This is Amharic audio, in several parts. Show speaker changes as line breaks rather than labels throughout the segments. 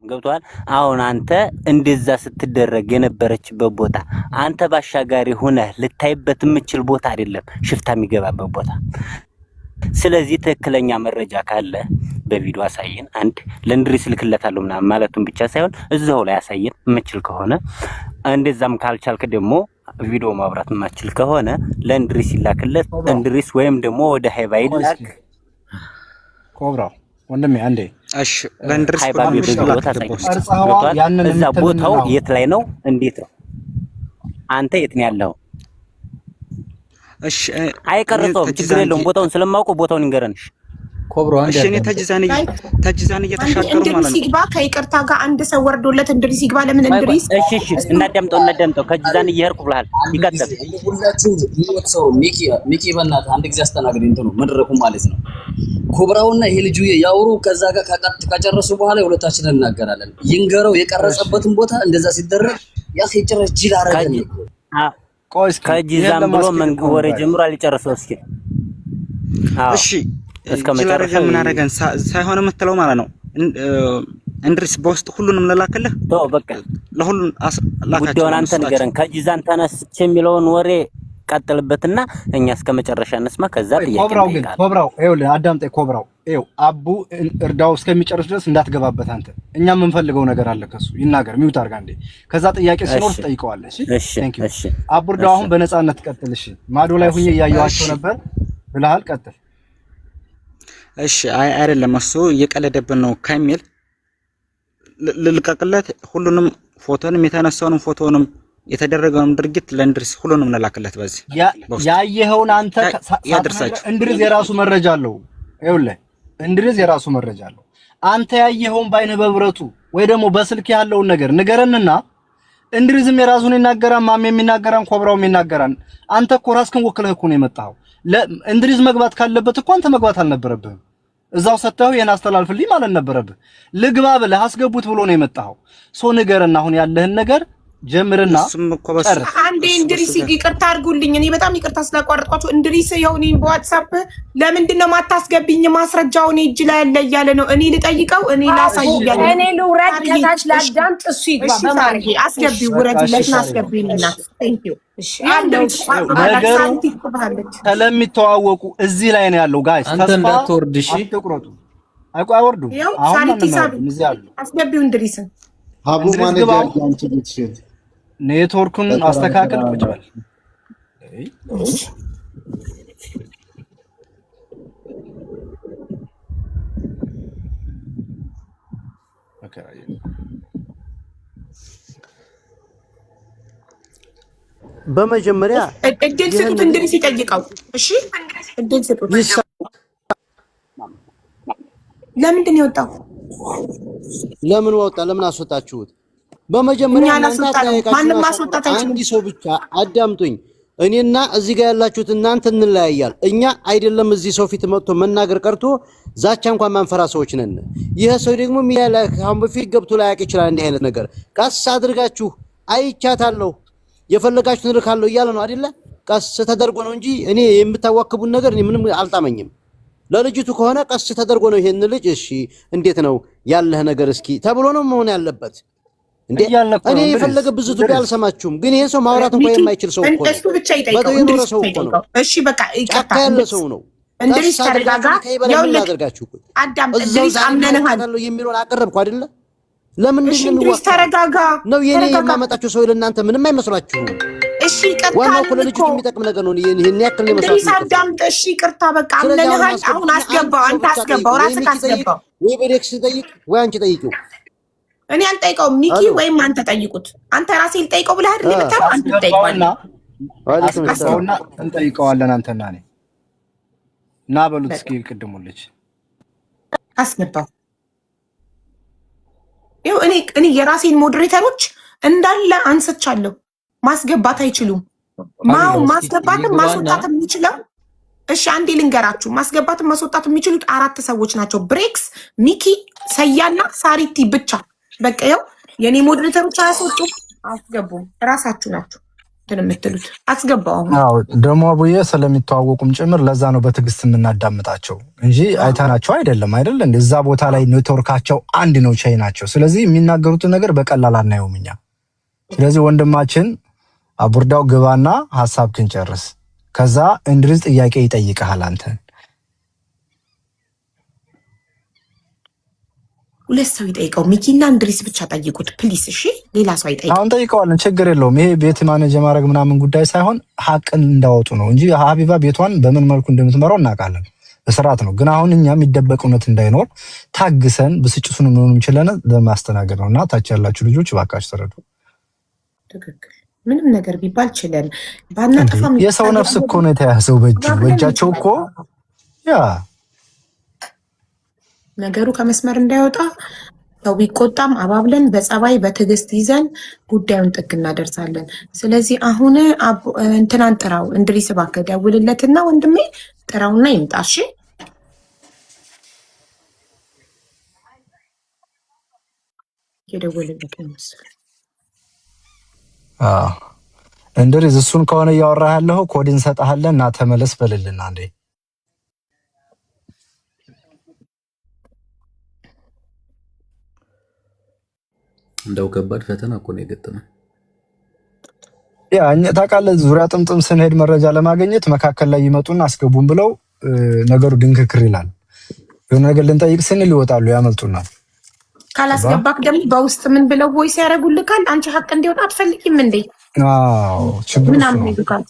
ገብቷል። አሁን አንተ እንደዛ ስትደረግ የነበረችበት ቦታ አንተ ባሻጋሪ ሆነህ ልታይበት የምችል ቦታ አይደለም፣ ሽፍታ የሚገባበት ቦታ። ስለዚህ ትክክለኛ መረጃ ካለ በቪዲዮ አሳየን። አንድ ለእንድሪስ ልክለታለሁ ምናምን ማለቱን ብቻ ሳይሆን እዛው ላይ አሳየን የምችል ከሆነ። እንደዛም ካልቻልክ ደግሞ ቪዲዮ ማብራት የማችል ከሆነ ለእንድሪስ ይላክለት፣ እንድሪስ ወይም ደግሞ ወደ ሃይባ ይላክ።
ኮብራው ወንድሜ አንዴ
እሺ፣ ለእንድሪስ እዛ ቦታው የት ላይ ነው? እንዴት ነው? አንተ የት ነው ያለው?
እሺ፣
አይቀርጸውም፣ ችግር የለውም። ቦታውን ስለማውቀው ቦታውን ይንገረንሽ።
ኮብሮ አንዴ እሺ፣ እኔ ተጅዛን እየተሻገሩ ማለት ነው።
ሲግባ ከይቅርታ ጋር አንድ ሰው ወርዶለት እንድሪስ ይግባ። ለምን እንድሪስ?
እሺ፣ እናዳምጠው። ከጅዛን እየሄድኩ ብለሃል። ይቀጥል።
ሁላችሁ ሊወጥ ሰው ሚኪ በእናትህ አንድ ጊዜ አስተናግድ። እንትኑ መድረኩ ማለት ነው። ኮብራውና ይሄ ልጁ ያውሩ። ከዛ ጋር ከጨረሱ በኋላ የሁለታችንን እናገራለን። ይንገረው የቀረጸበትን ቦታ እንደዛ ሲደረግ ያ ጭራሽ ጅል አረገኝ።
ቆይስ
ከጅዛን ብሎ ወሬ ጀምሯል። ሊጨርሰው እስኪ።
እሺ እስከ መጨረሻ ምን አደረገን ሳይሆን የምትለው ማለት ነው። እንድሪስ በውስጥ ሁሉንም ልላክልህ።
ተው በቃ
ለሁሉም ላካቸው።
ጉዳዩን አንተ ንገረን። ከጅዛን ተነስቼ የሚለውን ወሬ ቀጥልበትና እኛ እስከ መጨረሻ እንስማ። ከዛ ጥያቄ
ኮብራው ይኸውልህ፣ አዳምጠኝ። ኮብራው ይኸው አቡ እርዳው እስከሚጨርስ ድረስ እንዳትገባበት አንተ። እኛ የምንፈልገው ነገር አለ ከሱ ይናገር። ሚውት አድርጋ እንዴ። ከዛ ጥያቄ ሲኖር ትጠይቀዋለህ። እሺ ቴንክ ዩ። አቡ እርዳው አሁን በነፃነት ቀጥል። እሺ ማዶ ላይ ሁኜ እያየኋቸው ነበር ብለሃል። ቀጥል።
እሺ አይደለም እሱ እየቀለደብን ነው ከሚል ልልቀቅለት። ሁሉንም ፎቶንም የተነሳውንም ፎቶንም የተደረገውን ድርጊት ለእንድሪስ ሁሉንም እንላክለት። በዚህ
ያየኸውን አንተ
ያደርሳችሁ።
እንድሪስ የራሱ መረጃ አለው። ይኸውልህ እንድሪስ የራሱ መረጃ አለው። አንተ ያየኸውን በአይንህ በብረቱ ወይ ደግሞ በስልክ ያለውን ነገር ንገረንና እንድሪስም የራሱን ይናገራል፣ ማም የሚናገራን፣ ኮብራውም ይናገራል። አንተ እኮ ራስህን ወክለህ እኮ ነው የመጣኸው። እንድሪስ መግባት ካለበት እኮ አንተ መግባት አልነበረብህም። እዛው ሰጥተው የና አስተላልፍልኝ ማለት ነበረብህ። ልግባ ብለህ አስገቡት ብሎ ነው የመጣኸው። ሶ ንገረና አሁን ያለህን ነገር ጀምርና
አንዴ እንድሪስ ይቅርታ አድርጉልኝ። እኔ በጣም ይቅርታ ስላቋረጥኳችሁ። እንድሪስ ይሁን በዋትስአፕ ለምንድን ነው ማታስገብኝ? ማስረጃው እኔ እጅ ላይ ያለ እያለ ነው። እኔ ልጠይቀው፣ እኔ ላሳይ እያለ
እኔ ልውረድ ከታች ላዳምጥ። እሱ ይግባ በማርጌ
አስገቢ፣ ውረድለትና አስገቢኝና ቴንክ ዩ። እሺ ነገሩ
ስለሚተዋወቁ እዚህ ላይ ነው ያለው። ጋይስ
አንተ እንዳትወርድ እሺ፣
አትቁረጡ። አይወርዱ። አሁን እዚህ ያሉ
አስገቢው እንድሪስን
ሀቡ ማኔጅ ያንቺ ልትሽት
ኔትወርኩን አስተካክል። ቁጭ በል
በመጀመሪያ
እድል ስጡት፣ እንድሪስ ይጠይቀው። እሺ እድል ስጡት። ለምንድን ነው የወጣው?
ለምን ወጣ? ለምን አስወጣችሁት? በመጀመሪያ
ማንም ማስወጣት አይችልም።
አንድ ሰው ብቻ አዳምጡኝ። እኔና እዚህ ጋር ያላችሁት እናንተ እንለያያል። እኛ አይደለም እዚህ ሰው ፊት መጥቶ መናገር ቀርቶ ዛቻ እንኳን ማንፈራ ሰዎች ነን። ይሄ ሰው ደግሞ ሚዲያ ላይ አሁን በፊት ገብቶ ላይ ያውቅ ይችላል። እንዲህ አይነት ነገር ቀስ አድርጋችሁ አይቻታለሁ የፈለጋችሁትን ልካለሁ እያለ ነው አይደለ? ቀስ ተደርጎ ነው እንጂ እኔ የምታዋክቡን ነገር እኔ ምንም አልጣመኝም። ለልጅቱ ከሆነ ቀስ ተደርጎ ነው ይሄን ልጅ እሺ እንዴት ነው ያለህ ነገር እስኪ ተብሎ ነው መሆን ያለበት። እንዴ እኔ የፈለገ ብዙ ትግል አልሰማችሁም፣ ግን ይሄ ሰው ማውራት እንኳን የማይችል ሰው እኮ
እሱ ብቻ ይጠይቀው። እንድሪስ ሰው እኮ ነው። እሺ በቃ ይቀጣ
ያለ ሰው ነው።
እንድሪስ ተረጋጋ። ያው ለአደርጋችሁ አዳም እንድሪስ አምነንሃል
የሚለውን አቀረብኩ አይደለ? ለምን
እንድሪስ ተረጋጋ
ነው የኔ የማመጣችሁ ሰው ለእናንተ ምንም አይመስላችሁም?
እሺ ይቀጣ።
ዋናው እኮ ለልጅቱ የሚጠቅም ነገር ነው። ይሄን ያክል ነው
እንድሪስ አዳምጥ። እሺ ይቅርታ በቃ አምነንሃል። አሁን አስገባው፣ አንተ አስገባው፣ ራስህ አስገባው።
ወይ በዴክስ ጠይቅ ወይ አንቺ ጠይቂው።
እኔ አልጠይቀውም። ሚኪ ወይም አንተ ጠይቁት። አንተ ራስህ ልጠይቀው ብለህ አይደል የመጣው? አንተ ጠይቀውና
አስገባውና እንጠይቀዋለን። አንተና እኔ እና በሉት እስኪ ቅድሙልሽ
አስገባው። ይኸው እኔ የራሴን ሞዴሬተሮች እንዳለ አንስቻለሁ። ማስገባት አይችሉም። ማስገባትም ማስወጣትም የሚችለው እሺ አንዴ ልንገራችሁ። ማስገባትም ማስወጣት የሚችሉት 4 ሰዎች ናቸው። ብሬክስ፣ ሚኪ፣ ሰያና ሳሪቲ ብቻ። በቃ ይኸው የኔ ሞዴሬተሮች አያስወጡም፣ አስገቡም። እራሳችሁ ናችሁ። የምትሉት አስገባው።
አዎ ደግሞ አቡዬ ስለሚተዋወቁም ጭምር ለዛ ነው በትዕግስት የምናዳምጣቸው እንጂ አይተናቸው አይደለም አይደል? እንደዛ ቦታ ላይ ኔትወርካቸው አንድ ነው፣ ቻይ ናቸው። ስለዚህ የሚናገሩትን ነገር በቀላል አናየውም እኛ። ስለዚህ ወንድማችን አቡርዳው ግባና ሐሳብክን ጨርስ። ከዛ እንድሪስ ጥያቄ ይጠይቀሃል አንተ።
ሁለት ሰው ይጠይቀው፣ ሚኪና እንድሪስ ብቻ ጠይቁት ፕሊስ። እሺ ሌላ ሰው አይጠይቀው።
አሁን ጠይቀዋለን፣ ችግር የለውም። ይሄ ቤት ማኔጅ ማድረግ ምናምን ጉዳይ ሳይሆን ሐቅን እንዳወጡ ነው እንጂ ሀቢባ ቤቷን በምን መልኩ እንደምትመራው እናውቃለን። በስርዓት ነው። ግን አሁን እኛ የሚደበቅ እውነት እንዳይኖር ታግሰን ብስጭቱን ምንም ይችላል ለማስተናገድ ነውና ታች ያላችሁ ልጆች እባካችሁ ተረዱ።
ትክክል። ምንም ነገር ቢባል ችለን ባናጠፋም
የሰው ነፍስ እኮ ነው የተያዘው በእጃቸው እኮ ያ
ነገሩ ከመስመር እንዳይወጣ ሰው ቢቆጣም አባብለን በጸባይ በትዕግስት ይዘን ጉዳዩን ጥግ እናደርሳለን። ስለዚህ አሁን እንትናን ጥራው፣ እንድሪስ እባክህ ደውልለትና ወንድሜ ጥራውና ይምጣ። እሺ የደወልለት ነው መሰለኝ።
እንድሪስ እሱን ከሆነ እያወራህ ያለው ኮድ እንሰጥሃለን እና ተመለስ በልልና እንዴ።
እንደው ከባድ ፈተና እኮ ነው የገጠመን።
ያ እኛ ታውቃለህ፣ ዙሪያ ጥምጥም ስንሄድ መረጃ ለማግኘት መካከል ላይ ይመጡና አስገቡን ብለው ነገሩ ድንክክር ይላል። የሆነ ነገር ልንጠይቅ ስንል ይወጣሉ፣ ያመልጡናል።
ካላስገባክ ደግሞ በውስጥ ምን ብለው ቮይስ ያደርጉልካል። አንቺ ሀቅ እንዲወጣ አትፈልጊም እንዴ?
አዎ ችግር
ምናምን ይሉካል።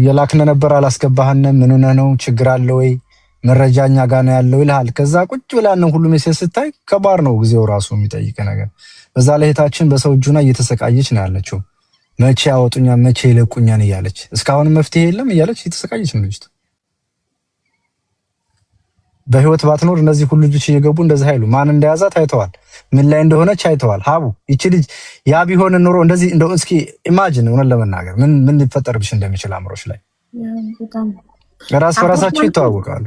የላክነ ነበር አላስገባህንም፣ ምን ሆነህ ነው? ችግር አለ ወይ? መረጃኛ ጋር ነው ያለው ይልሃል። ከዛ ቁጭ ብላን ሁሉ ሜሴጅ ስታይ ከባድ ነው ጊዜው ራሱ የሚጠይቅ ነገር። በዛ ላይ እህታችን በሰው እጁና እየተሰቃየች ነው ያለችው። መቼ ያወጡኛል፣ መቼ ይለቁኛል እያለች እስካሁን መፍትሄ የለም እያለች እየተሰቃየች ነው ልጅቷ። በህይወት ባትኖር እነዚህ ሁሉ ልጆች እየገቡ እንደዚህ አይሉ። ማን እንደያዛት አይተዋል፣ ምን ላይ እንደሆነች አይተዋል። ሀቡ ይቺ ልጅ ያ ቢሆን ኖሮ እንደዚህ እንደው እስኪ ኢማጂን ሆነ ለመናገር ምን ሊፈጠርብሽ እንደሚችል አምሮች ላይ ራስ በራሳቸው ይተዋወቃሉ።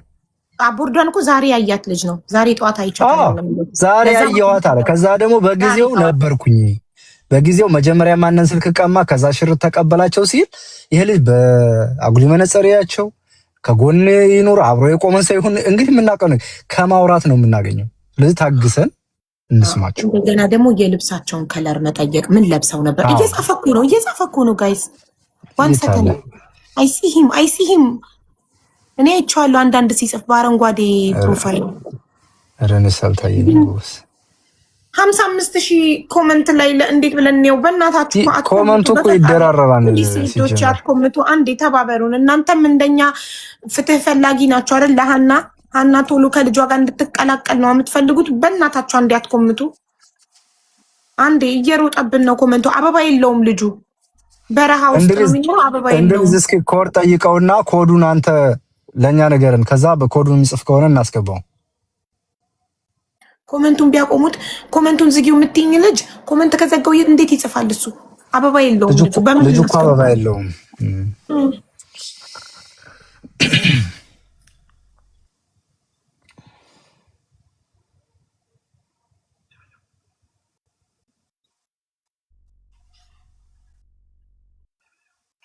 አቡርዳን እኮ ዛሬ ያያት ልጅ ነው። ዛሬ ጠዋት አይቻታለሁ።
ዛሬ ያየኋት አለ። ከዛ ደግሞ በጊዜው ነበርኩኝ። በጊዜው መጀመሪያ ማንን ስልክ ቀማ፣ ከዛ ሽር ተቀበላቸው ሲል ይሄ ልጅ በአጉሊ መነጽሪያቸው ከጎን ይኖር አብሮ የቆመ ሰው ይሁን እንግዲህ የምናውቀው ነው፣ ከማውራት ነው የምናገኘው። ስለዚህ ታግሰን እንስማቸው።
እንደገና ደግሞ የልብሳቸውን ከለር መጠየቅ፣ ምን ለብሰው ነበር? እየጻፈኩ ነው ጋይስ፣ ዋን ሰከንድ። አይሲሂም እኔ አይቼዋለሁ። አንዳንድ ሲጽፍ በአረንጓዴ ፕሮፋይል
ረነሳል ታየኝስ
55,000 ኮመንት ላይ እንዴት ብለን ነው? በእናታችሁ
ኮመንቱ እኮ ይደራረባል።
ሲጆች አትኮምቱ፣ አንዴ ተባበሩን። እናንተም እንደኛ ፍትህ ፈላጊ ናችሁ አይደል? ለሃና ቶሎ ከልጇ ጋር እንድትቀላቀል ነው የምትፈልጉት። በእናታችሁ አንዴ አትኮምቱ። አንዴ እየሮጠብን ነው ኮመንቱ። አበባ የለውም ልጁ፣ በረሃ ውስጥ ነው የሚኖረው። አበባ የለውም።
እንደዚህ እስኪ ኮድ ጠይቀውና ኮዱን አንተ ለኛ ነገርን፣ ከዛ በኮዱን የሚጽፍ ከሆነ እናስገባው።
ኮመንቱን ቢያቆሙት፣ ኮመንቱን ዝጊው የምትይኝ ልጅ ኮመንት ከዘጋው እንዴት ይጽፋል እሱ? አበባ የለውም
ልጁ እኮ አበባ የለውም።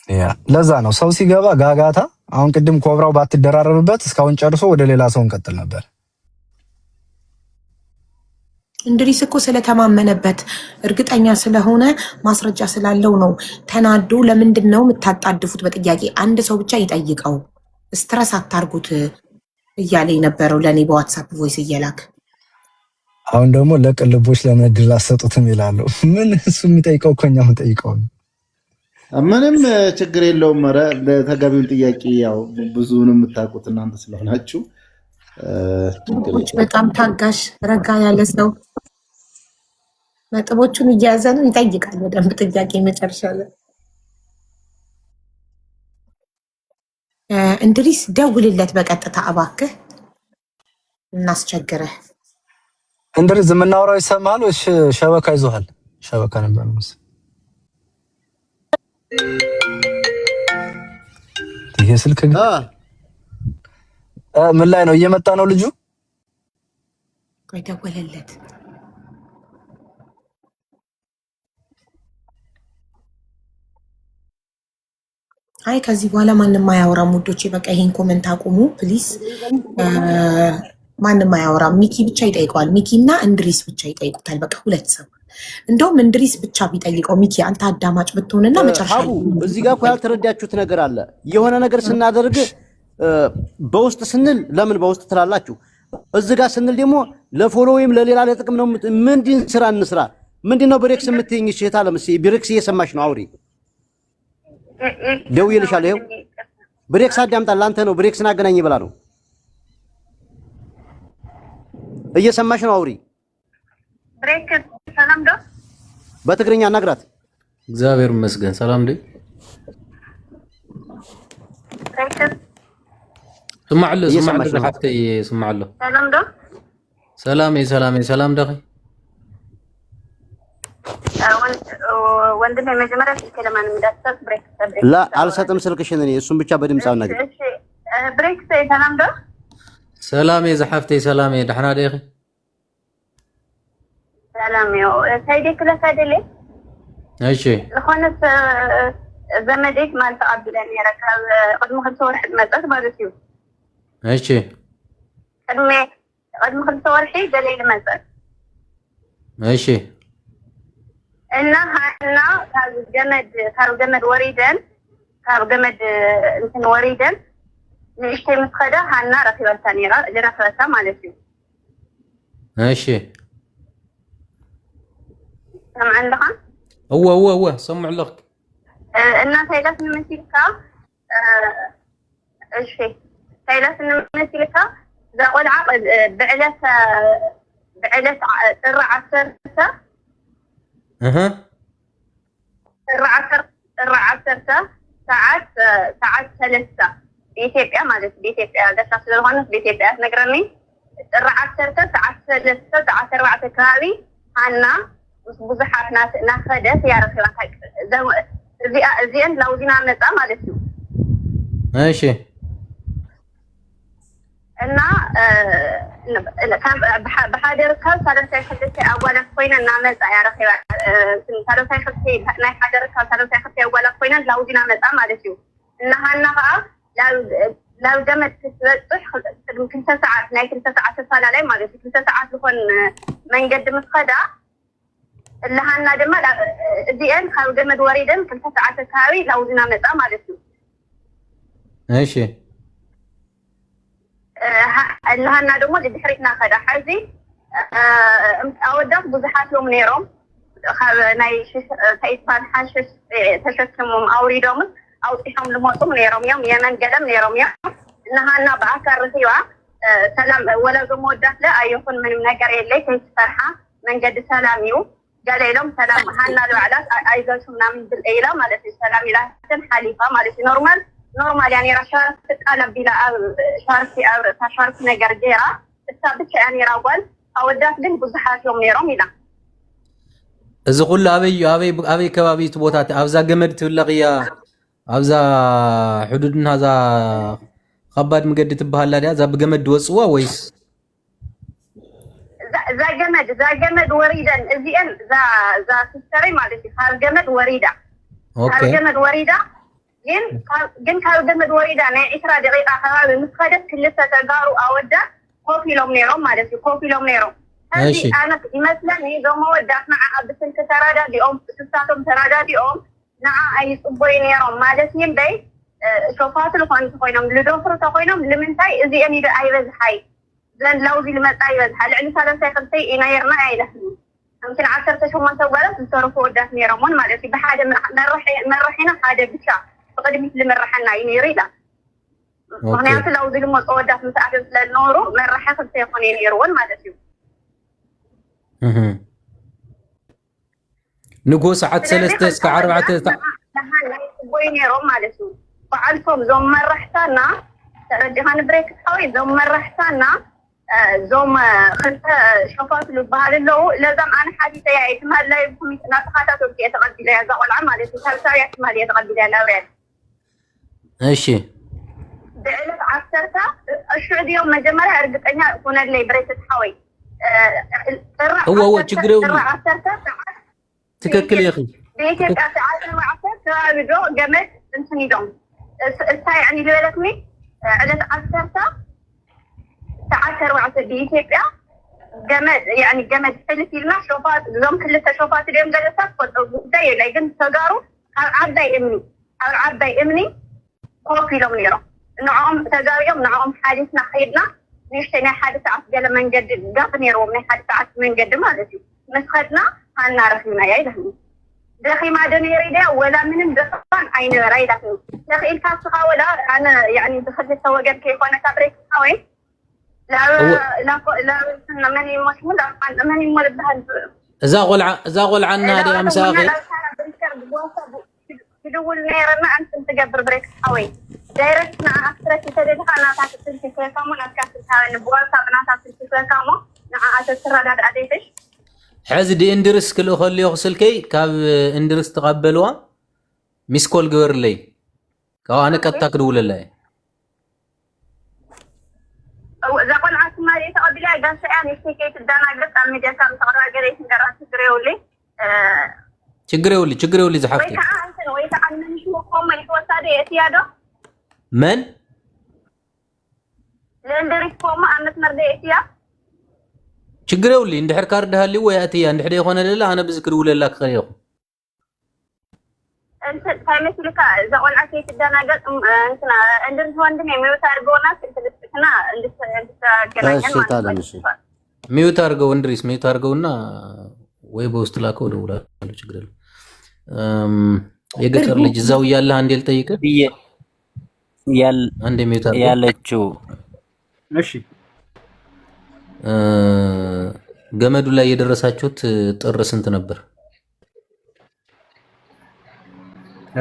ያ ለዛ ነው ሰው ሲገባ ጋጋታ። አሁን ቅድም ኮብራው ባትደራረብበት እስካሁን ጨርሶ ወደ ሌላ ሰው እንቀጥል ነበር።
እንድሪስ እኮ ስለተማመነበት እርግጠኛ ስለሆነ ማስረጃ ስላለው ነው ተናዶ። ለምንድን ነው የምታጣድፉት? በጥያቄ አንድ ሰው ብቻ ይጠይቀው፣ ስትረስ አታርጉት እያለ የነበረው ለእኔ በዋትሳፕ ቮይስ እየላክ።
አሁን ደግሞ ለቅልቦች ለመድል አሰጡትም ይላሉ። ምን እሱ የሚጠይቀው እኮ እኛውን ጠይቀው ነው።
ምንም ችግር የለውም። ኧረ ለተገቢውን ጥያቄ ያው ብዙውን የምታውቁት እናንተ ስለሆናችሁ
በጣም ታጋሽ ረጋ ያለ ሰው ነጥቦቹን እየያዘ ነው፣ ይጠይቃል በደንብ ጥያቄ። መጨረሻ ላይ እንድሪስ ደውልለት በቀጥታ እባክህ፣ እናስቸግረህ።
እንድሪስ የምናወራው ይሰማል ወይስ ሸበካ ይዞሃል? ሸበካ ነበር ነው ይሄ ስልክ ግን ምን ላይ ነው? እየመጣ ነው ልጁ።
ቆይ ደወለለት። አይ ከዚህ በኋላ ማንም አያወራም ውዶቼ። በቃ ይሄን ኮሜንት አቁሙ ፕሊዝ። ማንም አያወራም። ሚኪ ብቻ ይጠይቀዋል። ሚኪ እና እንድሪስ ብቻ ይጠይቁታል። በቃ ሁለት ሰው እንደውም እንድሪስ ብቻ ቢጠይቀው ሚኪ አንተ አዳማጭ ብትሆንና መጨረሻ
እዚህ ጋር እኮ ያልተረዳችሁት ነገር አለ። የሆነ ነገር ስናደርግ በውስጥ ስንል ለምን በውስጥ ትላላችሁ? እዚህ ጋር ስንል ደግሞ ለፎሎ ወይም ለሌላ ለጥቅም ነው። ምንድን ስራ እንስራ? ምንድነው ብሬክስ የምትይኝ? እሺ ታለም እስኪ ብሬክስ እየሰማሽ ነው? አውሪ ደውዬልሻለሁ። ይኸው ብሬክስ አዳምጣል። አንተ ነው ብሬክስን አገናኝ ብላ ነው። እየሰማሽ ነው? አውሪ።
ብሬክስ ሰላም ዶ
በትግርኛ አናግራት።
እግዚአብሔር ይመስገን። ሰላም ደ
ብሬክስ
ስማዕለ ሓፍተ ስማዕለ
ሰላም ዶ
ሰላም ደኺ
ወንድሜ መጀመሪያ ስልክ ለማን እንዳትሰጥ ብሬክስ
ላ አልሰጥም ስልክሽን እኔ እሱን ብቻ በድምጽ አናግር።
እሺ ብሬክስ ሰላም ዶ
ሰላም ዘሓፍተ ሰላም ደሕና ደኺ
ሰላም ነው ሳይዴ ክለስ አይደለ?
እሺ
ለኾነስ ዘመዴክ ማል ተቀብለን ይረካብ ቅድም ክልተ ወርሒ መጣት ማለት እዩ።
እሺ
ቅድም ክልተ ወርሒ ደለይል መጣት
እሺ
እና ሃና ካብ ገመድ ወሪደን እንትን ወሪደን ንእሽተይ ምስ ኸዳ ሃና ረኪበታ ነይራ ዝረከበታ ማለት እዩ።
እሺ
ሰምዐን ለኻ?
እወ ሰምዕ ኣለኽ
እና ሳይላስ ንምስልካ እሺ ሳይላስ ንምስልካ ዘቆልዓ ብዕለት ጥሪ 10 ጥሪ 10 ሰዓት 3 በኢትዮጵያ ማለት በኢትዮጵያ ደሳ ስለሆነ በኢትዮጵያ ትነግረኒ ጥሪ 10 ሰዓት 3 ሰዓት 4 ከባቢ ሃና ብዙሓት ናኸደት ያረክባ እዚአን ላውዚና መጣ ማለት እዩ።
እሺ
እና ብሓደ ርካብ ሳለሳይ ክልተ ኣጓላት ኮይነን እናመፃ ያረኪባ ሳለሳይ ክልተ ናይ ሓደ ርካብ ሳለሳይ ክልተ ኣጓላት ኮይነን ላውዚና መጣ ማለት እዩ። እና ሃና ከዓ ላብ ገመድ ክትበፅሕ ቅድሚ 2 ሰዓት ናይ 2 ሰዓት ተፈላለይ ማለት እዩ 2 ሰዓት ዝኮን መንገዲ ምስ ኸዳ እላሃና ድማ እዚአን ካብ ገመድ ወሪደን 2 ሰዓት ከባቢ ላውዚና መጣ ማለት እዩ።
እሺ
እላሃና ደግሞ ድሕሪትና ኸዳ ሕዚ ኣወዳት ብዙሓት ዮም ነይሮም ካብ ናይ ተይስፋን ሓንሽሽ ተሸኪሞም ኣውሪዶምን ኣውፂሖም ዝመፁም ነይሮም እዮም። የመን ገለም ነይሮም እዮም። እላሃና ብኣካል ረኪባ ሰላም ወላ ዞም ወዳት ለ ኣይኹን ምንም ነገር የለይ ከይትፈርሓ መንገዲ ሰላም እዩ ገለ ኢሎም ሰላም ሃና ልባዕላት ኣይገልሹ ምናምን ብል ኢላ ማለት እዩ። ሰላም ኢላትን ሓሊፋ ማለት እዩ። ኖርማል ያኔ ሻርፍ ተቃለቢላ ኣብ ሻርፍ ነገር ጌራ እሳ ብቻ ያኔ ራጓል ኣወዳት ግን ብዙሓት እዮም ነይሮም ኢላ።
እዚ ኩሉ ኣበይ ከባቢ እቲ ቦታ ኣብዛ ገመድ ትብለቕያ ኣብዛ ሕዱድና ዛ ከባድ መገዲ ትበሃላ ድያ እዛ ብገመድ ወፅዋ ወይስ
ዛ ገመድ ወሪደን እዚአን ዛ ሲስተሪ ማለት እዩ። ካብ ገመድ ወሪዳ ግን ካብ ገመድ ወሪዳ ናይ 20 ደቂቃ ከባቢ ምስ ኸደት ክልተ ተጋሩ ኣወዳት ኮፍ ኢሎም ነይሮም ማለት እዩ። ኮፍ ኢሎም ነይሮም ሕዚ ኣነ ይመስለኒ ዞም ኣወዳት ንዓ ብስልኪ ተረዳዲኦም ስሳቶም ተረዳዲኦም ንዓ ኣይፅበዩ ነይሮም ማለት እዩ። እምበይ ሾፋት ዝኾኑ ኮይኖም ልደፍሩ ተኮይኖም ንምንታይ እዚአን ኢደ ኣይበዝሓይ ዘን ላውዚ ልመጣ ይበዝሓ ልዕሊ ሳለሳይ ክልተ ኢና የርና ኣይለፍኒ እምትን 18 ጓላት ዝሰርፉ ወዳት ነይሮምን ማለት እዩ። ብሓደ መራሒና ሓደ ብቻ ብቅድሚት ዝመራሐና እዩ ነይሩ ኢላ። ምክንያቱ ላውዚ ልመፁ ወዳት ምስኣተን ስለዝነበሩ መራሒ ክልተ ይኮነ ነይሩውን ማለት እዩ።
ንጎ ሰዓት 3 እስከ 4
ቦይ ነይሮም ማለት እዩ። በዓልቶም ዞም መራሕታና ተረዲኻን ብሬክ ሓወይ ዞም መራሕታና ዞም ክልተ ሾፋት ዝበሃል ኣለዉ ለዛም ኣነ ሓቲተ እያ ትማል ላይ ኮሚት እናተኸታተልኩ እየ ተቐቢለ እያ እዛ ቆልዓ ማለት እዩ። ሳብሳብያ ትማል እየ ተቐቢለ እያ ናብርያ።
እሺ
ብዕለት 10 እሹዕ ድዮም መጀመርያ እርግጠኛ ኩነለይ ብሬክ ሓወይ
እወ ችግር የብሉ ትክክል ይኺ
በኢትዮጵያ ሰዓት 4 ከባቢ ዶ ገመድ እንትን ኢሎም يعني لبلتني عدد 10 ساعات 4 بإثيوبيا جمد يعني جمد حلتي لنا شوفات زوم كلها شوفات اليوم جلسات زي اللي جن تجارو عباي إمني كوفي لو نيرو نعم تجارو يوم نعم حادثنا خيرنا نشتنا حادث عسجل من جد قطني رو من حادث عس من جد ما لسي مسخدنا هنعرف لنا يا إلهي دخي ما دني يريده ولا من دخان عين رايده دخي الكاس ولا أنا يعني دخلت سواقات كيف أنا كبريك هاوي لا ماني مشمولة ماني مربها
زاغل عنا دي أمساخي
بدول نيرنا أنت تقبر بريك هاوي دايرتنا أكثر تتدخل أنا تاسس في كامو ناسكاس هاي نبغى سابنا تاسس في كامو نع أتسرع هذا عديتش
حز دي اندرس كله خليه يغسل كي كاب اندرس تقبلوا مسكول جور لي كاو أنا كتاك دول الله
إذا قلنا عسماري تقبلي أجل شيئا يشتكي تدانا قلت على الميديا كام صغرى قريش نقرأ
تجريولي زحفتي
ويتا عن من شو قوم يحوى سادي اتيادو
من؟
لندريك قوم أنت نردي اتياد
تجريولي اندحر كاردها اللي وياتي اندحر يخونا لله أنا بذكر ولا لك خير
أنت فهمت لك إذا قلنا عسيت تدانا قلت أنتنا اندرس واندني ميوتا أرقونا أنت لسكنا
ميوت አርገው እንድሪስ ሚዩት አርገውና ወይ በውስጥ ላከው ደውላለሁ ችግር የለም የገጠር ልጅ እዛው ያለ አንዴ ልጠይቅ አንዴ ሚዩት አርገው
ያለችው
እሺ ገመዱ ላይ የደረሳችሁት ጥር ስንት ነበር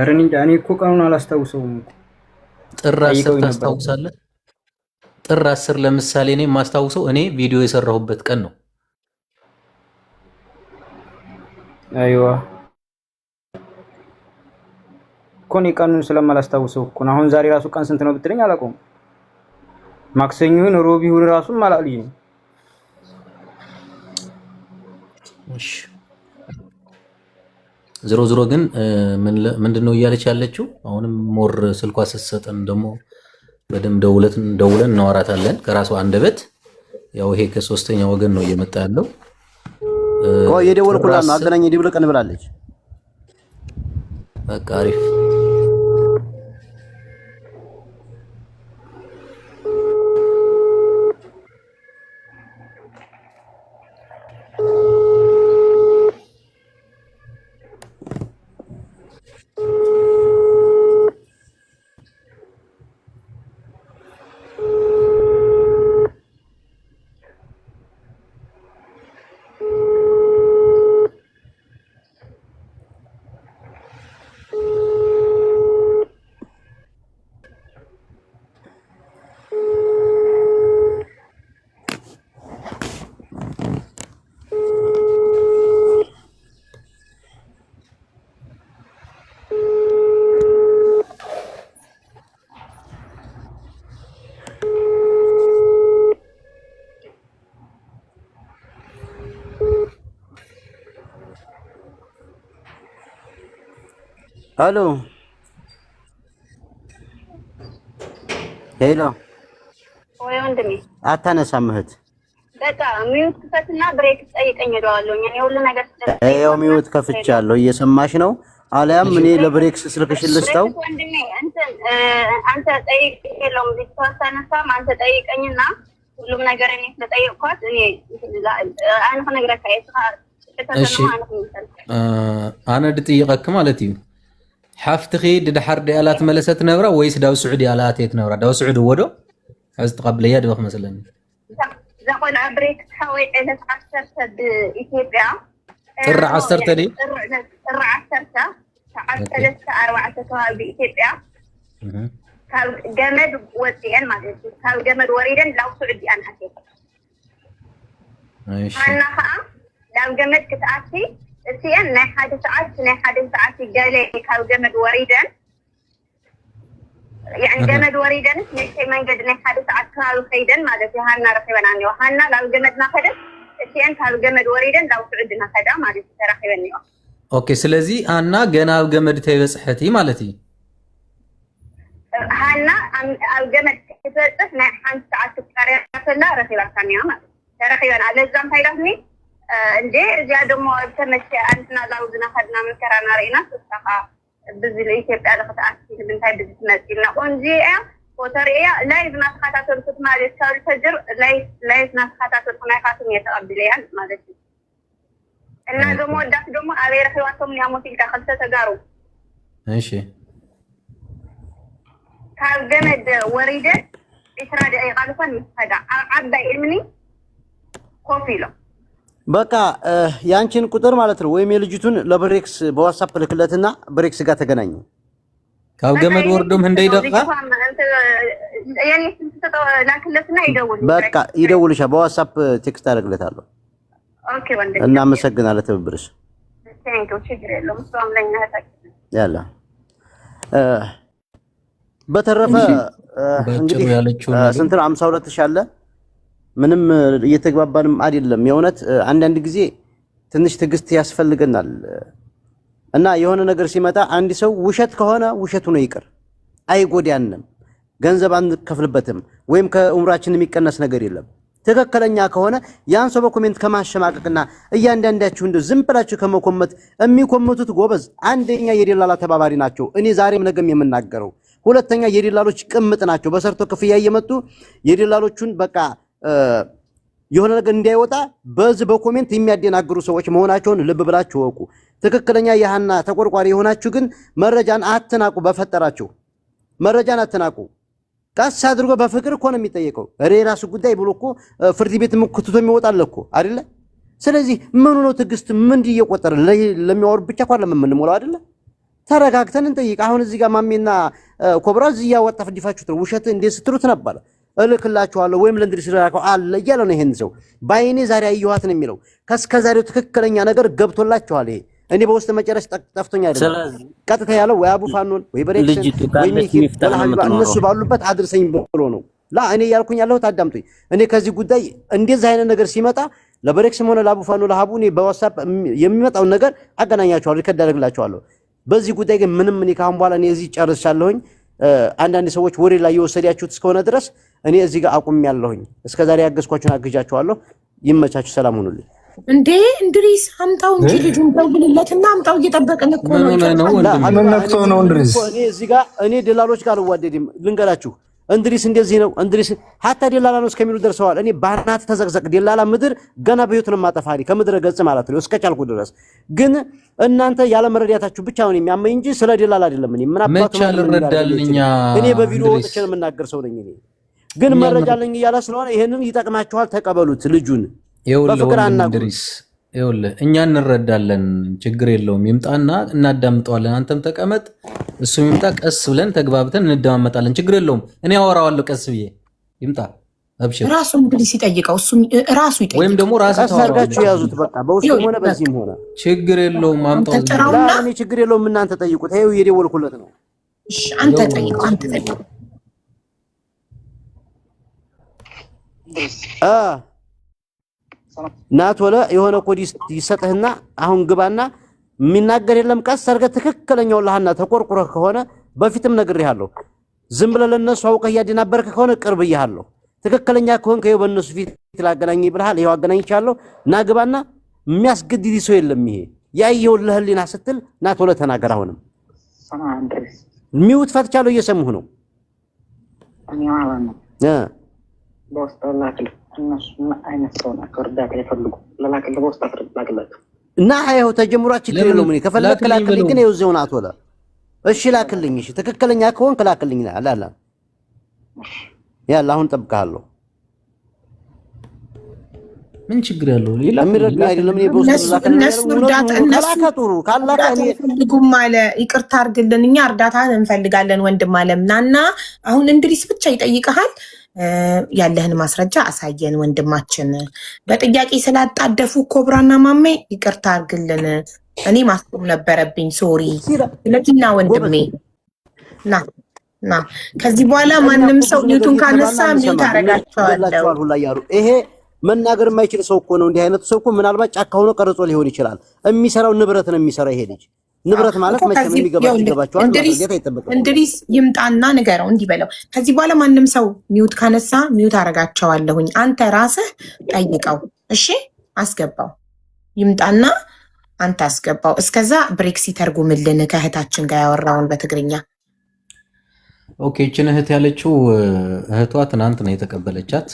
አረን እንጃ እኔ እኮ ቀኑን አላስታውሰውም
ጥር 10 ታስታውሳለህ ጥር 10 ለምሳሌ እኔ ማስታውሰው እኔ ቪዲዮ የሰራሁበት ቀን ነው
አይዋ ኮኒ ቀኑን ስለማላስታውሰው እኮ አሁን ዛሬ ራሱ ቀን ስንት ነው ብትለኝ አላውቀውም ማክሰኞን ሮቢውን ራሱ ማላልኝ
እሺ ዝሮ ግን ምንድነው እያለች ያለችው አሁንም ሞር ስልኳ ስትሰጠን ደግሞ በደም ደውለን እናወራታለን ከራሷ አንደበት ያው ይሄ ከሶስተኛ ወገን ነው እየመጣ ያለው
ቆይ የደወልኩላት ነው አገናኝ ይብልቀን ብላለች
በቃ አሪፍ
الو ሄሎ
ወይ ወንድሜ
አታነሳም እህት
በቃ ሚውት ከፈትና ብሬክ ጠይቀኝ እደዋለሁ እኔ ሁሉ ነገር
ያው ሚውት ከፍቻለሁ እየሰማሽ ነው አለያም እኔ ለብሬክስ ስልክሽን ልስጠው
ወንድሜ አንተ ጠይቀኝ ቢተወሰነሳም አንተ ጠይቀኝና ሁሉም ነገር እኔ ስለጠየቅኳት እኔ አንተ ነግረካ
እሺ አነ ድጥይቀክ ማለት እዩ حفتخي دحر ديالات ملست نبرة ويس داو سعودي آلات يتنبرة داو سعودي ودو عايز تقبل يد بخ مثلا
زقول عبريك تحوي إلى 10 بإثيوبيا
ترى 10 دي
ترى 10 ساعات 4 بإثيوبيا كان جمد وزين ما ادري كان جمد وريدا لو سعودي انا حكيت
ماشي
انا لو جمد كتاتي سيان نه حد ساعات قالي كان جمد وريدا يعني جمد وريدا نشي من قد نه حد ساعات كانوا خيدا ما ادري هانا رخيبا عني وهانا لو جمدنا خدم سيان كان جمد وريدا لو سعودنا خدا ما ادري رخيبا
اوكي سلازي انا جنا جمد تيبصحتي مالتي
هانا الجمد كتبت نحن عن ساعات تكرر فلا رخيلة ثانية ما رخيلة على الزم هيرفني إنجي زيادة مو تمشي أنتنا لو زنا خدنا من كرانا رينا تستقى بزلي كيف على خطأ أكيد بنتهاي بزناتنا ونجي وطريقة لا يزنا خطأ تركض ما لسه الفجر لا يزنا خطأ تركض ما يخاطم يتقبلين ما لسه إن دمو دك دمو أبي رخيواتهم ياموتين كخلصة تجارو
ماشي
كان جمد وريدة إسرائيل أي غالفا هذا عبد إلمني كوفيلو
በቃ ያንቺን ቁጥር ማለት ነው ወይም የልጅቱን ለብሬክስ በዋትስአፕ ልክለትና ብሬክስ ጋር ተገናኙ
ካብ ገመድ ወርዶም እንደ ይደቃ
يعني ላክለትና ይደውል
በቃ ይደውልሻ በዋትስአፕ ቴክስት አደርግለታለሁ
ኦኬ ወንድ
እና አመሰግናለሁ ትብብርሽ
ቴንክ ዩ ችግር የለውም እሷም ለኛ ታውቂ
ያላ በተረፈ እንግዲህ ስንት 52000 አለ ምንም እየተግባባንም አይደለም የሆነት አንድ ጊዜ ትንሽ ትግስት ያስፈልገናል እና የሆነ ነገር ሲመጣ አንድ ሰው ውሸት ከሆነ ውሸቱ ነው ይቅር አይጎዳንም ገንዘብ አንከፍልበትም ወይም ከኡምራችን የሚቀነስ ነገር የለም ትክክለኛ ከሆነ ያን ሰው በኮሜንት ከማሸማቀቅና እያንዳንዳችሁ እንደው ዝም ብላችሁ ከመኮመት የሚኮመቱት ጎበዝ አንደኛ የደላላ ተባባሪ ናቸው እኔ ዛሬም ነገም የምናገረው ሁለተኛ የደላሎች ቅምጥ ናቸው በሰርቶ ክፍያ እየመጡ የደላሎቹን በቃ የሆነ ነገር እንዳይወጣ በዚህ በኮሜንት የሚያደናግሩ ሰዎች መሆናቸውን ልብ ብላችሁ ወቁ ትክክለኛ ያህና ተቆርቋሪ የሆናችሁ ግን መረጃን አትናቁ በፈጠራችሁ መረጃን አትናቁ ቀስ አድርጎ በፍቅር እኮ ነው የሚጠየቀው ራሱ ጉዳይ ብሎ እኮ ፍርድ ቤት ምክትቶ የሚወጣል እኮ አይደለ ስለዚህ ምን ነው ትግስት ምን እየቆጠረ ለሚያወር ብቻ እኮ ለምንሞላው አይደለ ተረጋግተን እንጠይቅ አሁን እዚህ ጋር ማሜና ኮብራ እዚህ ያወጣ ፍዲፋችሁ ውሸት እንዴት ስትሉት ነበር እልክላችኋለሁ ወይም ለእንድሪስ ራቀው አለ እያለ ነው ይሄን ሰው ባይኔ ዛሬ አየኋት ነው የሚለው ከስከዛሬው ትክክለኛ ነገር ገብቶላችኋል ይሄ እኔ በውስጥ መጨረሻ ጠፍቶኛ አይደለም ቀጥታ ያለው ወይ አቡ ፋኖን ወይ በሬክስ ወይ ሚኪ እነሱ ባሉበት አድርሰኝ ብሎ ነው ላ እኔ ያልኩኝ ያለው ታዳምጡኝ እኔ ከዚህ ጉዳይ እንደዚህ አይነት ነገር ሲመጣ ለበሬክስም ሆነ ለአቡ ፋኖ ለሀቡ እኔ በዋትስአፕ የሚመጣው ነገር አገናኛቸዋለሁ ይከዳደግላቸዋለሁ በዚህ ጉዳይ ግን ምንም እኔ ካሁን በኋላ እኔ እዚህ ጨርሻለሁኝ አንዳንድ ሰዎች ወሬ ላይ የወሰዳችሁት እስከሆነ ድረስ እኔ እዚህ ጋር አቁሜያለሁኝ እስከዛሬ ያገዝኳችሁን አግጃችኋለሁ ይመቻችሁ ሰላም ሁኑልኝ እንዴ እንድሪስ አምጣው እንጂ ልጁን ደውልለትና አምጣው እየጠበቀን እኮ ነው
አመነክቶ ነው እንድሪስ
እኔ እዚህ ጋር እኔ ደላሎች ጋር ልዋደድም ልንገራችሁ እንድሪስ እንደዚህ ነው እንድሪስ hatta ደላላ ነው እስከሚሉ ደርሰዋል እኔ ባናት ተዘቅዘቅ ደላላ ምድር ገና በህይወት ነው ማጠፋሪ ከምድረ ገጽ ማለት ነው እስከቻልኩ ድረስ ግን እናንተ ያለ መረዳታችሁ ብቻ ነው የሚያመኝ እንጂ ስለ ደላላ አይደለም እኔ ምን አባቱ
ረዳልኛ
እኔ በቪዲዮ ወጥቼ ነው የምናገር ሰው ነኝ እኔ ግን መረጃ ለኝ ይያላ ስለሆነ ይሄንን ይጠቅማችኋል ተቀበሉት ልጁን በፍቅር አናግሩት
ይኸውልህ እኛ እንረዳለን ችግር የለውም ይምጣና እናዳምጠዋለን አንተም ተቀመጥ እሱም ይምጣ ቀስ ብለን ተግባብተን እንደማመጣለን ችግር የለውም እኔ አወራዋለሁ ቀስ ብዬ ይምጣ አብሽር
ራሱ እንግዲህ ሲጠይቀው እሱ ራሱ ይጠይቅ
ወይም ደግሞ ራሱ
ታርጋችሁ ያዙት በቃ በውስጥም ሆነ በዚህም ሆነ
ችግር የለውም አምጣው
እኔ ችግር የለውም እናንተ ጠይቁት ይሄው እየደወልኩለት ነው
እሺ አንተ ጠይቀው አንተ ጠይቀው
ናት ወለ የሆነ ኮድ ይሰጥህና አሁን ግባና የሚናገር የለም ቀስ አድርገህ ትክክለኛው ለሃና ተቆርቁረህ ከሆነ በፊትም ነግሬሃለሁ ዝም ብለህ ለነሱ አውቀህ ያደናበርክ ከሆነ ቅርብ ይያለሁ ትክክለኛ ከሆንክ ይኸው በእነሱ ፊት ላገናኝ ይብልሃል ይኸው አገናኝቻለሁ ና ግባና የሚያስገድድ ሰው የለም ይሄ ያየው ለህሊና ስትል ናት ወለ ተናገር አሁንም ሚውት ፈትቻለሁ እየሰሙህ ነው
እኔ ማለት ነው በውስጥ እነሱ አይነት ሰው ናቸው እርዳታ ይፈልጉ ለላክል በውስጥ አፍርላክላችሁ
እና አይው ተጀምሯች ችግር የለውም እኔ ከፈለክ ላክልኝ ግን ይኸው እዚያው ናት ወለ እሺ ላክልኝ እሺ ትክክለኛ ከሆንክ ላክልኝ አላላ ያላ አሁን ጠብቃለሁ
ምን ችግር ያለው ሌላ
የሚረዳ አይደለም እኔ በውስጥ ላክልኝ
እነሱ እርዳታ እነሱ ካላካ ይፈልጉም ማለ ይቅርታ አድርግልን እኛ እርዳታ እንፈልጋለን ወንድም አለምናና አሁን እንድሪስ ብቻ ይጠይቀሃል ያለህን ማስረጃ አሳየን ወንድማችን በጥያቄ ስላጣደፉ ኮብራና ማሜ ይቅርታ አድርግልን እኔ ማስቆም ነበረብኝ ሶሪ ለኪና ወንድሜ ና ከዚህ በኋላ ማንም ሰው ኒውቱን ካነሳ ሚውት አረጋቸዋለሁ
ሁላ ያሩ ይሄ መናገር የማይችል ሰው እኮ ነው እንዲህ አይነቱ ሰው እኮ ምናልባት ጫካ ሆኖ ቀርጾ ሊሆን ይችላል የሚሰራው ንብረት ነው የሚሰራው ይሄ ልጅ ንብረት ማለት መቼም የሚገባው ይገባቸዋል። ማድረግ አይጠበቅም።
እንድሪስ ይምጣና ንገረው እንዲህ በለው። ከዚህ በኋላ ማንም ሰው ሚውት ካነሳ ሚውት አረጋቸዋለሁኝ። አንተ ራስህ ጠይቀው። እሺ አስገባው። ይምጣና አንተ አስገባው። እስከዛ ብሬክስ ይተርጉምልን ከእህታችን ጋር ያወራውን በትግርኛ።
ኦኬ እችን እህት ያለችው እህቷ ትናንት ነው የተቀበለቻት።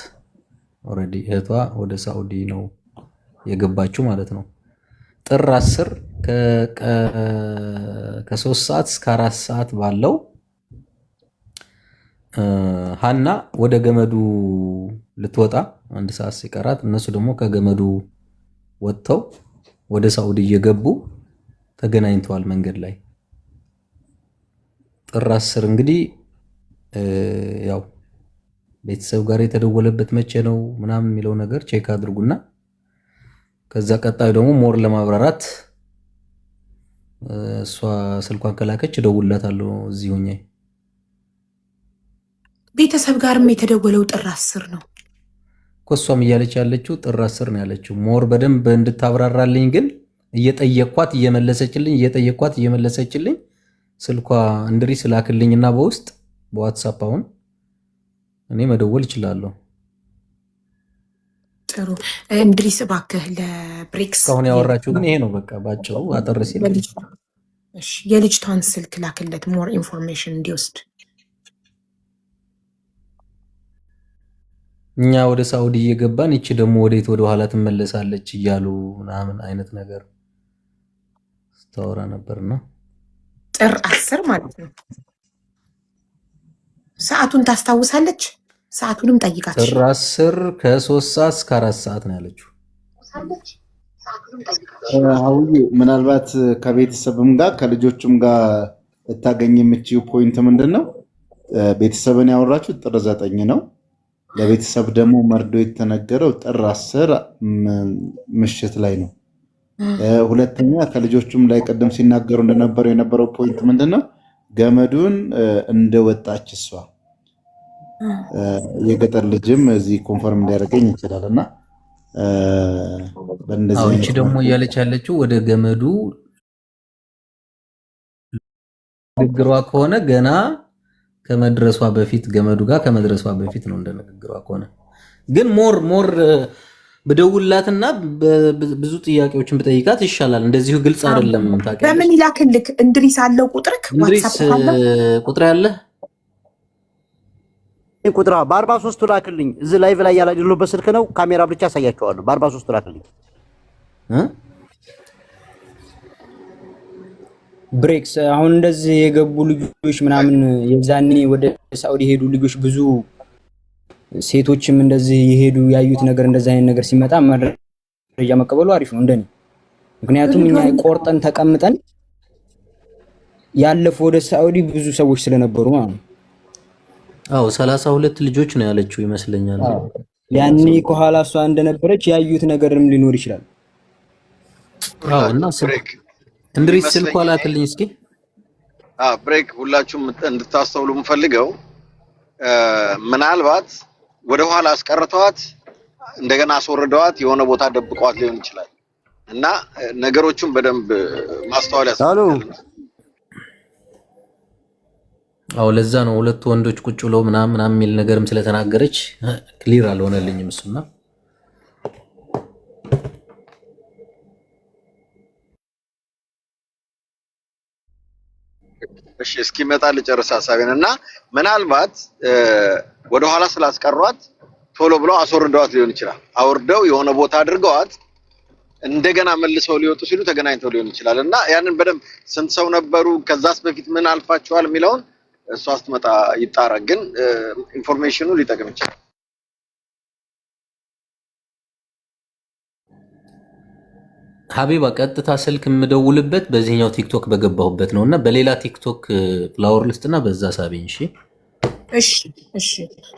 ኦልሬዲ እህቷ ወደ ሳኡዲ ነው የገባችው ማለት ነው። ጥር 10 ከ3 ሰዓት እስከ 4 ሰዓት ባለው ሀና ወደ ገመዱ ልትወጣ 1 ሰዓት ሲቀራት እነሱ ደግሞ ከገመዱ ወጥተው ወደ ሳኡዲ እየገቡ ተገናኝተዋል መንገድ ላይ። ጥር 10 እንግዲህ ያው ቤተሰብ ጋር የተደወለበት መቼ ነው ምናምን የሚለው ነገር ቼክ አድርጉና ከዛ ቀጣዩ ደግሞ ሞር ለማብራራት እሷ ስልኳን ከላከች እደውልላታለሁ እዚህ ሆኜ።
ቤተሰብ ጋርም የተደወለው ጥር 10 ነው
እኮ እሷም እያለች ያለችው ጥር 10 ነው ያለችው። ሞር በደንብ እንድታብራራልኝ ግን እየጠየቅኳት እየመለሰችልኝ ስልኳ እንድሪስ ላክልኝና በውስጥ በዋትስአፕ አሁን እኔ መደወል እችላለሁ።
ጥሩ እንድሪስ እባክህ ለብሬክስ
አሁን ያወራችሁ ግን ይሄ ነው በቃ ባጭሩ አጠር ሲል።
እሺ የልጅቷን ስልክ ላክለት ሞር ኢንፎርሜሽን እንዲወስድ።
እኛ ወደ ሳኡዲ እየገባን እቺ ደግሞ ወዴት ወደ ኋላ ትመለሳለች እያሉ ምናምን አይነት ነገር ስታወራ ነበርና
ጥር 10 ማለት ነው። ሰዓቱን ታስታውሳለች? ሰዓቱንም ጠይቃት።
ጥር 10 ከ3 ሰዓት እስከ 4 ሰዓት ነው ያለችው።
አውዬ ምናልባት ከቤተሰብም ጋር ከልጆችም ጋር ልታገኝ የምችው ፖይንት ምንድነው? ቤተሰብን ያወራችሁ ጥር 9 ነው። ለቤተሰብ ደግሞ መርዶ የተነገረው ጥር 10 ምሽት ላይ ነው። ሁለተኛ ከልጆቹም ላይ ቀደም ሲናገሩ እንደነበረው የነበረው ፖይንት ምንድነው? ገመዱን እንደወጣች እሷ የገጠር ልጅም እዚህ ኮንፈርም ሊያደርገኝ ይችላል። እና
እቺ ደግሞ እያለች ያለችው ወደ ገመዱ ንግግሯ ከሆነ ገና ከመድረሷ በፊት ገመዱ ጋር ከመድረሷ በፊት ነው እንደ ንግግሯ ከሆነ ግን ሞር በደውላትና ብዙ ጥያቄዎችን በጠይቃት ይሻላል። እንደዚሁ ግልጽ አይደለም። ታውቂያለሽ።
በምን ይላክልክ? እንድሪስ አለው ቁጥርክ? ዋትስአፕ አለው
ቁጥር ያለ
ቁጥራ በ43 ላክልኝ። እዚህ ላይቭ ላይ ያላደረለው ስልክ ነው። ካሜራ ብቻ ያሳያቸዋለሁ። በ43 ላክልኝ።
ብሬክስ አሁን እንደዚህ የገቡ ልጆች ምናምን የዛኔ ወደ ሳኡዲ ሄዱ ልጆች ብዙ ሴቶችም እንደዚህ የሄዱ ያዩት ነገር እንደዚህ አይነት ነገር ሲመጣ መረጃ መቀበሉ አሪፍ ነው እንደኔ። ምክንያቱም እኛ ቆርጠን ተቀምጠን ያለፈው ወደ ሳኡዲ ብዙ ሰዎች ስለነበሩ ማለት ነው።
32 ልጆች ነው ያለችው ይመስለኛል።
ያኔ ከኋላ እሷ እንደነበረች ያዩት ነገርም ሊኖር ይችላል።
እና እንድሪስ ስልኳ ላክልኝ እስኪ።
ብሬክ ሁላችሁም እንድታስተውሉ የምፈልገው ምናልባት ወደ ኋላ አስቀርተዋት እንደገና አስወርደዋት የሆነ ቦታ ደብቀዋት ሊሆን ይችላል እና ነገሮቹን በደንብ ማስተዋል ያስፈልጋል።
ለዛ ነው ሁለት ወንዶች ቁጭ ብለው ምናምን የሚል ነገርም ስለተናገረች ክሊር አልሆነልኝም እሱና
እሺ እስኪመጣ ልጨርስ ሐሳቤን እና ምናልባት ወደ ኋላ ስላስቀሯት ቶሎ ብለው አስወርደዋት ሊሆን ይችላል። አውርደው የሆነ ቦታ አድርገዋት እንደገና መልሰው ሊወጡ ሲሉ ተገናኝተው ሊሆን ይችላል እና ያንን በደንብ ስንት ሰው ነበሩ ከዛስ በፊት ምን አልፋቸዋል የሚለውን እሷ ስትመጣ ይጣራ። ግን ኢንፎርሜሽኑ ሊጠቅም ይችላል።
ሀቢባ ቀጥታ ስልክ የምደውልበት በዚህኛው ቲክቶክ በገባሁበት ነውና በሌላ ቲክቶክ ፍላወር ሊስትና በዛ ሳቢኝ።
እሺ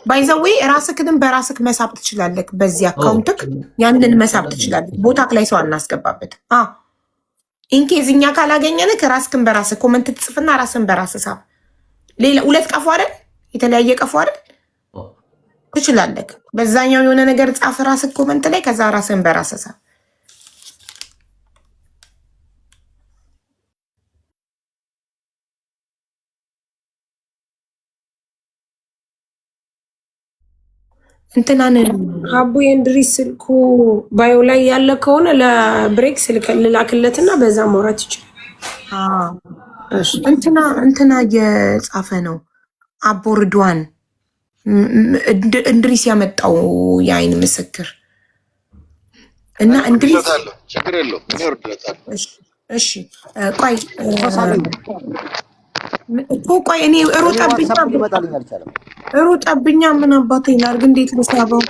ባይዘዌ ራስክንም በራስክ መሳብ ትችላለህ። በዚህ አካውንትክ ያንን መሳብ ትችላለህ። ቦታክ ላይ ሰው አናስገባበት። ኢንኬዝ እኛ ካላገኘንክ ራስክን በራስህ ኮመንት ትጽፍና ራስን በራስህ ሳብ። ሌላ ሁለት ቀፎ አይደል? የተለያየ ቀፎ አይደል? ትችላለህ። በዛኛው የሆነ ነገር ጻፍ ራስክ ኮመንት ላይ፣ ከዛ ራስን በራስህ ሳብ። እንትናን
አቡ የእንድሪስ ስልኩ ባዮ ላይ ያለ ከሆነ ለብሬክስ ልላክለትና በዛ ማውራት ይችላል።
እንትና እየጻፈ ነው አቦ ርድዋን እንድሪስ ያመጣው የአይን ምስክር እና እንድሪስ
ችግር የለውም እኔ ወርደታለሁ።
እሺ ቆይ እኔ ሩጠብኛ ምን አባቴ ላድርግ? እንዴት ልሳበው?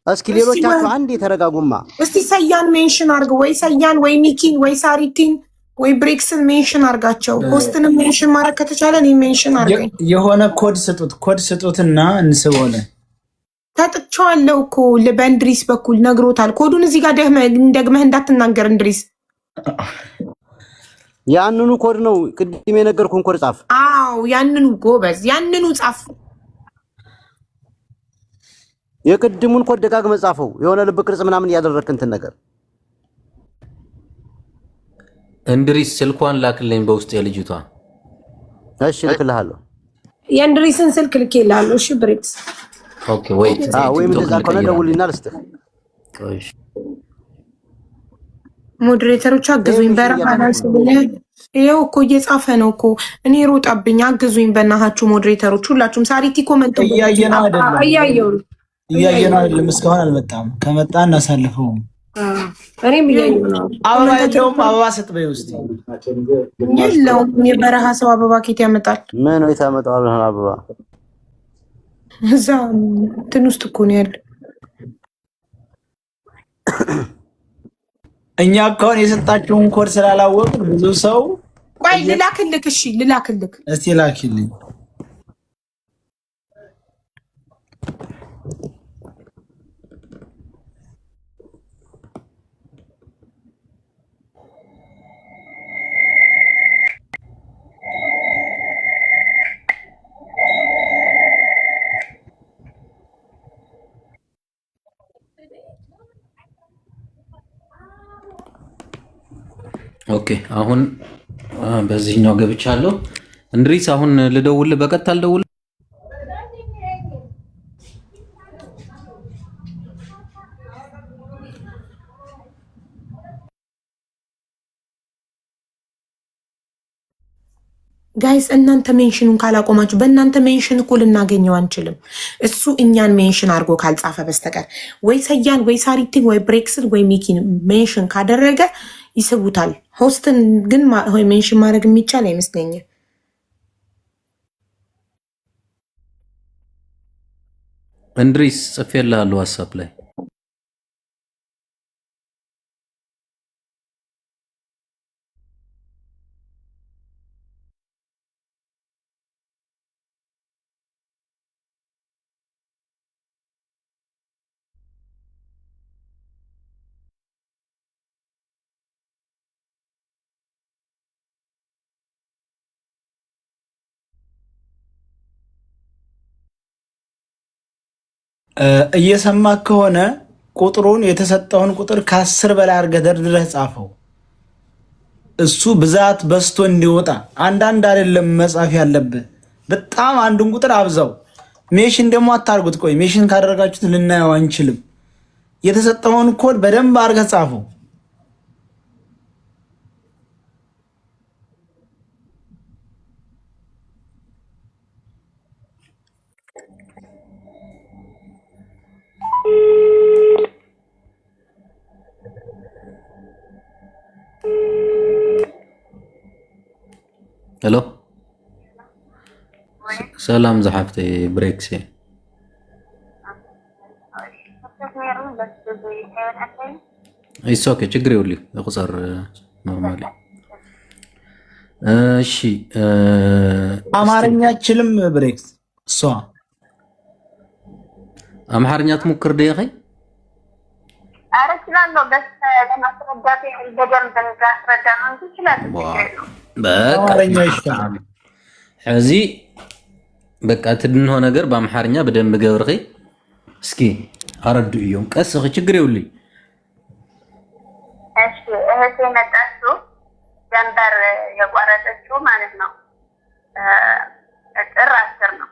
እስኪ ሌሎቻችሁ አንዴ ተረጋጉማ።
እስቲ ሰያን ሜንሽን አድርገው፣ ወይ ሰያን ወይ ሚኪን ወይ ሳሪቲን ወይ ብሬክስን ሜንሽን አድርጋቸው። ሆስትንም ሜንሽን ማድረግ ከተቻለ እኔ ሜንሽን አድርገኝ።
የሆነ ኮድ ስጡትና እንስቦለ
ተጥቻለሁ እኮ በእንድሪስ በኩል ነግሮታል። ኮዱን እዚህ ጋር ደግመህ እንዳትናገር እንድሪስ።
ያንኑ ኮድ ነው ቅድም የነገርኩን ኮድ ጻፍ።
አዎ ያንኑ ጎበዝ፣ ያንኑ ጻፍ።
የቅድሙን ኮድ ደጋግመህ ጻፈው። የሆነ ልብ ቅርጽ ምናምን ያደረክ እንትን ነገር
እንድሪስ ስልኳን ላክልኝ በውስጥ የልጅቷ።
እሺ ልክልሃለሁ።
የእንድሪስን ስልክ ልኬልሃለሁ። እሺ ብሬክስ
ኦኬ ወይት
ወይ እንደዛ ከሆነ ደውልና ልስጥህ።
እሺ
ሞዴሬተሮች አግዙኝ በረሃናል ስለዚህ ይሄው እኮ እየጻፈ ነው እኮ እኔ ሮጣብኝ። አግዙኝ በእናታችሁ ሞዴሬተሮች ሁላችሁም። ሳሪቲ ኮመንት
እያየነው አይደለም እስካሁን አልመጣም። ከመጣ እናሳልፈው።
እኔም እያየሁ ነው።
አበባ የለውም። አበባ ስጥ በይ ውስጥ
የለውም። የበረሃ ሰው አበባ ኬት ያመጣል?
ምን ወይ ታመጣው አበባ?
እዛ እንትን ውስጥ እኮ ነው ያለው።
እኛ አሁን የሰጣችሁን ኮድ ስላላወቅን ብዙ ሰው
ቆይ ልላክልክ። እሺ ልላክልክ።
እስቲ ላኪልኝ።
ኦኬ አሁን በዚህኛው ገብቻለሁ። እንድሪስ አሁን ልደውል፣ በቀጥታ ልደውል።
ጋይስ እናንተ ሜንሽኑን ካላቆማችሁ በእናንተ ሜንሽን እኮ ልናገኘው አንችልም። እሱ እኛን ሜንሽን አድርጎ ካልጻፈ በስተቀር ወይ ሰያን ወይ ሳሪቲን ወይ ብሬክስን ወይ ሚኪን ሜንሽን ካደረገ ይስቡታል። ሆስትን ግን ሜንሽን ማድረግ የሚቻል አይመስለኝም።
እንድሪስ ጽፌልሃለሁ ዋትስአፕ ላይ።
እየሰማ ከሆነ ቁጥሩን የተሰጠውን ቁጥር ከ10 በላይ አድርገህ ደርድረህ ጻፈው። እሱ ብዛት በስቶ እንዲወጣ አንዳንድ አይደለም መጻፍ ያለብህ። በጣም አንዱን ቁጥር አብዛው። ሜሽን ደግሞ አታርጉት። ቆይ ሜሽን ካደረጋችሁት ልናየው አንችልም። የተሰጠውን ኮድ በደንብ አድርገህ ጻፈው።
ሄሎ ሰላም ዝሓፍቲ ብሬክስ ኦኬ ችግር የውልኝ ቁፅር ኖርማሊ። እሺ
አማርኛ አችልም ብሬክስ እሷ
አማርኛ ትሞክር ደይ ኸይ
አረችላለሁ በስ ለማስረዳት በደንብ እንዳስረዳ ነው እንጂ ይችላል።
አማርኛ ይሽታል እዚ በቃ ትድንሆ ነገር በአማርኛ በደንብ ገብርኺ እስኪ አረዱ እዮም ቀስ ችግር የውልኝ።
እሺ እህቴ መጣችሁ ጀንበር የቋረጠችው ማለት ነው ጥር 10 ነው።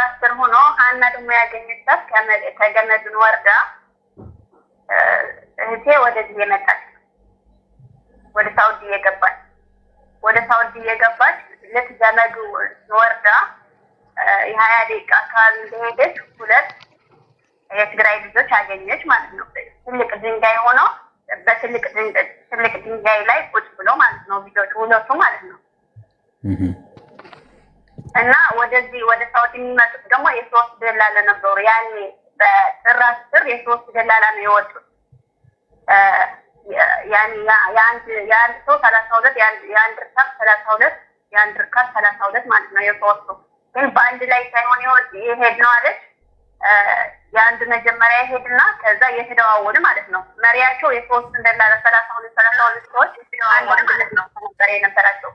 10 ሆኖ ሀና ደግሞ ያገኘቻት ከገመዱን ወርዳ እህቴ ወደዚህ የመጣች ወደ ሳውዲ የገባች ልክ ገመዱ ወርዳ የ20 ደቂቃ አካባቢ እንደሄደች 2 የትግራይ ልጆች አገኘች ማለት ነው። ትልቅ ድንጋይ ሆኖ በትልቅ ድንጋይ ላይ ቁጭ ብሎ ማለት ነው ልጆች ሁለቱ ማለት ነው። እና ወደዚህ ወደ ሳውዲ የሚመጡት ደግሞ የ3 ደላላ ነበሩ። ያኔ በጥር 10 የ3 ደላላ ነው የወጡት። ያኔ የአንድ ሰው 32 የአንድ ርካብ 32 የአንድ ርካብ 32 ማለት ነው የሶስቱ ግን በአንድ ላይ ሳይሆን ይሄድ ነው አለች። የአንድ መጀመሪያ ይሄድና ከዛ እየተደዋወሉ ማለት ነው። መሪያቸው የ3 ደላላ 32 ሰዎች አንድ ነው ነበር የነበራቸው።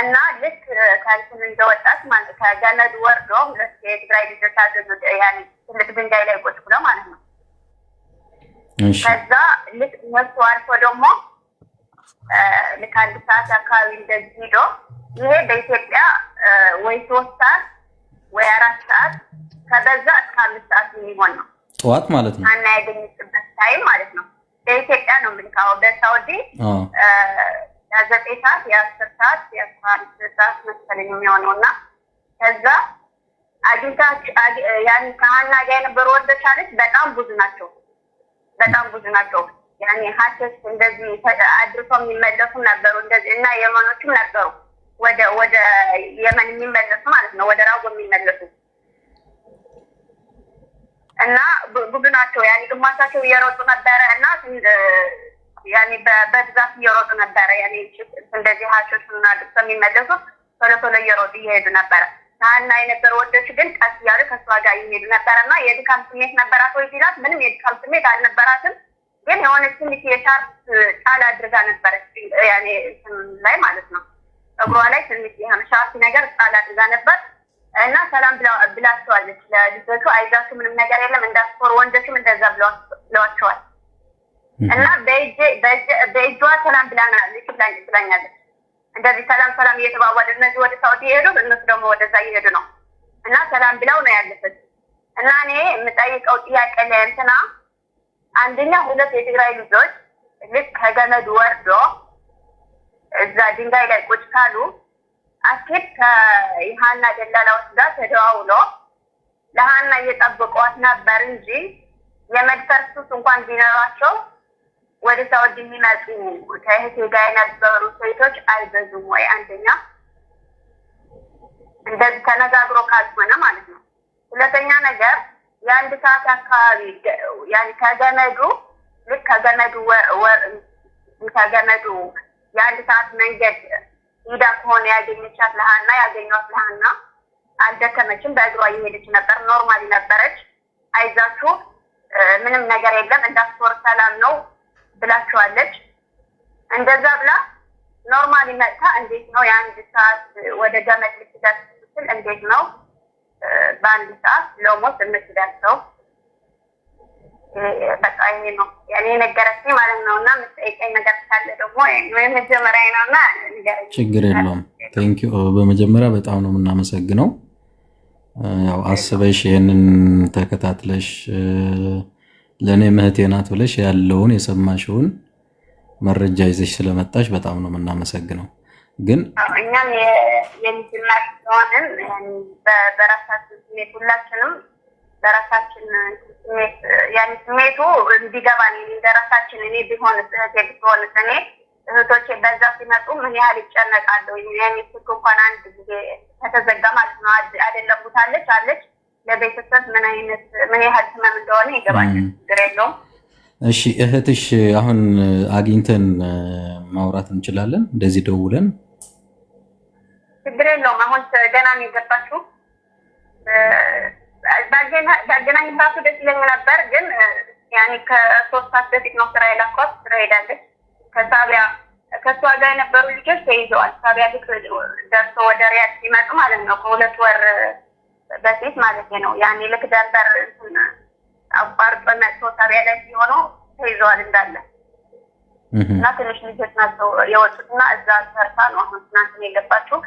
እና ልክ ካልኩን እንደወጣች ማለት ከገመዱ ወርዶ 2 የትግራይ ልጆች አገኙ። ያኔ ትልቅ ድንጋይ ላይ ቁጭ ብለው ማለት ነው። ከዛ ልክ እነሱ አልፎ ደግሞ ልክ 1 ሰዓት አካባቢ እንደዚህ ሄዶ ይሄ በኢትዮጵያ ወይ 3 ሰዓት ወይ 4 ሰዓት ከበዛ እስከ 5 ሰዓት የሚሆን ነው
ጠዋት ማለት ነው።
ሀና ያገኘችበት ታይም ማለት ነው። በኢትዮጵያ ነው የምልካው። በሳውዲ የ9 ሰዓት የ10 ሰዓት የ11 ሰዓት መሰለኝ የሚሆነው እና ከዛ አግኝታች ያኔ ከሀና ጋር የነበሩ ወንዶች አለች በጣም ብዙ ናቸው። ያኔ ሀሰስ እንደዚህ አድርሶ የሚመለሱ ነበሩ እንደዚህ እና የመኖችም ነበሩ ወደ የመን የሚመለሱ ማለት ነው ወደ ራጎ የሚመለሱ እና ብዙ ናቸው። ያኔ ግማሻቸው እየሮጡ ነበረ እና ያኔ በብዛት እየሮጡ ነበረ። ያኔ እንደዚህ ሀሰስና አድርሶ የሚመለሱት ቶሎ እየሮጡ እየሄዱ ነበረ። ሀና የነበሩ ወንዶች ግን ቀስ እያሉ ከሷ ጋር ይሄዱ ነበረና የድካም ስሜት ነበራት ወይ ሲላት ምንም የድካም ስሜት አልነበራትም። ግን የሆነ ትንሽ የሻርፕ ጫል አድርጋ ነበረች ያኔ ላይ ማለት ነው እግሯ ላይ ትንሽ የሆነ ሻርፕ ነገር ጫል አድርጋ ነበር እና ሰላም ብላቸዋለች ለልጆቹ። አይዛችሁ ምንም ነገር የለም እንዳትፈሩ። ወንዶችም እንደዛ ብለዋቸዋል። እና በእጇ ሰላም ብላኛለች። እንደዚህ ሰላም እየተባባሉ እነዚህ ወደ ሳውዲ ይሄዱ እነሱ ደግሞ ወደዛ ይሄዱ ነው እና ሰላም ብለው ነው ያለፈች። እና እኔ የምጠይቀው ጥያቄ ላይ እንትና አንደኛ 2 የትግራይ ልጆች ልክ ከገመዱ ወርዶ እዛ ድንጋይ ላይ ቁጭ ካሉ አስኬት ከሀና ደላላዎች ጋር ተደዋውሎ ለሀና እየጠበቋት ነበር እንጂ የመድፈር ሱስ እንኳን ቢኖራቸው ወደ ሳውዲ የሚመጡ ከእህቴ ጋር የነበሩ ሴቶች አይበዙም ወይ? አንደኛ እንደዚህ ተነጋግሮ ካልሆነ ማለት ነው። ሁለተኛ ነገር የ1 ሰዓት አካባቢ ያኔ ከገመዱ ልክ ከገመዱ የ1 ሰዓት መንገድ ሂዳ ከሆነ ያገኘቻት ለሀና አልደከመችም። በእግሯ እየሄደች ነበር። ኖርማሊ ነበረች። አይዛችሁ ምንም ነገር የለም እንዳትወር ሰላም ነው ብላችኋለች። እንደዛ ብላ ኖርማሊ መጣ። እንዴት ነው የ1 ሰዓት ወደ ገመድ ልትደርስ ስትል እንዴት ነው በ1 ሰዓት ለሞት የምትደርሰው? በቃ ይሄ ነው ያኔ ነገረችኝ ማለት ነው። እና የምትጠይቀኝ ነገር ካለ ደግሞ የመጀመሪያ ነውና ንገረኝ።
ችግር የለውም። ቴንክ ዩ። በመጀመሪያ በጣም ነው የምናመሰግነው። ያው አስበሽ ይሄንን ተከታትለሽ ለእኔ እህቴ ናት ብለሽ ያለውን የሰማሽውን መረጃ ይዘሽ ስለመጣሽ በጣም ነው የምናመሰግነው። ግን
እኛም የልጅና ስለሆንን በራሳችን ስሜት ሁላችንም በራሳችን ስሜት ያኔ ስሜቱ እንዲገባን እንደራሳችን እኔ ቢሆንስ እህቴ ብትሆንስ እኔ እህቶቼ በዛ ሲመጡ ምን ያህል ይጨነቃለሁ። ያኔ ስልክ እንኳን አንድ ጊዜ ከተዘጋ ማለት ነው አይደለም ቦታለች አለች ለቤተሰብ ምን ያህል ህመም እንደሆነ ይገባኛል። ችግር የለውም።
እሺ እህትሽ አሁን አግኝተን ማውራት እንችላለን? እንደዚህ ደውለን?
ችግር የለውም። አሁን ገና ነው የገባችው። ባገናኝባቱ ደስ ይለኝ ነበር፣ ግን ያኔ ከ3 ሰዓት በፊት ነው ስራ የላኳት። ስራ ሄዳለች። ከእሷ ጋር የነበሩ ልጆች ተይዘዋል። ሳቢያ ልክ ደርሶ ወደ ሪያድ ሲመጡ ማለት ነው ከ2 ወር በፊት ማለት ነው። ያኔ ልክ ደንበር አቋርጦ መጥቶ ሳቢያ ላይ ሲሆኑ ተይዘዋል እንዳለ እና ትንሽ ልጆች ናቸው የወጡትና እዛ ሰርታ ነው አሁን ትናንት የገባችው።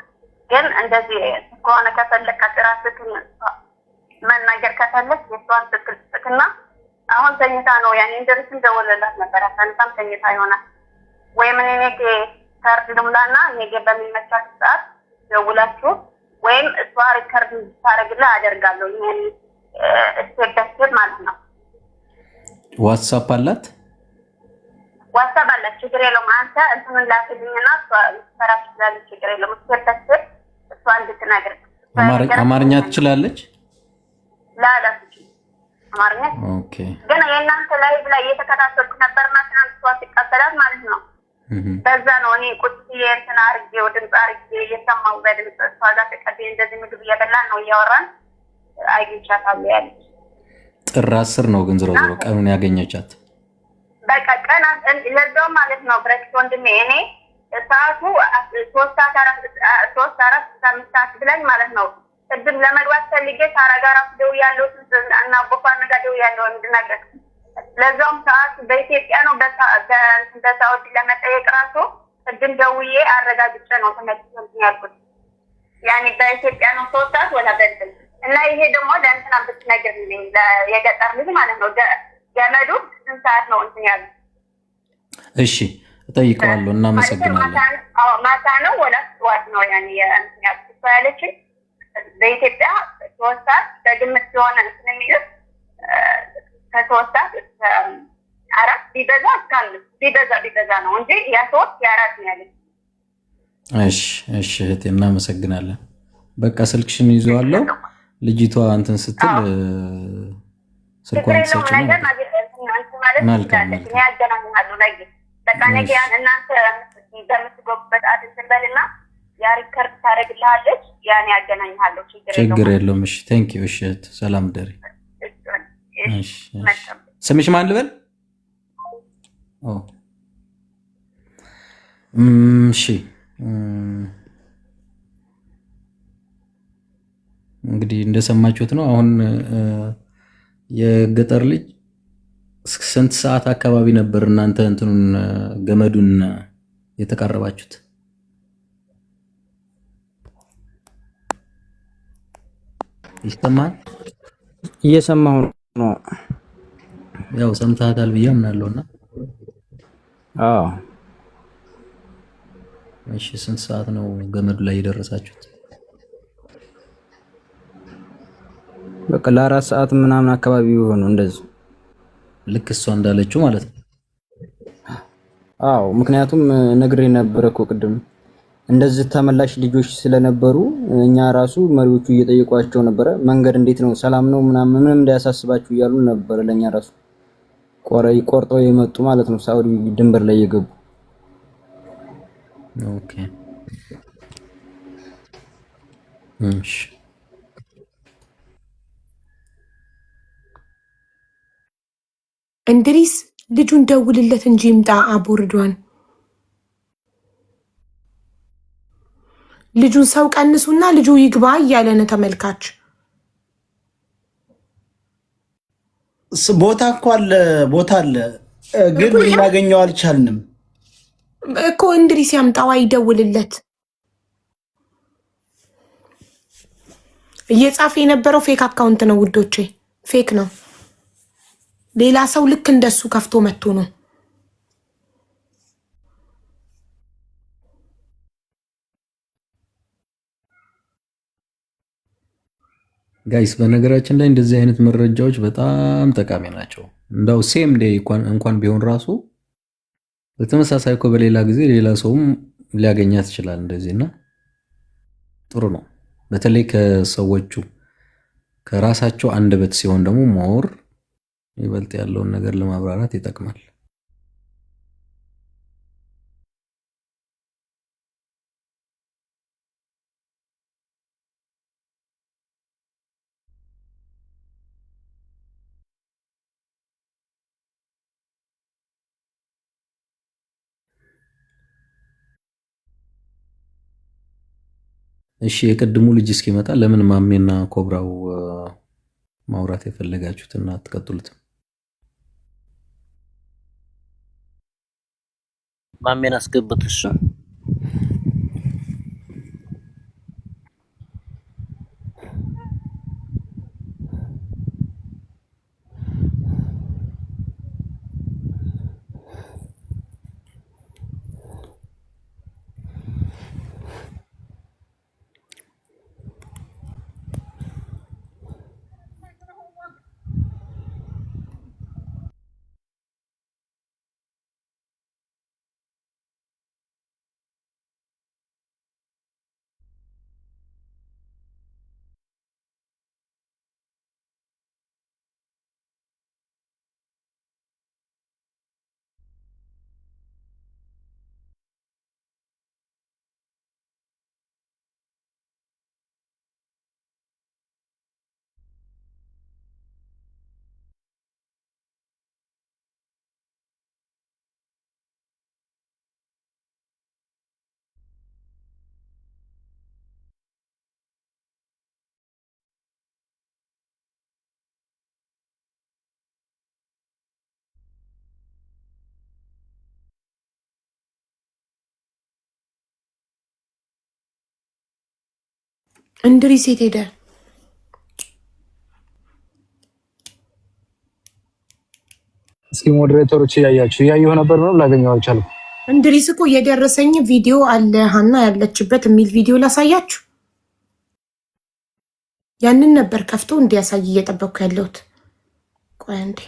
ግን እንደዚህ ከሆነ ከፈለክ ራስህን መናገር ከፈለክ የሷን ትክክልና አሁን ተኝታ ነው ያኔ እንደርስ እንደወለላት ነበር አሳንታም ተኝታ ይሆናል ወይ ምን እኔ ካርድ ልምላና ነገ በሚመቻት ሰዓት ደውላችሁ ወይም እሷ ሪከርድ ታረግላ አደርጋለሁ ይሄን እስከደስል ማለት ነው።
ዋትስአፕ አላት
ችግር የለውም። አንተ እንትን ላክልኝና እሷ ሰራች ይችላል ችግር የለውም። እስከደስል እሷ እንድትነግር
አማርኛ ትችላለች
ላላችሁ አማርኛ
ኦኬ።
ግን የእናንተ ላይቭ ላይ እየተከታተልኩ ነበርና ትናንት እሷ ሲቀበላት ማለት ነው በዛ ነው እኔ ቁጭ እንትን አርጌ ድምፅ አርጌ እየሰማሁ በድምፅ እሷ ጋር ተቀበል እንደዚህ ምግብ እየበላን ነው እያወራን አግኝቻታለሁ ያለች
ጥር 10 ነው ግን ዝሮ ዝሮ ቀኑን ያገኘቻት
በቃ ቀን ለዛው ማለት ነው ብሬክስ ወንድሜ እኔ ሰዓቱ 3:4 ሰዓት ብላኝ ማለት ነው ቅድም ለመግባት ፈልጌ ሳራ ጋር አፍደው ያለው እና ቦፋና ጋር ያለው እንድናገር ለዛውም ሰዓት በኢትዮጵያ ነው በሳውዲ ለመጠየቅ ራሱ ቅድም ደውዬ አረጋግጬ ነው ተመልሰን ያልኩት ያኔ በኢትዮጵያ ነው 3 ሰዓት ወላ በልል እና ይሄ ደግሞ ለእንትና ብትነግር የገጠር ልጅ ማለት ነው ገመዱ ስንት ሰዓት ነው እንትን ያለው
እሺ እጠይቀዋለሁ እና መሰግናለሁ
ማታ ነው ወላ ጠዋት ነው ያኔ እንትን ያልኩት ያለች በኢትዮጵያ 3 ሰዓት በግምት ሲሆን እንትን የሚሉት ከ3 ሰዓት እስከ 4 ቢበዛ እስከ 5 ቢበዛ ነው እንጂ ያ3 ያ4 ነው ያለኝ።
እሺ እህቴ እናመሰግናለን። በቃ ስልክሽን ይዘዋለሁ ልጅቷ እንትን ስትል ስልኳን ሰጪኝ መልካም
ያገናኛሉ ነገ በቃ ነገ እናንተ በምትገቡበት አድርገልና ያ ሪከርድ ታደርግልሃለች ያን ያገናኛለሁ
ችግር የለውም። እሺ ቴንክ ዩ እሺ ሰላም ደሪ እሺ ስምሽ ማን ልበል? እሺ እንግዲህ እንደሰማችሁት ነው። አሁን የገጠር ልጅ ስንት ሰዓት አካባቢ ነበር እናንተ እንትኑን ገመዱን የተቃረባችሁት? ይሰማል?
እየሰማሁ ነው።
ያው ሰምታታል ብዬ አምናለሁና
አዎ።
እሺ ስንት ሰዓት ነው ገመዱ ላይ የደረሳችሁት?
በቃ ለ4 ሰዓት ምናምን አካባቢ ሆኖ እንደዚህ
ልክ እሷ እንዳለችው ማለት ነው።
አዎ ምክንያቱም ነግሬ ነበር እኮ ቅድም እንደዚህ ተመላሽ ልጆች ስለነበሩ እኛ ራሱ መሪዎቹ እየጠየቋቸው ነበር መንገድ እንዴት ነው ሰላም ነው ምናምን ምንም እንዳያሳስባችሁ እያሉ ነበር ለኛ ራሱ ቆርጠው የመጡ ማለት ነው ሳውዲ ድንበር ላይ የገቡ
ኦኬ እሺ
እንድሪስ ልጁን ደውልለት እንጂ ይምጣ አቦርዷን ልጁን ሰው ቀንሱና ልጁ ይግባ እያለ ነው ተመልካች።
ቦታ እኮ አለ ቦታ አለ ግን ልናገኘው አልቻልንም
እኮ እንድሪስ ያምጣው አይደውልለት። እየጻፈ የነበረው ፌክ አካውንት ነው ውዶቼ ፌክ ነው። ሌላ ሰው ልክ እንደሱ ከፍቶ መጥቶ ነው።
ጋይስ በነገራችን ላይ እንደዚህ አይነት መረጃዎች በጣም ጠቃሚ ናቸው። እንዳው ሴም ዴይ እንኳን ቢሆን ራሱ በተመሳሳይ እኮ በሌላ ጊዜ ሌላ ሰውም ሊያገኛት ይችላል እንደዚህና ጥሩ ነው። በተለይ ከሰዎቹ ከራሳቸው አንደበት ሲሆን ደግሞ ሞር ይበልጥ ያለውን ነገር ለማብራራት ይጠቅማል። እሺ የቀድሙ ልጅ እስኪመጣ ለምን ማሜና ኮብራው ማውራት የፈለጋችሁትና አትቀጥሉትም?
ማሜን አስገቡት። እሱ
እንድሪስ የት ሄደ?
እስኪ ሞዴሬተሮች እያየሁ ነበር ነው ላገኘው አልቻልኩም።
እንድሪስ እኮ የደረሰኝ ቪዲዮ አለ ሀና ያለችበት የሚል ቪዲዮ ላሳያችሁ። ያንን ነበር ከፍቶ እንዲያሳይ እየጠበቅኩ ያለሁት። ቆይ አንዴ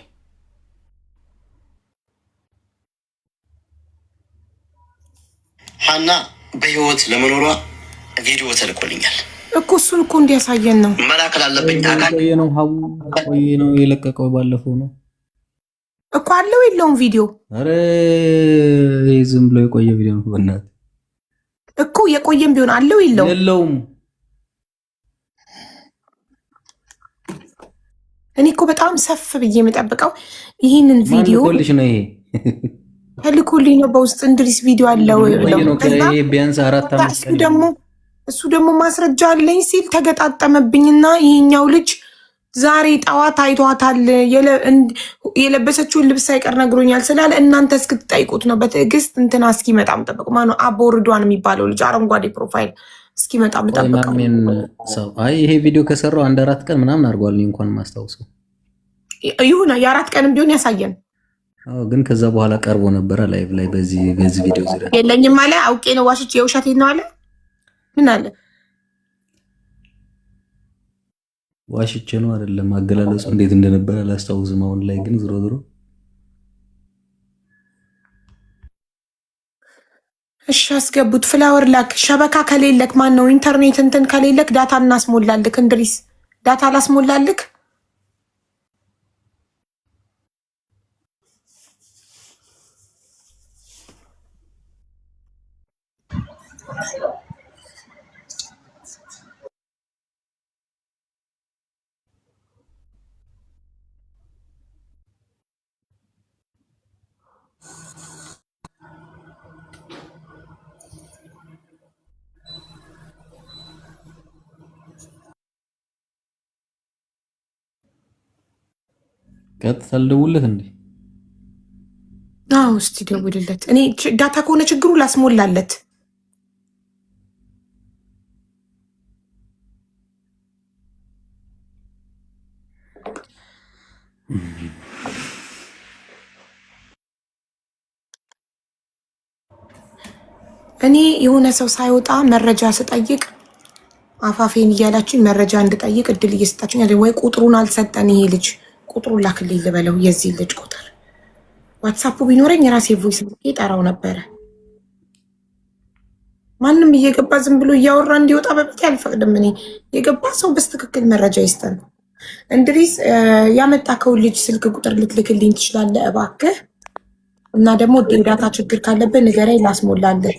ሀና በህይወት ለመኖሯ ቪዲዮ ተልኮልኛል
እኮ እሱን እኮ እንዲያሳየን ነው
መላክ ላለብኝ አካል
ነው ሀቡ ነው የለቀቀው ባለፈው ነው
እኮ አለው የለውም ቪዲዮ?
አረ ዝም ብሎ የቆየ ቪዲዮ ነው በእናትህ
እኮ የቆየም ቢሆን አለው የለውም? እኔ እኮ በጣም ሰፍ ብዬ የምጠብቀው ይህንን ቪዲዮ
ልሽ ነው ይሄ
ተልኮልኝ ነው በውስጥ እንድሪስ ቪዲዮ አለው
ቢያንስ 4 5
እሱ ደግሞ ማስረጃ አለኝ ሲል ተገጣጠመብኝና ይሄኛው ልጅ ዛሬ ጠዋት አይቷታል የለበሰችውን ልብስ ሳይቀር ነግሮኛል ስላለ እናንተ እስክትጠይቁት ነው በትዕግስት እንትና እስኪመጣም ጠብቁ። ማነው አቦ ርዷን የሚባለው ልጅ አረንጓዴ ፕሮፋይል እስኪመጣም ጠብቀው።
አይ ይሄ ቪዲዮ ከሰራው 1-4 ቀን ምናምን አድርጓል እንኳን ማስታውሰው
ይሁን የ4 ቀንም ቢሆን ያሳየን።
ግን ከዛ በኋላ ቀርቦ ነበር ላይቭ ላይ በዚህ ቪዲዮ ዙሪያ
የለኝም አለ አውቄ ነው ዋሽች የውሸቴን ነው አለ ምን አለ
ዋሽቼ ነው አይደለም አገላለጹ እንዴት እንደነበረ አላስታውስም አሁን ላይ ግን ዝሮ
እሺ አስገቡት ፍላወር ላክ ሸበካ ከሌለክ ማን ነው ኢንተርኔት እንትን ከሌለክ ዳታ እናስሞላልክ እንድሪስ ዳታ ላስሞላልክ
ቀጥታ ልደውልለት እንዴ?
አዎ እስቲ ደውልለት። እኔ ዳታ ከሆነ ችግሩ ላስሞላለት። እኔ የሆነ ሰው ሳይወጣ መረጃ ስጠይቅ አፋፌን እያላችሁ መረጃ እንድጠይቅ እድል እየሰጣችሁኝ ወይ ቁጥሩን አልሰጠን ይሄ ልጅ ቁጥሩን ላክልኝ ልበለው የዚህ ልጅ ቁጥር ዋትስአፑ ቢኖረኝ የራሴ ቮይስ ጠራው ነበረ። ማንም እየገባ ዝም ብሎ እያወራ እንዲወጣ በቤት አልፈቅድም። እኔ የገባ ሰው በስትክክል መረጃ ይስጠን። እንድሪስ ያመጣከው ልጅ ስልክ ቁጥር ልትልክልኝ ትችላለህ እባክህ? እና ደግሞ ዳታ ችግር ካለብህ ንገረኝ ላስሞላለህ።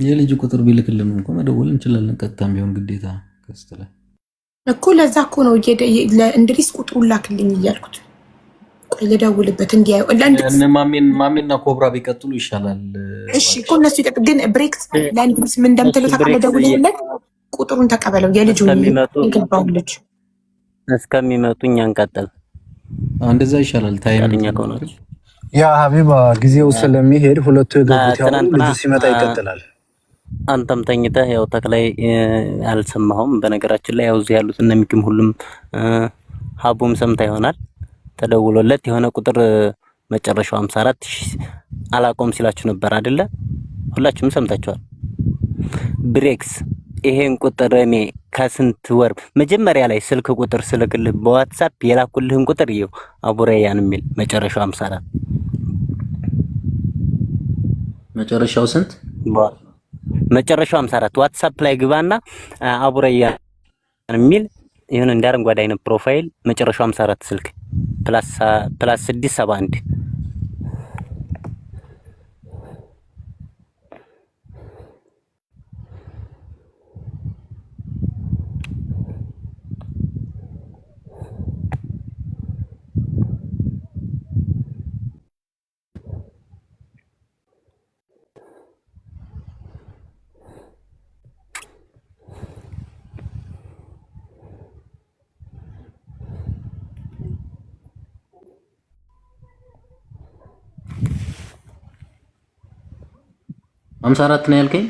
የልጅ ቁጥር ቢልክልን እንኳን መደወል እንችላለን። ቀጥታም ቢሆን ግዴታ ከስተለ
እኮ ለዛ እኮ ነው ለእንድሪስ ቁጥሩን ላክልኝ እያልኩት። ቆይ ልደውልበት እንዲያዩ
ማሜና ኮብራ ቢቀጥሉ ይሻላል።
እሺ እኮ እነሱ ይቀጥሉ። ግን ብሬክ ለእንድሪስ ምን እንደምትለው ታውቃለህ? ደውልለት ቁጥሩን ተቀበለው። የልጁ የገባው ልጅ
እስከሚመጡ እኛ እንቀጥል።
እንደዛ ይሻላል። ታይምኛ ከሆነ
ያ ሀቢባ ጊዜው ስለሚሄድ ሁለቱ የገቡት ያው ልጁ ሲመጣ ይቀጥላል።
አንተም ተኝተህ ያው ተክላይ አልሰማሁም። በነገራችን ላይ ያው እዚህ ያሉት እነሚክም ሁሉም ሀቡም ሰምታ ይሆናል። ተደውሎለት የሆነ ቁጥር መጨረሻው 54 አላቆም ሲላችሁ ነበር አይደለ? ሁላችሁም ሰምታችኋል። ብሬክስ ይሄን ቁጥር እኔ ከስንት ወር መጀመሪያ ላይ ስልክ ቁጥር ስልክልህ በዋትስአፕ የላኩልህን ቁጥር ይኸው አቡሬያን የሚል መጨረሻው 54
መጨረሻው ስንት
መጨረሻው 54 ዋትስአፕ ላይ ግባና አቡሬያን የሚል ይሁን እንደ አረንጓዴ አይነት ፕሮፋይል መጨረሻው 54 ስልክ ፕላስ 671
54 ነው ያልከኝ?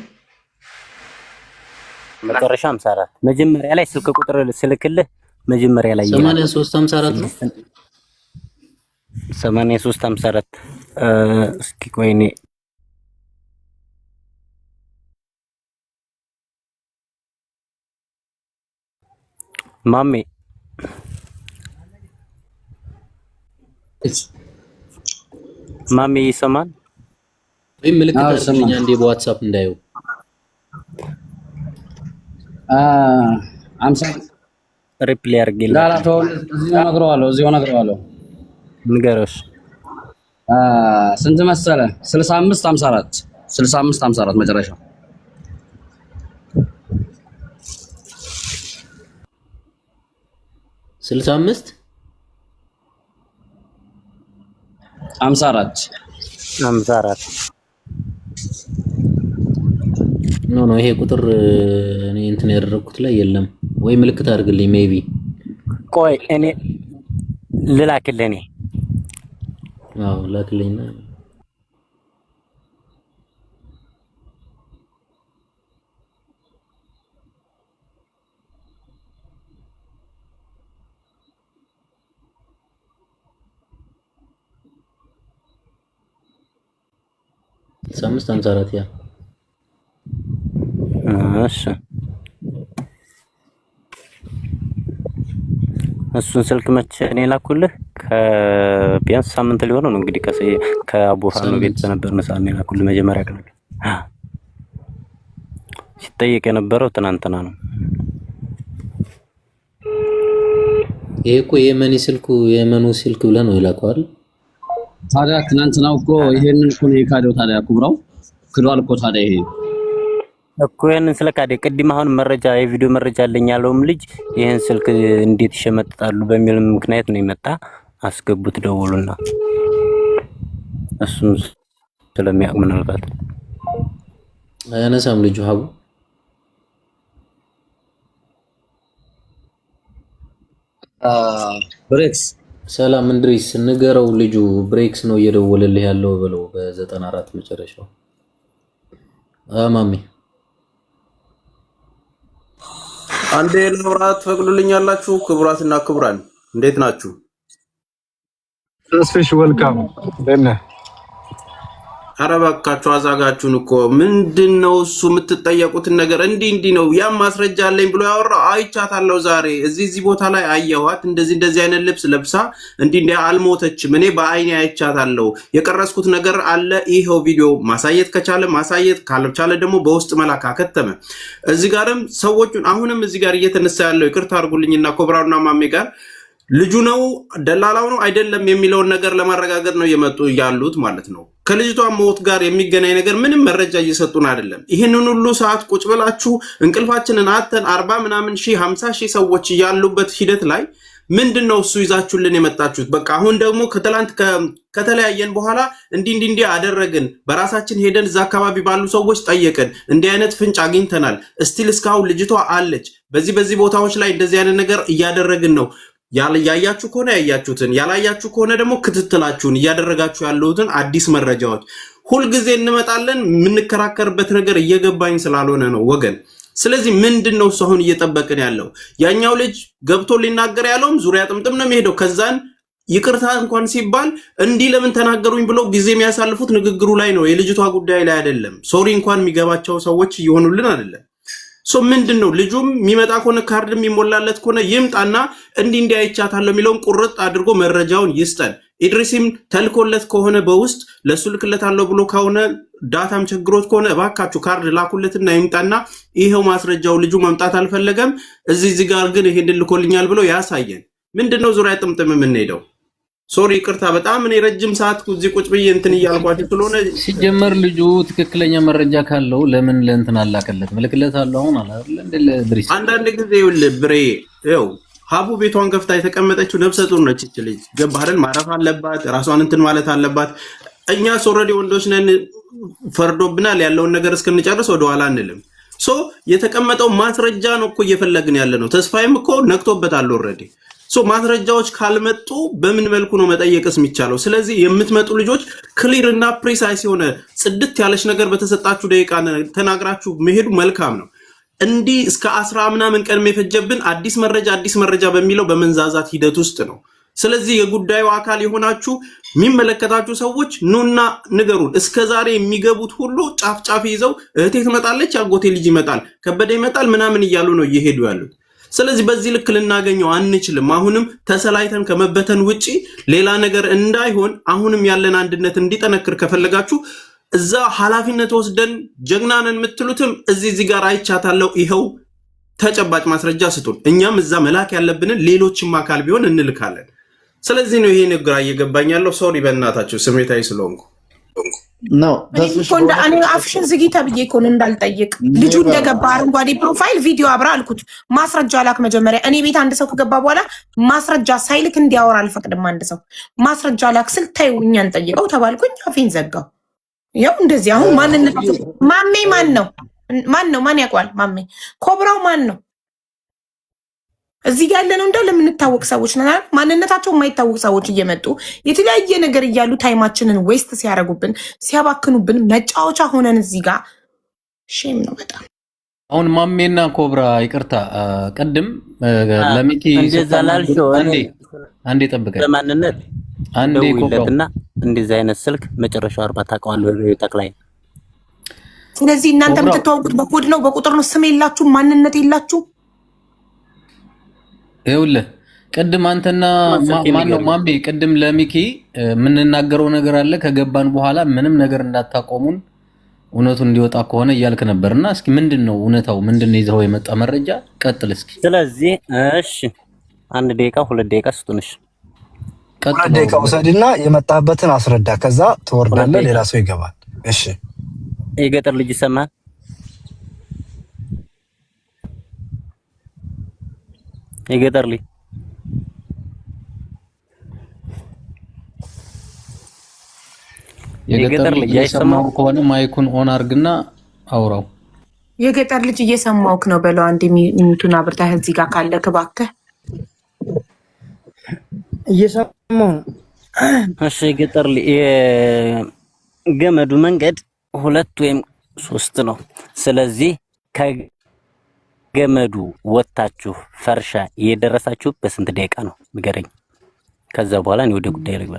መጨረሻ 54 መጀመሪያ ላይ ስልክ ቁጥር ስልክልህ መጀመሪያ ላይ
8354 ነው
8354 እስኪ ቆይኔ ማሜ ይሰማል
ወይ? ምልክት አድርግልኝ አንዴ በዋትስአፕ እንዳየው።
50
ሪፕላይ አድርግልኝ።
ዳላቶ እዚሁ ነግረዋለሁ።
ንገረሽ።
ስንት መሰለ? 65 54 65 54 መጨረሻው
65
54
ኖ ይሄ ቁጥር እኔ እንትን ያደረኩት ላይ የለም ወይ? ምልክት አድርግልኝ። ሜቢ
ቆይ እኔ ልላክልህ። እኔ
አዎ ላክልኝና ሳምስት 54 ያ
እሺ እሱን ስልክ መቼ እኔ ላኩልህ? ከቢያንስ ሳምንት ሊሆነው ነው እንግዲህ ከአቦፋኖ ቤት በነበርነ ሰዓት ነው ላኩልህ። መጀመሪያ ቀን ሲጠየቅ የነበረው ትናንትና ነው።
ይሄ እኮ የመኑ ስልክ ብለህ ነው የላከው።
ታዲያ ትናንትናው እኮ ይሄንን እኮ ነው የካደው። ታዲያ ኩብራው ክዷል እኮ ታዲያ ይሄ
እኮ ያንን ስለካደ ቅድም አሁን መረጃ የቪዲዮ መረጃ አለኝ ያለውም ልጅ ይሄን ስልክ እንዴት ይሸመጥጣሉ በሚል ምክንያት ነው የመጣ። አስገቡት ደውሉና እሱም ስለሚያውቅ ምናልባት
አያነሳም ልጁ ሀቡ
ብሬክስ
ሰላም እንድሪስ ንገረው። ልጁ ብሬክስ ነው እየደወለልህ ያለው ብለው በ94 መጨረሻው ማሚ
አንዴ ለውራት ፈቅዱልኛላችሁ። ክቡራትና ክቡራን እንዴት ናችሁ?
ተስፍሽ ወልካም ደህና።
ኧረ እባካችሁ አዛጋችሁን እኮ ምንድነው እሱ የምትጠየቁትን ነገር እንዲህ ነው። ያም ማስረጃ አለኝ ብሎ ያወራው አይቻታለሁ። ዛሬ እዚህ ቦታ ላይ አየኋት። እንደዚህ አይነት ልብስ ለብሳ እንዲህ አልሞተችም። እኔ በአይኔ አይቻታለሁ። የቀረስኩት ነገር አለ። ይሄው ቪዲዮ ማሳየት ከቻለ ማሳየት፣ ካልቻለ ደግሞ በውስጥ መላክ አከተመ። እዚህ ጋርም ሰዎቹን አሁንም እዚህ ጋር እየተነሳ ያለው ይቅርታ አድርጉልኝና ኮብራውና ማሜ ጋር ልጁ ነው ደላላው ነው አይደለም የሚለውን ነገር ለማረጋገጥ ነው የመጡ ያሉት ማለት ነው። ከልጅቷ ሞት ጋር የሚገናኝ ነገር ምንም መረጃ እየሰጡን አይደለም። ይህንን ሁሉ ሰዓት ቁጭ ብላችሁ እንቅልፋችንን አተን 40 ምናምን ሺህ 50 ሺህ ሰዎች ያሉበት ሂደት ላይ ምንድነው እሱ ይዛችሁልን የመጣችሁት? በቃ አሁን ደግሞ ከትላንት ከተለያየን በኋላ እንዲህ አደረግን። በራሳችን ሄደን እዛ አካባቢ ባሉ ሰዎች ጠየቅን። እንዲህ አይነት ፍንጭ አግኝተናል። እስቲል እስካሁን ልጅቷ አለች። በዚህ ቦታዎች ላይ እንደዚህ አይነት ነገር እያደረግን ነው። ያያችሁ ከሆነ ያያችሁትን፣ ያላያችሁ ከሆነ ደግሞ ክትትላችሁን እያደረጋችሁ ያለሁትን አዲስ መረጃዎች ሁልጊዜ እንመጣለን። የምንከራከርበት ነገር እየገባኝ ስላልሆነ ነው ወገን። ስለዚህ ምንድነው እሱ አሁን እየጠበቅን ያለው? ያኛው ልጅ ገብቶ ሊናገር ያለውም ዙሪያ ጥምጥም ነው የሚሄደው። ከዛን ይቅርታ እንኳን ሲባል እንዲህ ለምን ተናገሩኝ ብለው ጊዜ የሚያሳልፉት ንግግሩ ላይ ነው፣ የልጅቷ ጉዳይ ላይ አይደለም። ሶሪ እንኳን የሚገባቸው ሰዎች እየሆኑልን አይደለም። ምንድነው ልጁም የሚመጣ ከሆነ ካርድ የሚሞላለት ከሆነ ይምጣና እንዲህ አይቻታለሁ የሚለውን ቁርጥ አድርጎ መረጃውን ይስጠን። ኢድሪስም ተልኮለት ከሆነ በውስጥ ለሱ ልክለታለሁ ብሎ ከሆነ ዳታም ቸግሮት ከሆነ እባካችሁ ካርድ ላኩለትና ይምጣና ይሄው ማስረጃው ልጁ መምጣት አልፈለገም እዚህ ጋር ግን ይሄን ልኮልኛል ብሎ ያሳየን። ምንድነው ዙሪያ ጥምጥም የምንሄደው? ሶሪ ይቅርታ፣ በጣም እኔ ረጅም ሰዓት እዚህ ቁጭ ብዬ እንትን እያልኳችሁ ስለሆነ
ሲጀመር ልጁ ትክክለኛ መረጃ ካለው ለምን ለእንትን አላከለት? ምልክለት አለው አሁን አለ አይደል እንደ ለድሪስ
አንዳንድ ጊዜ ይኸውልህ ብሬ ይኸው ሀቡ ቤቷን ከፍታ የተቀመጠችው ነፍሰ ጡር ነች። እቺ ልጅ ገባህ አይደል? ማረፍ አለባት፣ ራሷን እንትን ማለት አለባት። እኛስ ኦልሬዲ ወንዶች ነን፣ ፈርዶብናል። ያለውን ነገር እስክንጨርስ ወደኋላ አንልም። የተቀመጠው ማስረጃ ነው እኮ እየፈለግን ያለ ነው። ተስፋዬም እኮ ነክቶበታል ኦልሬዲ። ማስረጃዎች ካልመጡ በምን መልኩ ነው መጠየቅስ የሚቻለው? ስለዚህ የምትመጡ ልጆች ክሊር እና ፕሪሳይስ የሆነ ጽድት ያለች ነገር በተሰጣችሁ ደቂቃ ተናግራችሁ መሄዱ መልካም ነው። እንዲህ እስከ 10 ምናምን ቀን የፈጀብን አዲስ መረጃ በሚለው በመንዛዛት ሂደት ውስጥ ነው። ስለዚህ የጉዳዩ አካል የሆናችሁ የሚመለከታችሁ ሰዎች ኑና ንገሩን። እስከዛሬ የሚገቡት ሁሉ ጫፍ ይዘው እህቴ ትመጣለች፣ አጎቴ ልጅ ይመጣል፣ ከበደ ይመጣል ምናምን እያሉ ነው እየሄዱ ያሉት። ስለዚህ በዚህ ልክ ልናገኘው አንችልም። አሁንም ተሰላይተን ከመበተን ውጪ ሌላ ነገር እንዳይሆን አሁንም ያለን አንድነት እንዲጠነክር ከፈለጋችሁ እዛ ኃላፊነት ወስደን ጀግናንን የምትሉትም እዚህ ጋር አይቻታለው፣ ይኸው ተጨባጭ ማስረጃ ስጡን። እኛም እዛ መላክ ያለብንን ሌሎችም አካል ቢሆን እንልካለን። ስለዚህ ነው ይሄ ንግራ እየገባኝ ያለው። ሶሪ በእናታችሁ ስሜታዊ ስለሆንኩ
ነው። እኔ አፍሽን ዝጊ ተብዬ እኮ ነው እንዳልጠይቅ። ልጁ እንደገባ አረንጓዴ ፕሮፋይል ቪዲዮ አብራ አልኩት። ማስረጃ ላክ መጀመሪያ። እኔ ቤት አንድ ሰው ከገባ በኋላ ማስረጃ ሳይልክ እንዲያወራ አልፈቅድም። አንድ ሰው ማስረጃ ላክ ስል ተይው እኛን ጠይቀው ተባልኩኝ። አፌን ዘጋው። ያው እንደዚህ አሁን ማንነት ማሜ ማን ነው? ማን ያውቀዋል? ማሜ ኮብራው ማን ነው? እዚህ ጋር ያለነው እንዳለ የምንታወቅ ሰዎች ነን። ማንነታቸው የማይታወቅ ሰዎች እየመጡ የተለያየ ነገር እያሉ ታይማችንን ዌስት ሲያደርጉብን ሲያባክኑብን መጫወቻ ሆነን እዚህ ጋር ሼም ነው በጣም።
አሁን ማሜና ኮብራ ይቅርታ፣ ቅድም ለሚኪ አንዴ ጠብቀኝ።
ለማንነት
አንዴ
ኮብራና እንደዚህ አይነት ስልክ መጨረሻው 40 ታውቀዋለህ ጠቅላይ።
ስለዚህ እናንተ የምትተዋወቁት በኮድ ነው በቁጥር ነው። ስም የላችሁ ማንነት የላችሁ።
ይኸውልህ ቅድም አንተና ማነው ማሜ ቅድም ለሚኪ የምንናገረው ነገር አለ ከገባን በኋላ ምንም ነገር እንዳታቆሙን እውነቱ እንዲወጣ ከሆነ እያልክ ነበርና እስኪ ምንድነው እውነታው? ምንድነው ይዘው የመጣ መረጃ? ቀጥል እስኪ።
ስለዚህ እሺ 1 ደቂቃ 2 ደቂቃ ስጡንሽ።
2 ደቂቃ ውሰድና የመጣበትን አስረዳ። ከዛ ትወርዳለህ፣ ሌላ ሰው ይገባል። እሺ
የገጠር ልጅ ይሰማል? የገጠር ልጅ
የገጠር ልጅ እየሰማው ከሆነ ማይኩን ኦን አርግና አውራው።
የገጠር ልጅ እየሰማውክ ነው በለው። አንድ ሚኒቱን አብርታህ እዚህ ጋር ካለ እባክህ።
እየሰማው ነው።
እሺ የገጠር ልጅ የገመዱ መንገድ 2 ወይም 3 ነው። ስለዚህ ከገመዱ ወጣችሁ ፈርሻ የደረሳችሁ በስንት ደቂቃ ነው ንገረኝ። ከዛ በኋላ እኔ ወደ ጉዳይ ልግባ።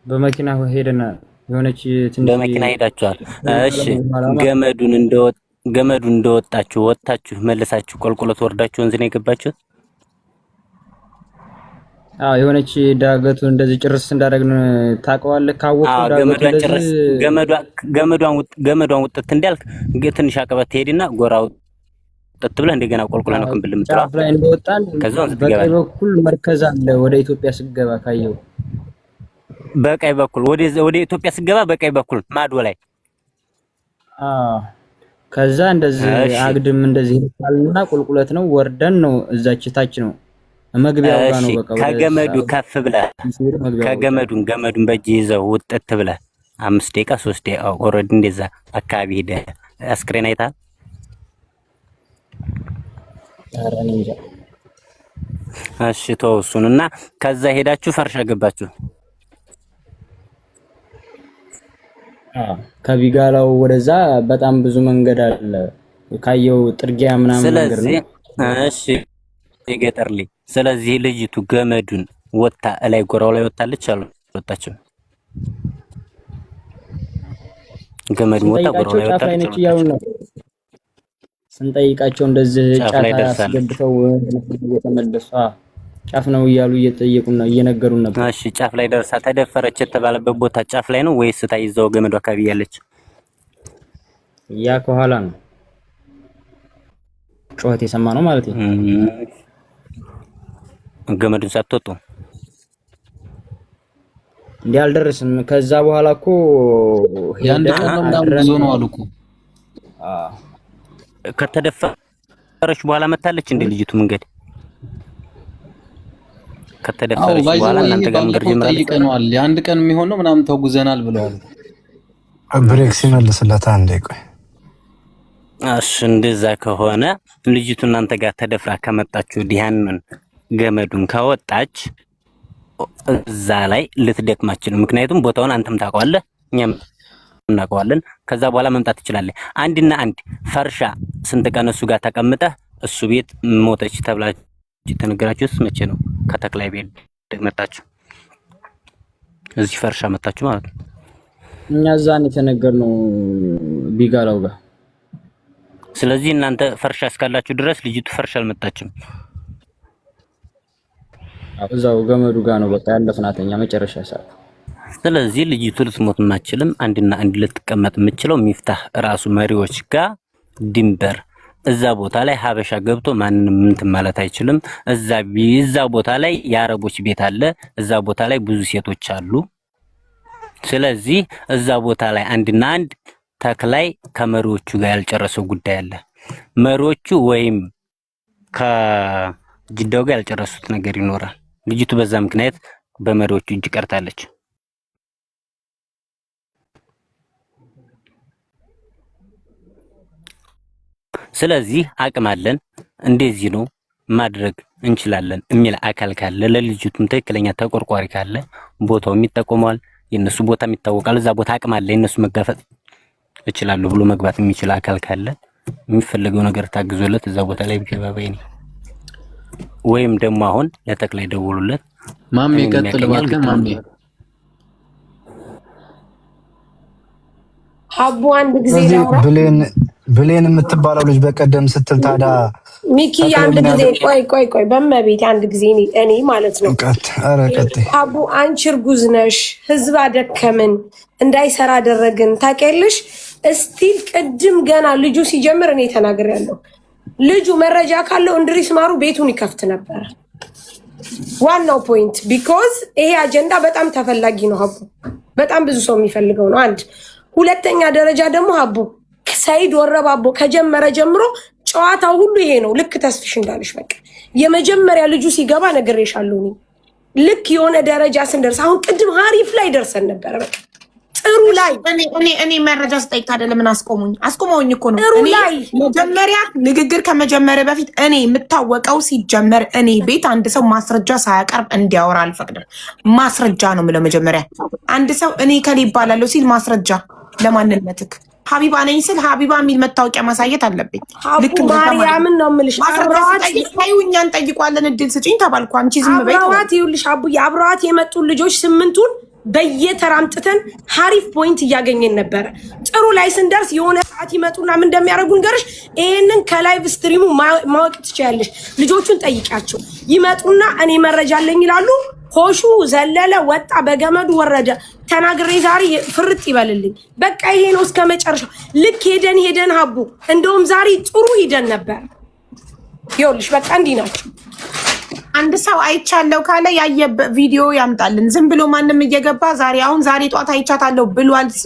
በመኪና ሄደና የሆነች ትንሽ
በመኪና ሄዳችኋል። እሺ ገመዱ እንደወጣችሁ ወጣችሁ መልሳችሁ ቆልቆለት ወርዳችሁ ወንዝ ነው የገባችሁት?
አዎ የሆነች ዳገቱን እንደዚህ ጭርስ እንዳደረግን ታውቀዋለህ? ካወቅኩ
ገመዷን ጭርስ ገመዷን ውጥት እንዳልክ ትንሽ አቀበት ትሄድና ጎራው ጥጥ ብለህ እንደገና ቆልቆላ ነው ክንብል የምትለው
ላይ እንደወጣን በቀኝ በኩል መርከዝ አለ። ወደ ኢትዮጵያ ስገባ ካየው
በቀኝ በኩል ወደ ኢትዮጵያ ስገባ በቀኝ በኩል ማዶ ላይ
ከዛ እንደዚህ አግድም እንደዚህ ይልካልና ቁልቁለት ነው ወርደን ነው እዛች ታች ነው መግቢያው ጋር ነው። በቃ
ከገመዱ ከፍ ብለህ ገመዱን በእጅ ይዘው ውጥት ብለህ 5 ደቂቃ 3 ደቂቃ ኦሬዲ እንደዛ አካባቢ ሄደህ አስክሬን አይተሃል? እሺ ተወሱንና ከዛ ሄዳችሁ ፈርሻ ገባችሁ።
ከቢጋላው ወደዛ በጣም ብዙ መንገድ አለ ካየው ጥርጊያ ምናምን ነገር ነው።
እሺ የገጠር ልጅ ስለዚህ ልጅቱ ገመዱን ወጣ ላይ ጎራው ላይ ወጣለች አሉ ወጣችው ገመዱን ወጣ ጎራው ላይ ወጣለች
ነው ስንጠይቃቸው እንደዚህ ጫፍ አስገብተው የተመለሱ ጫፍ ነው እያሉ እየጠየቁና እየነገሩን ነበር።
እሺ ጫፍ ላይ ደርሳ ተደፈረች የተባለበት ቦታ ጫፍ ላይ ነው ወይስ ታይዘው ገመዱ አካባቢ ያለች?
ያ ከኋላ ነው ጩኸት የሰማ ነው ማለት ነው።
ገመዱን ሳትወጡ
እንዴ አልደረስም። ከዛ በኋላ እኮ
ያንድ ቀን ነው ምናምን ብዙ ነው አሉ እኮ
ከተደፈረች በኋላ መታለች እንደ ልጅቱ መንገድ ከተደፈረች በኋላ እናንተ ጋር መንገድ ጀምራለች።
ጠይቀናል። የአንድ ቀን የሚሆን ነው ምናምን ተጉዘናል ብለዋል።
ብሬክስ ይመልስለታ እንደ ቆይ
እሺ እንደዛ ከሆነ ልጅቱ እናንተ ጋር ተደፍራ ከመጣችሁ ዲያንን ገመዱን ካወጣች እዛ ላይ ልትደክማችን። ምክንያቱም ቦታውን አንተም ታውቀዋለህ እኛም እናውቀዋለን። ከዛ በኋላ መምጣት ትችላለህ። አንድና አንድ ፈርሻ ስንት ቀን እሱ ጋር ተቀምጠህ እሱ ቤት ሞተች ተብላችሁ ተነገራችሁስ መቼ ነው? ከተክላይ ቤት መጣችሁ እዚህ ፈርሻ መጣችሁ ማለት ነው።
እኛ ዛን የተነገርነው ቢጋራው ጋር።
ስለዚህ እናንተ ፈርሻ እስካላችሁ ድረስ ልጅቱ ፈርሻ አልመጣችም።
እዛው ገመዱ ጋር ነው በቃ ያለፍናተኛ መጨረሻ ሰዓት።
ስለዚህ ልጅቱ ልትሞት ማችልም አንድና አንድ ልትቀመጥ የምችለው ሚፍታህ ራሱ መሪዎች ጋር ድንበር እዛ ቦታ ላይ ሀበሻ ገብቶ ማንንም እንትን ማለት አይችልም። እዛ ቦታ ላይ የአረቦች ቤት አለ። እዛ ቦታ ላይ ብዙ ሴቶች አሉ። ስለዚህ እዛ ቦታ ላይ አንድና አንድ ተክላይ ከመሪዎቹ ጋር ያልጨረሰው ጉዳይ አለ። መሪዎቹ ወይም ከጅዳው ጋር ያልጨረሱት ነገር ይኖራል። ልጅቱ በዛ ምክንያት በመሪዎቹ እጅ ቀርታለች። ስለዚህ አቅም አለን፣ እንደዚህ ነው ማድረግ እንችላለን የሚል አካል ካለ ለልጅቱም ትክክለኛ ተቆርቋሪ ካለ ቦታው የሚጠቆመዋል፣ የነሱ ቦታ የሚታወቃል። እዛ ቦታ አቅም አለ የነሱ መጋፈጥ እችላለሁ ብሎ መግባት የሚችል አካል ካለ የሚፈልገው ነገር ታግዞለት እዛ ቦታ ላይ ቢገባ በይኔ። ወይም ደግሞ አሁን ለተክላይ ደውሉለት።
ማሜ ቀጥል ባልከ ማሜ
ሀቡ አንድ ጊዜ
ብሌን የምትባለው ልጅ በቀደም ስትል ታዳ
ሚኪ አንድ ጊዜ ቆይ በመቤት አንድ ጊዜ እኔ ማለት ነው ሀቡ አንቺ እርጉዝ ነሽ፣ ህዝብ አደከምን፣ እንዳይሰራ አደረግን ታውቂያለሽ። እስቲል ቅድም ገና ልጁ ሲጀምር እኔ ተናግሬያለሁ። ልጁ መረጃ ካለው እንድሪስ ማሩ ቤቱን ይከፍት ነበር። ዋናው ፖይንት ቢኮዝ ይሄ አጀንዳ በጣም ተፈላጊ ነው ሀቡ፣ በጣም ብዙ ሰው የሚፈልገው ነው። አንድ ሁለተኛ ደረጃ ደግሞ ሀቡ ሰይድ ወረባቦ ከጀመረ ጀምሮ ጨዋታው ሁሉ ይሄ ነው። ልክ ተስፍሽ እንዳለሽ በቃ የመጀመሪያ ልጁ ሲገባ ነግሬሻለሁ። ልክ የሆነ ደረጃ ስንደርስ አሁን ቅድም ሀሪፍ ላይ ደርሰን ነበር። በቃ ጥሩ ላይ
እኔ መረጃ ስጠይቅ አይደለም ምን አስቆመውኝ እኮ ነው። እኔ መጀመሪያ ንግግር ከመጀመሪያ በፊት እኔ የምታወቀው ሲጀመር እኔ ቤት አንድ ሰው ማስረጃ ሳያቀርብ እንዲያወራ አልፈቅድም። ማስረጃ ነው የምለው መጀመሪያ። አንድ ሰው እኔ ከሌ ይባላለሁ ሲል ማስረጃ ለማንነትክ ሀቢባ ነኝ ስል ሀቢባ የሚል መታወቂያ ማሳየት አለብኝ። ልክ
ማርያምን ነው የምልሽ።
እኛን ጠይቋለን እድል ስጪኝ ተባልኩ። አንቺ ዝም በይ።
አብረዋት ይኸውልሽ አቡዬ አብረዋት የመጡ ልጆች 8ቱን በየተራምጥተን ሀሪፍ ፖይንት እያገኘን ነበረ። ጥሩ ላይ ስንደርስ የሆነ ሰዓት ይመጡና ምን እንደሚያደርጉ ንገርሽ። ይሄንን ከላይቭ ስትሪሙ ማወቅ ትችያለሽ። ልጆቹን ጠይቂያቸው። ይመጡና እኔ መረጃ አለኝ ይላሉ። ኮሹ ዘለለ፣ ወጣ፣ በገመዱ ወረደ። ተናግሬ ዛሬ ፍርጥ ይበልልኝ። በቃ ይሄ ነው እስከ መጨረሻው። ልክ ሄደን ሀቡ እንደውም ዛሬ ጥሩ ሂደን ነበር። ይኸውልሽ በቃ እንዲህ ናቸው።
አንድ ሰው አይቻለው ካለ ያየ ቪዲዮ ያምጣልን። ዝም ብሎ ማንም እየገባ ዛሬ ጧት አይቻታለሁ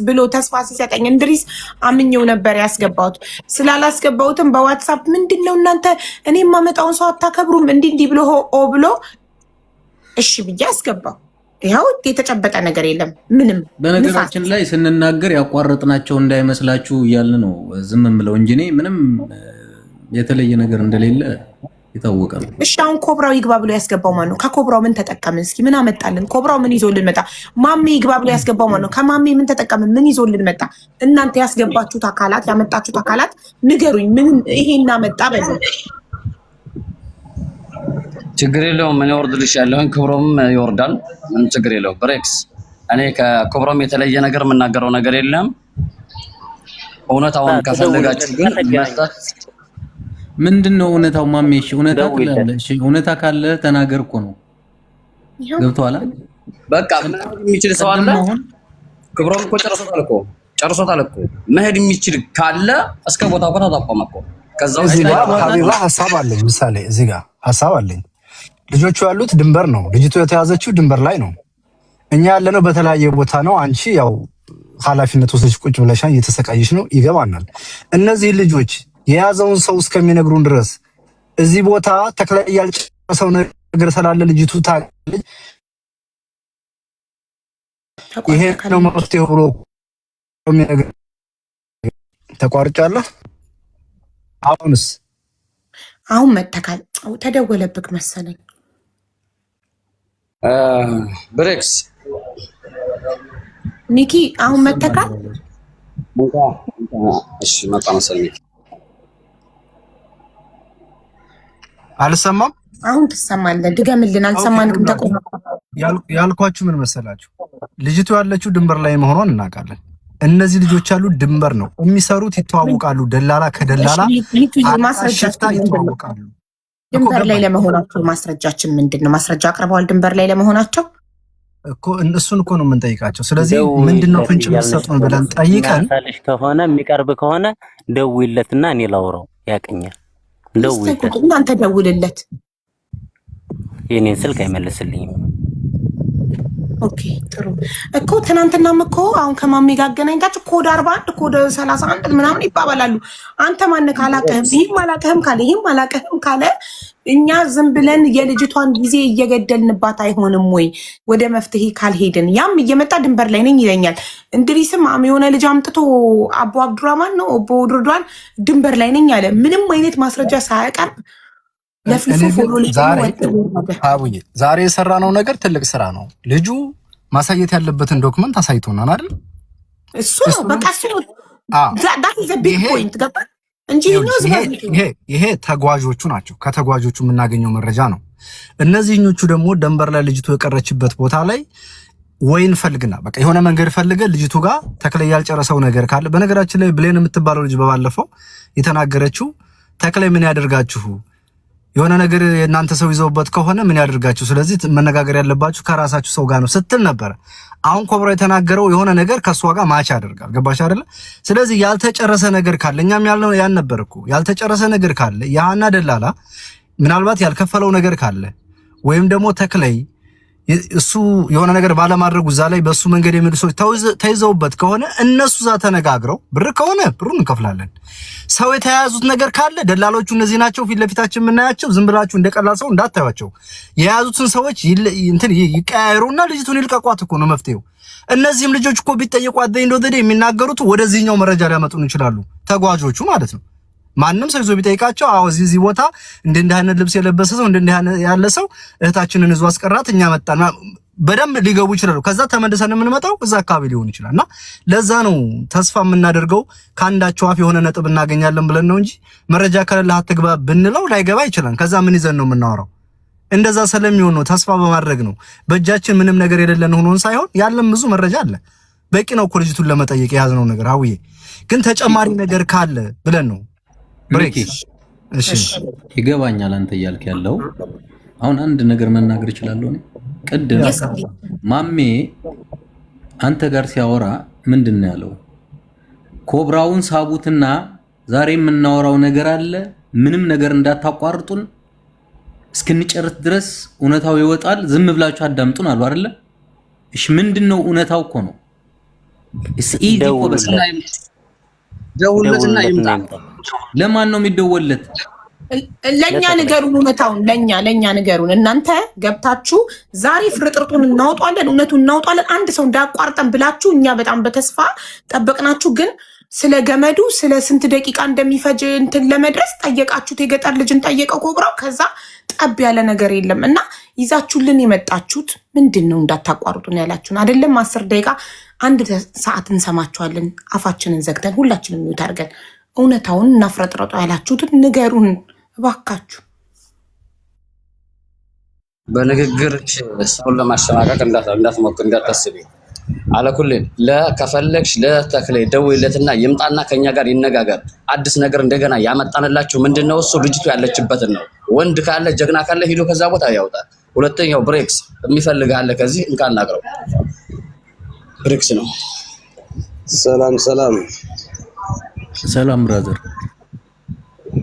ብሎ ተስፋ ሲሰጠኝ እንድሪስ አምኜው ነበር ያስገባሁት። ስላላስገባሁትም በዋትሳፕ ምንድነው እናንተ እኔ የማመጣውን ሰው አታከብሩም እንዲህ ብሎ ብሎ እሺ ብዬ አስገባው። ይኸው የተጨበጠ ነገር የለም ምንም።
በነገራችን ላይ ስንናገር ያቋረጥናቸው እንዳይመስላችሁ እያልን ነው ዝም ብለው እንጂ እኔ ምንም የተለየ ነገር እንደሌለ የታወቀ ነው።
እሺ አሁን ኮብራው ይግባ ብሎ ያስገባው ማን ነው? ከኮብራው ምን ተጠቀምን? እስኪ ምን አመጣልን? ኮብራው ምን ይዞልን መጣ? ማሜ ይግባ ብሎ ያስገባው ማን ነው? ከማሜ ምን ተጠቀምን? ምን ይዞልን መጣ? እናንተ ያስገባችሁት አካላት ያመጣችሁት አካላት ንገሩኝ። ምን ይሄና መጣ በሉ።
ችግር የለውም። ምን ይወርድልሽ ያለውን ክብሮም ይወርዳል። ምን ችግር የለውም። ብሬክስ እኔ ከክብሮም የተለየ ነገር የምናገረው ነገር የለም። እውነታውን ከፈለጋችሁ ግን መስጠት
ምንድነው እውነታው? ማሜሽ እውነታ ካለ ተናገር እኮ ነው። ገብቶሃል?
በቃ መሄድ የሚችል ሰው አለ። ክብሮም እኮ ጨርሶታል እኮ መሄድ የሚችል ካለ እስከ ቦታው ተጠቆመ እኮ። ከዛው
ሀቢባ ሀሳብ አለኝ። ምሳሌ እዚህ ጋር ሀሳብ አለኝ። ልጆቹ ያሉት ድንበር ነው። ልጅቱ የተያዘችው ድንበር ላይ ነው። እኛ ያለነው በተለያየ ቦታ ነው። አንቺ ያው ኃላፊነት ወስደሽ ቁጭ ብለሻል፣ እየተሰቃየሽ ነው። ይገባናል። እነዚህ ልጆች የያዘውን ሰው እስከሚነግሩን ድረስ እዚህ ቦታ ተክላይ ያልጨረሰው ነገር ስላለ ልጅቱ ታለች። ይሄ ነው መፍትሄው ብሎ የሚነግር ተቋርጫለሁ። አሁን መተካል ተደወለብክ መሰለኝ።
ብሬክስ
ሚኪ አሁን መተካል
እሺ መጣ መሰለኝ
አልሰማም
አሁን ትሰማለህ ድገምልን አልሰማንኩም ተቆም
ያልኳችሁ ምን መሰላችሁ ልጅቱ ያለችው ድንበር ላይ መሆኗን እናውቃለን እነዚህ ልጆች ያሉ ድንበር ነው የሚሰሩት ይተዋወቃሉ ደላላ ከደላላ
ማስረጃታ ይተዋወቃሉ ድንበር ላይ ለመሆናቸው ማስረጃችን ምንድነው ማስረጃ አቅርበዋል ድንበር ላይ ለመሆናቸው
እኮ እነሱን እኮ ነው የምንጠይቃቸው ስለዚህ ምንድነው ፍንጭ መስጠቱን ብለን ጠይቀን
ታለሽ ከሆነ የሚቀርብ ከሆነ ደውይለትና እኔ ላውራው ያቀኛል ደውይለት
እናንተ ደውልለት
የኔን ስልክ አይመልስልኝም
ኦኬ ጥሩ እኮ ትናንትናም እኮ አሁን ከማሚ ጋር አገናኝታችሁ ኮድ 41 ኮድ 31 ምናምን ይባባላሉ አንተ ማን ካላቀህም ይሄም ማላቀህም ካለ ይሄም ማላቀህም ካለ እኛ ዝም ብለን የልጅቷን ጊዜ እየገደልንባት አይሆንም ወይ ወደ መፍትሄ ካልሄድን ያም እየመጣ ድንበር ላይ ነኝ ይለኛል እንድሪስም የሆነ ልጅ አምጥቶ አቡ አብዱራማን ነው አቡ ድርዷን ድንበር ላይ ነኝ አለ ምንም አይነት ማስረጃ ሳያቀርብ
ዛሬ የሰራነው ነገር ትልቅ ስራ ነው ልጁ ማሳየት ያለበትን ዶክመንት አሳይቶናል አይደል
እሱ ነው በቃ እሱ ዳት ኢዝ አ ቢግ ፖይንት ገባ እንጂ
ይሄ ተጓዦቹ ናቸው ከተጓዦቹ የምናገኘው መረጃ ነው እነዚህኞቹ ደግሞ ደንበር ላይ ልጅቱ የቀረችበት ቦታ ላይ ወይን ፈልግና በቃ የሆነ መንገድ ፈልገ ልጅቱ ጋር ተክለ ያልጨረሰው ነገር ካለ በነገራችን ላይ ብሌን የምትባለው ልጅ በባለፈው የተናገረችው ተክለ ምን ያደርጋችሁ የሆነ ነገር እናንተ ሰው ይዘውበት ከሆነ ምን ያደርጋችሁ ስለዚህ መነጋገር ያለባችሁ ከራሳችሁ ሰው ጋር ነው ስትል ነበር አሁን ኮብራ የተናገረው የሆነ ነገር ከሷ ጋር ማች ያደርጋል ገባሽ አይደለ ስለዚህ ያልተጨረሰ ነገር ካለ እኛም ያልነው ያን ነበርኩ ያልተጨረሰ ነገር ካለ ያና ደላላ ምናልባት ያልከፈለው ነገር ካለ ወይም ደግሞ ተክለይ እሱ የሆነ ነገር ባለማድረጉ ዛ ላይ በሱ መንገድ የሚልሶች ተይዘውበት ከሆነ እነሱ ዛ ተነጋግረው ብር ከሆነ ብሩን እንከፍላለን ሰው የተያዙት ነገር ካለ ደላሎቹ እነዚህ ናቸው ፊት ለፊታችን የምናያቸው ዝም ብላችሁ እንደቀላል ሰው እንዳታዩቸው የያዙትን ሰዎች እንትን ይቀያየሩና ልጅቱን ይልቀቋት እኮ ነው መፍትሄው እነዚህም ልጆች እኮ ቢጠየቋት እንደወደደ የሚናገሩት ወደዚህኛው መረጃ ሊያመጡን ይችላሉ ተጓዦቹ ማለት ነው ማንንም ሰው ይዞ ቢጠይቃቸው አው እዚህ ቦታ እንደ አይነት ልብስ የለበሰ ሰው እንደ ያለ ሰው እህታችንን ይዞ አስቀራት እኛ መጣና በደም ሊገቡ ይችላሉ ከዛ ተመልሰን የምንመጣው እዛ አካባቢ ሊሆን ይችላልና ለዛ ነው ተስፋ የምናደርገው ካንዳቸው አፍ የሆነ ነጥብ እናገኛለን ብለን ነው እንጂ መረጃ ከሌለ አትግባ ብንለው ላይገባ ይችላል ከዛ ምን ይዘን ነው የምናወራው እንደዛ ስለሚሆን ነው ተስፋ በማድረግ ነው በእጃችን ምንም ነገር የሌለን ሆኖን ሳይሆን ያለም ብዙ መረጃ አለ በቂ ነው እኮ ልጅቱን ለመጠየቅ የያዝነው ነገር አውዬ ግን ተጨማሪ ነገር ካለ ብለን ነው ብሬክስ
እሺ ይገባኛል አንተ እያልክ ያለው አሁን አንድ ነገር መናገር እችላለሁ እኔ ቅድም ማሜ አንተ ጋር ሲያወራ ምንድነው ያለው ኮብራውን ሳቡትና ዛሬ የምናወራው ነገር አለ ምንም ነገር እንዳታቋርጡን እስክንጨርስ ድረስ እውነታው ይወጣል ዝም ብላችሁ አዳምጡን አሉ አይደለ እሺ ምንድነው እውነታው እኮ ነው እስኢዲ ኮበስና ደውለትና ይምጣ ለማን ነው የሚደወልለት
ለኛ ንገሩን እውነታውን ለኛ ንገሩን እናንተ ገብታችሁ ዛሬ ፍርጥርጡን እናውጣለን እውነቱን እናውጣለን አንድ ሰው እንዳቋርጠን ብላችሁ እኛ በጣም በተስፋ ጠበቅናችሁ ግን ስለ ገመዱ ስለ ስንት ደቂቃ እንደሚፈጅ እንትን ለመድረስ ጠየቃችሁት የገጠር ልጅን ጠየቀው ኮብራው ከዛ ጠብ ያለ ነገር የለም እና ይዛችሁልን የመጣችሁት ምንድነው እንዳታቋርጡን ያላችሁን አይደለም 10 ደቂቃ አንድ ሰዓት እንሰማችኋለን አፋችንን ዘግተን ሁላችንም ሚውት አድርገን እውነታውን እናፍረጥረጡ ያላችሁትን ንገሩን እባካችሁ
በንግግር ሰውን ለማሸማቀቅ እንዳትሞክር እንዳታስቢ አለኩልን ለከፈለክሽ ለተክለ ደውይለትና ይምጣና ከኛ ጋር ይነጋገር አዲስ ነገር እንደገና ያመጣንላችሁ ምንድነው እሱ ልጅቱ ያለችበትን ነው ወንድ ካለ ጀግና ካለ ሄዶ ከዛ ቦታ ያውጣ ሁለተኛው ብሬክስ የሚፈልጋለ ከዚህ እንካናግረው ብሬክስ ነው
ሰላም ብራዘር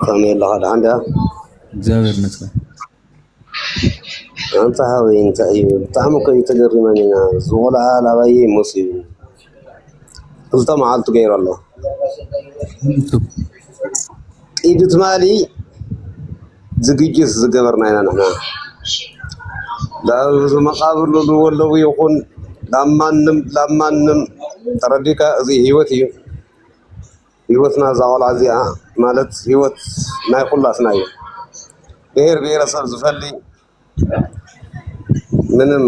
كامل هذا عنده
እግዚአብሔር ይመስገን
አንተ ሀወይ እንተ እዩ ታሙከ ይተገርመኝና ዝወላ አላባይ ሙስሊም قلت ما عالت غير الله ኢድት ማሊ ዝግጅት ዝገበርና ኢና ነና ዳዝ መቃብር ሉ ወለው ይኹን ላማንም ተረዲካ እዚ ህይወት እዩ ህይወትና ዛዋላ እዚኣ ማለት ህይወት ናይ ኩላስና እዩ ብሄር ብሄረሰብ ዝፈሊ ምንም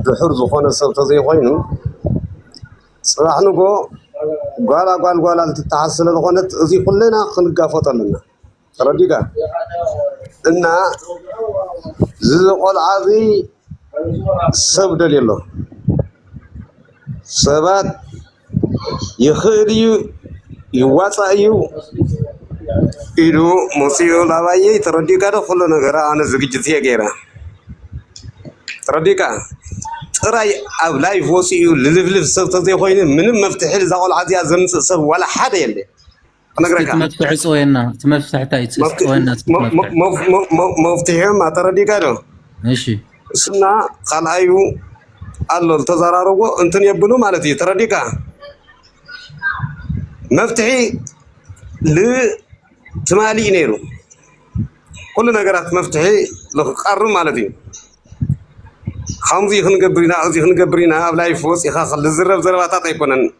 ድሑር ዝኾነ ሰብ ተዘይኮይኑ ጽባሕ ንጎ ጓላ ልትተሓዝ ስለ ዝኾነት እዚ ኩልና ክንጋፈጦ ኣለና ተረዲጋ እና ዝቆልዓ እዚ ሰብ ደልየሎ ሰባት ይኽእል እዩ ይዋፃእ እዩ ኢሉ መፅኡ ላባየ ተረዲጋ ዶ ኩሉ ነገር ኣነ ዝግጅት እየ ገይረ ተረዲጋ ጥራይ ኣብ ላይፍ ወፅኡ ልልፍልፍ ሰብ ተዘይኮይኑ ምንም መፍትሒ እዛ ቆልዓ እዚኣ ዘምፅእ ሰብ ዋላ ሓደ የለ ነግረካ
መፍትሒ ፅወና መፍትሕታይ ፅወና
መፍትሒም ተረዲጋ ዶ
እሺ
እስና ካልኣዩ ኣሎ ተዘራርቦ እንትን የብሉ ማለት እዩ ተረዲጋ መፍትሒ لتمالي نيرو كل نجارات مفتوحة لقارن مالتي خمسي خنقبرينا أزي خنقبرينا أبلا يفوز يخاخ للزرب زرباتات يكونن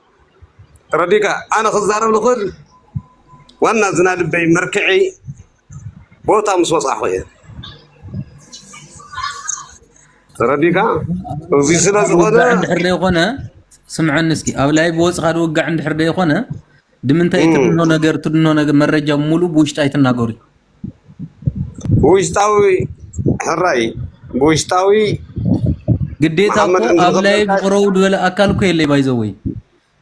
ترديكا أنا خزارب لخور وانا زناد بي مركعي بوتا مسوس أحوية ترديكا وزي سلا زغدا
عند حرية قنا سمع النسكي أبلا يفوز خارو وقع عند حرية قنا دمنتا يتدنو نجر مرجع مولو بوشتاي تناغوري
بوشتاوي حراي بوشتاوي
قديتا أبلاي بقرود ولا أكل كيلي بايزوي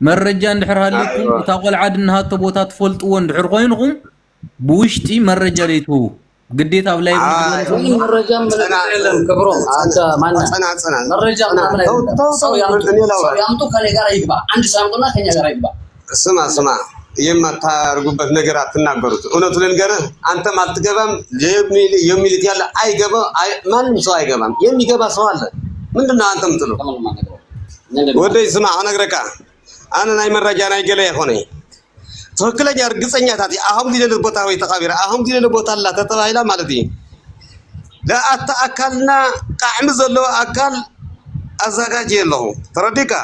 مرجع ندحر هالكم وتقول عاد إنها تبوتات فولت وندحر قينهم بوشتي مرجع ليتو قديتا أبلاي
مرجع كبرهم أنت ما مرجع سوي أمتو كلي قاري يبا عندي سامتنا كني قاري يبا
سمع يما تارغوبت نغرات تناغروت اونت لنغره انت ما تغبام يميلت يالا اي غبا مانم سو اي غبام يميغبا سو الله ምንድነው አንተ ምትለው ወደ ስማ አነግረካ አነ ናይ መረጃ ናይ ገለ ይሆነ ትክክለኛ እርግጠኛ ታቲ አሁን ዲለ ቦታ ወይ ተቃቢራ አሁን ዲለ ቦታ አላ ተተባይላ ማለት ነው ለአታ አካልና ቃዕም ዘሎ አካል አዘጋጅ የለው ተረዲካ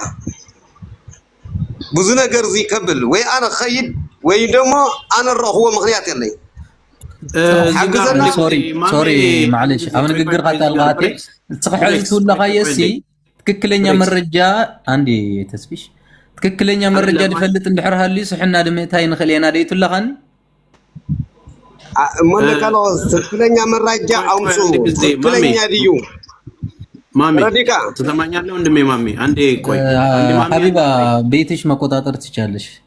ብዙ ነገር ዚ ከብል ወይ አነ ኸይድ ወይ ደግሞ አነ ረخو ምክንያት የለኝ
سوري معلش أنا نقدر قطع الغاتي تخحز تقول لك يسي تككلني مرجع عندي تسبيش تككلني مرجع دفلت البحرها اللي صحنا دمتاي نخلينا ديت لغن
مالك الله تككلني مرجع أو سو تككلني ديو
مامي تسمعني على وندمي مامي عندي كوي
حبيبة بيتش ما قطعت تشالش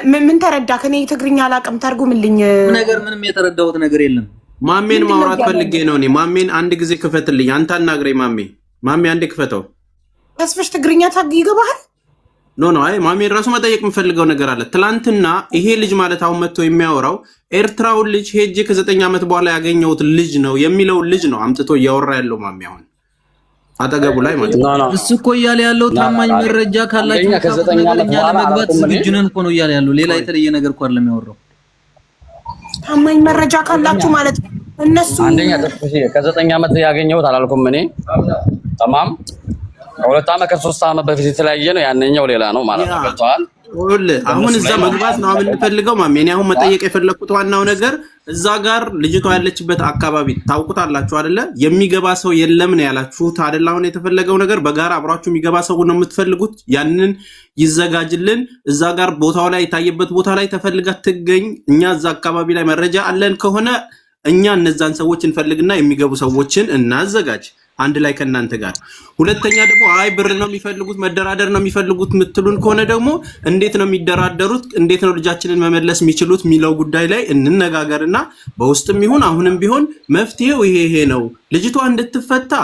من تردك أنا تقريني على كم ترجم اللي
نجار من يتردد نجار يلهم
مامين ما ورات فلقينوني مامين عندك زي كفت اللي أنت النجاري مامي عندك فتو
بس فيش تقريني تحقي جبهة
نو أي مامين راسه ما تيجي مفلقوا نجار على تلانتنا إيه اللي جمالة هم متو يمياوراو إيرتراو اللي هيجي كذا تنيا متبوعلا يعين يوت اللجنة ويميلو اللجنة عم تتو يورا له مامي هون هذا قبل لا ما
السكو يالي يالو تامن مرجع كلا كذا يالا مقبات سجنن كونو يالي يالو ليلا يتري نجار كوار لم يورو
تامن مرجع كلا شو مالت الناس
عندنا تفسير كذا تنيا مت يعين يوت على لكم مني تمام أول تامن كسوس تامن بفيز تلاقيه يعني نيجي لا نو ما نقطعان
ولا أهون الزمن مقبات نعم نفلقه ما مين هم متأيك يفلقوا تونا ونجار الزاجر لجيتوا على شبت أكابابي تاوكت على شو على يمي جباسو يلمني على شو تعال الله ونتفلقه ونجار بجار عبراتهم يجباسو ونم متفلقوت يعني يزجاجلن الزاجر بوتاولا يتايبت بوتاولا يتفلقت تجين نيا زاكابابي لا مرجع علن كهنا نيا نزان سوتشن فلقنا يمي جبوا سوتشن الناس زجاج عند لايك النانت قال ሁለተኛ ደግሞ አይ ብር ነው የሚፈልጉት መደራደር ነው የሚፈልጉት ምትሉን ከሆነ ደግሞ እንዴት ነው የሚደራደሩት እንዴት ነው ልጃችንን መመለስ የሚችሉት ሚለው ጉዳይ ላይ እንነጋገርና በውስጥም ይሁን አሁንም ቢሆን መፍትሄው ይሄ ነው ልጅቷ እንድትፈታ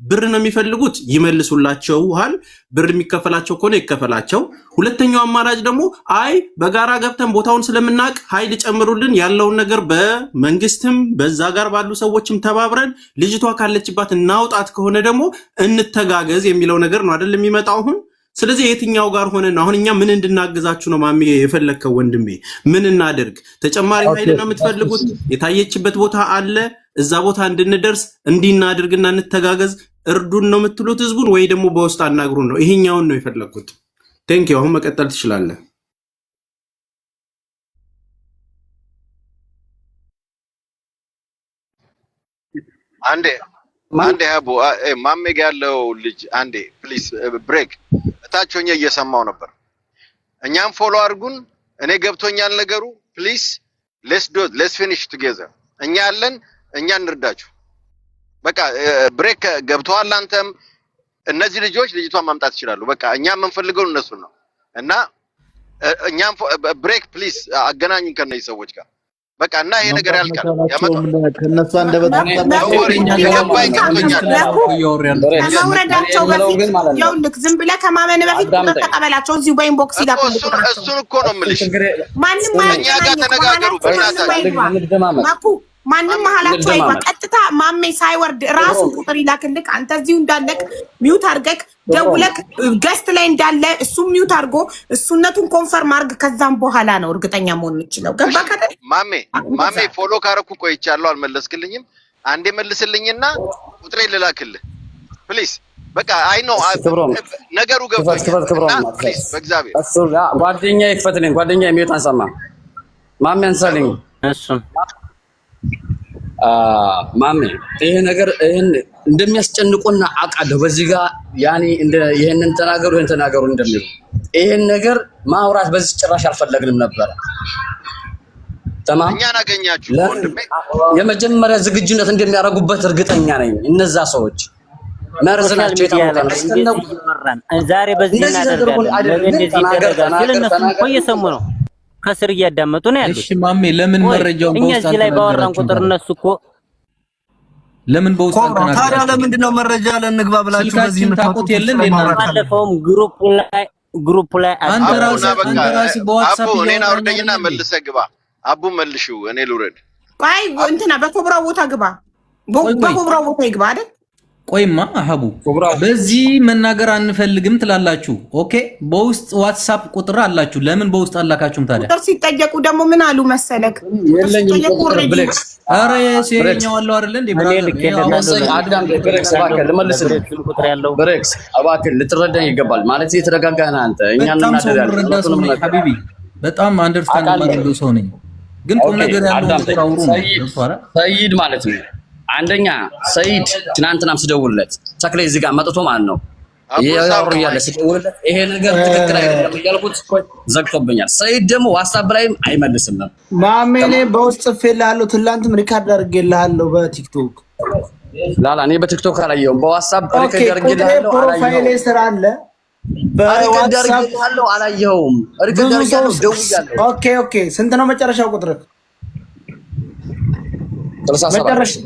ብር ነው የሚፈልጉት ይመልሱላቸዋል ብር የሚከፈላቸው ከሆነ ይከፈላቸው ሁለተኛው አማራጭ ደግሞ አይ በጋራ ገብተን ቦታውን ስለምናቅ ኃይል ጨምሩልን ያለውን ነገር በመንግስትም በዛ ጋር ባሉ ሰዎችም ተባብረን ልጅቷ ካለችባት እናውጣት ከሆነ ደግሞ እንተጋገዝ የሚለው ነገር ነው አይደል የሚመጣው አሁን ስለዚህ የትኛው ጋር ሆነን አሁን እኛ ምን እንድናገዛችሁ ነው ማሚ የፈለከው ወንድሜ ምን እናድርግ ተጨማሪ ኃይል ነው የምትፈልጉት የታየችበት ቦታ አለ እዛ ቦታ እንድንደርስ እንዲናድርግና እንተጋገዝ እርዱን ነው የምትሉት ህዝቡን ወይ ደግሞ በውስጥ አናግሩን ነው ይሄኛውን ነው የፈለኩት ቴንክ ዩ አሁን መቀጠል ትችላለህ
አንዴ አንዴ ሀቡ ማሜ ጋር ያለው ልጅ አንዴ ፕሊዝ ብሬክ እታች ሆኜ እየሰማው ነበር። እኛም ፎሎ አድርጉን። እኔ ገብቶኛል ነገሩ። ፕሊዝ ሌትስ ፊኒሽ ቱጌዘር። እኛ ያለን እኛ እንርዳችሁ። በቃ ብሬክ ገብተዋል። አንተም እነዚህ ልጆች ልጅቷን ማምጣት ይችላሉ። በቃ እኛ የምንፈልገው እነሱን ነው እና እኛም ብሬክ ፕሊዝ አገናኙን ከነዚህ ሰዎች ጋር በቃ እና ይሄ ነገር ያልቃል።
ከነሱ አንደበት
ከመውረዳቸው በፊት ይኸውልህ ዝም ብለህ ከማመን በፊት ቁጥር ተቀበላቸው። እዚሁ በኢንቦክስ ይላክልህ።
እሱን እኮ ነው የምልሽ።
ማንም ማንም መሀላቸው አይባ ቀጥታ ማሜ ሳይወርድ ራሱ ቁጥር ይላክልህ። አንተ እዚሁ እንዳለክ ሚውት አድርገህ ደውለክ ገስት ላይ እንዳለ እሱ ሚውት አድርጎ እሱነቱን ኮንፈርም አድርግ። ከዛም በኋላ ነው እርግጠኛ መሆን የምችለው። ገባ ካደ
ማሜ ፎሎ ካረኩ ቆይቻለሁ፣ አልመለስክልኝም። አንዴ መልስልኝና ቁጥሬ ልላክልህ ፕሊዝ። በቃ አይ ነው ነገሩ ገብቶኛል። ፕሊዝ በእግዚአብሔር
እሱ ጓደኛ ይክፈትልኝ። ጓደኛ የሚወጣ አንሰማ ማሜ አንሳልኝ
እሱ
ማሜ ይሄ ነገር ይሄን እንደሚያስጨንቁና አውቃለሁ። በዚህ ጋር ያኔ ይሄንን ተናገሩ ይሄን ተናገሩ እንደሚሉ ይሄን ነገር ማውራት በዚህ ጭራሽ አልፈለግንም ነበር። ተማም
እኛን አገኛችሁ ወንድሜ።
የመጀመሪያ ዝግጁነት እንደሚያደርጉበት እርግጠኛ ነኝ። እነዛ ሰዎች መርዝ ናቸው የታወቀ ነው።
ዛሬ በዚህ እናደርጋለን ለምን እንደዚህ ይደረጋል? ስለነሱ እኮ እየሰሙ ነው፣ ከስር እያዳመጡ ነው ያሉት።
እሺ ማሜ ለምን መረጃውን
እኛ እዚህ ላይ ባወራን ቁጥር እነሱ እኮ
ለምን በውስጥ አንተናገሩ?
ታዲያ ለምንድን ነው መረጃ ለንግባ ብላችሁ በዚህ
የምታውቁት የለን እንዴ?
ባለፈውም ግሩፕ ላይ
አንተ ራስህ በዋትስአፕ
እኔን አውርደኝና መልሰህ ግባ። አቡ መልሽው፣ እኔ ልውረድ።
አይ እንትና በኮብራው ቦታ ግባ፣ በኮብራው ቦታ ይግባ አይደል?
ቆይማ ሀቡ በዚህ መናገር አንፈልግም ትላላችሁ። ኦኬ በውስጥ ዋትስአፕ ቁጥር አላችሁ። ለምን በውስጥ አላካችሁም ታዲያ?
ቁጥር ሲጠየቁ ደግሞ ምን አሉ መሰለክ?
አረ ሲኛው አለው አይደል እንዴ?
አዳም ብሬክስ እባክህ ልትረዳኝ ይገባል። ማለት የተረጋጋህ አንተ እኛ እናደዳለን።
ሀቢቢ በጣም አንደርስታንድ ማድረግ ሰው ነኝ፣ ግን ቁም ነገር ያለው ተራውሩ ነው።
ሰይድ ማለት ነው። አንደኛ ሰይድ ትናንትናም ስደውልለት ተክሌ እዚህ ጋር መጥቶ ማለት ነው ያወሩ ያለ ስደውልለት ይሄ ነገር ትክክል አይደለም እያልኩት ዘግቶብኛል። ሰይድ ደግሞ ዋትስአፕ ላይም አይመልስም ነው።
ማሜ እኔ በውስጥ ጽፌልሃለሁ፣ ትላንትም ሪካርድ አድርጌልሃለሁ በቲክቶክ
ላላ። እኔ በቲክቶክ አላየሁም፣ በዋትስአፕ ሪካርድ አድርጌልሃለሁ።
ፕሮፋይሌ ስራ አለ
በዋትስአፕ አላየሁም፣ ሪካርድ አድርጌልሃለሁ፣ ደውያለሁ።
ኦኬ ስንት ነው መጨረሻው ቁጥር?
37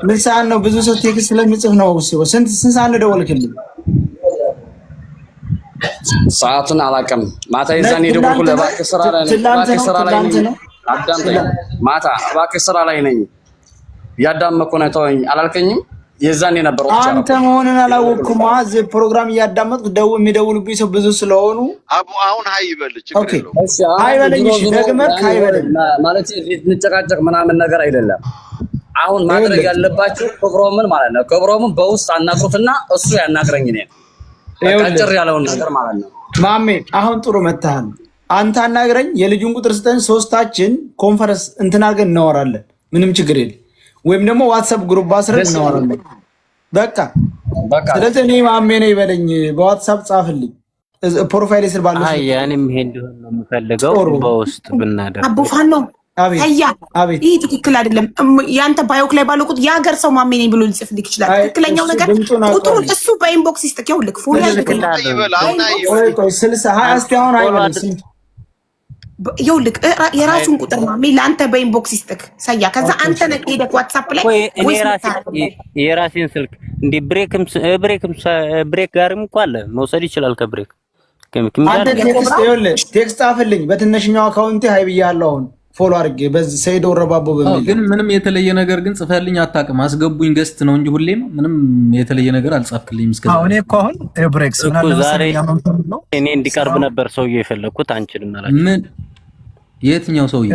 ምን ሰዓት ነው? ብዙ ሰው ቴክስት ስለሚጽፍ ነው። ስንት ሰዓት ነው ደወልክልኝ?
ሰዓቱን አላውቅም። ማታ የዛኔ ደወልኩልህ። እባክህ ስራ ላይ ነኝ፣ ማታ እባክህ ስራ ላይ ነኝ፣ እያዳመጥኩ ነው ተወኝ አላልከኝም? የዛኔ ነበር
አንተ መሆንን አላወቅኩም። እዚህ ፕሮግራም እያዳመጥኩ የሚደውሉብኝ ሰው ብዙ ስለሆኑ
አሁን ሀይ ይበል ችግር የለውም።
ሀይ በለኝ ደግመህ ሀይ በለኝ
ማለት እንጨቃጨቅ ምናምን ነገር አይደለም። አሁን ማድረግ ያለባችሁ ክብሮምን ማለት ነው። ክብሮምን በውስጥ አናግሩትና እሱ ያናግረኝ እኔን አጭር ያለውን ነገር ማለት ነው።
ማሜ አሁን ጥሩ መታሃል። አንተ አናግረኝ፣ የልጁን ቁጥር ስጠን፣ ሶስታችን ኮንፈረንስ እንትን አድርገን እናወራለን። ምንም ችግር የለም። ወይም ደግሞ ዋትስአፕ ግሩፕ ባስረን እናወራለን። በቃ ስለዚህ እኔ ማሜ ነው ይበለኝ፣ በዋትስአፕ ጻፍልኝ ፕሮፋይል ስር ባለው።
አይ ያኔም ይሄ እንደሆነ ነው የምፈልገው፣ በውስጥ ብናደርግ።
አቡፋን ነው አቤት። ይሄ ትክክል አይደለም። ያንተ ባዮክ ላይ ባለው ቁጥር የሀገር ሰው ማሜ ነኝ ብሎ ሊጽፍልክ ይችላል። ትክክለኛው ነገር ቁጥሩን እሱ በኢንቦክስ ይስጥክ። ይኸውልህ ፎሎ ያድርግልህ።
ቆይ 60 20 እስቲ አሁን አይበልም።
ይኸውልህ የራሱን ቁጥር ማሜ ለአንተ በኢንቦክስ ይስጥክ ሰያ። ከዛ አንተ ነህ ሄደህ ዋትስአፕ ላይ
እኔ የራሴን ስልክ እንደ ብሬክ ጋርም እኮ አለ መውሰድ ይችላል። ከብሬክ
አንተ ቴክስት ጻፍልኝ በትንሽኛው አካውንቴ ሀይ ብያለሁ። አሁን ፎሎ አድርጌ በዚህ ሰይዶ ረባቦ በሚል
ግን ምንም የተለየ ነገር ግን ጽፈልኝ አታውቅም። አስገቡኝ ገስት ነው እንጂ ሁሌም ምንም የተለየ ነገር አልጻፍክልኝም። እስከ
እኔ እኮ አሁን ብሬክስ
ዛሬ እኔ እንዲቀርብ ነበር ሰውዬው የፈለኩት አንቺን ማለት
ምን የትኛው ሰውዬ?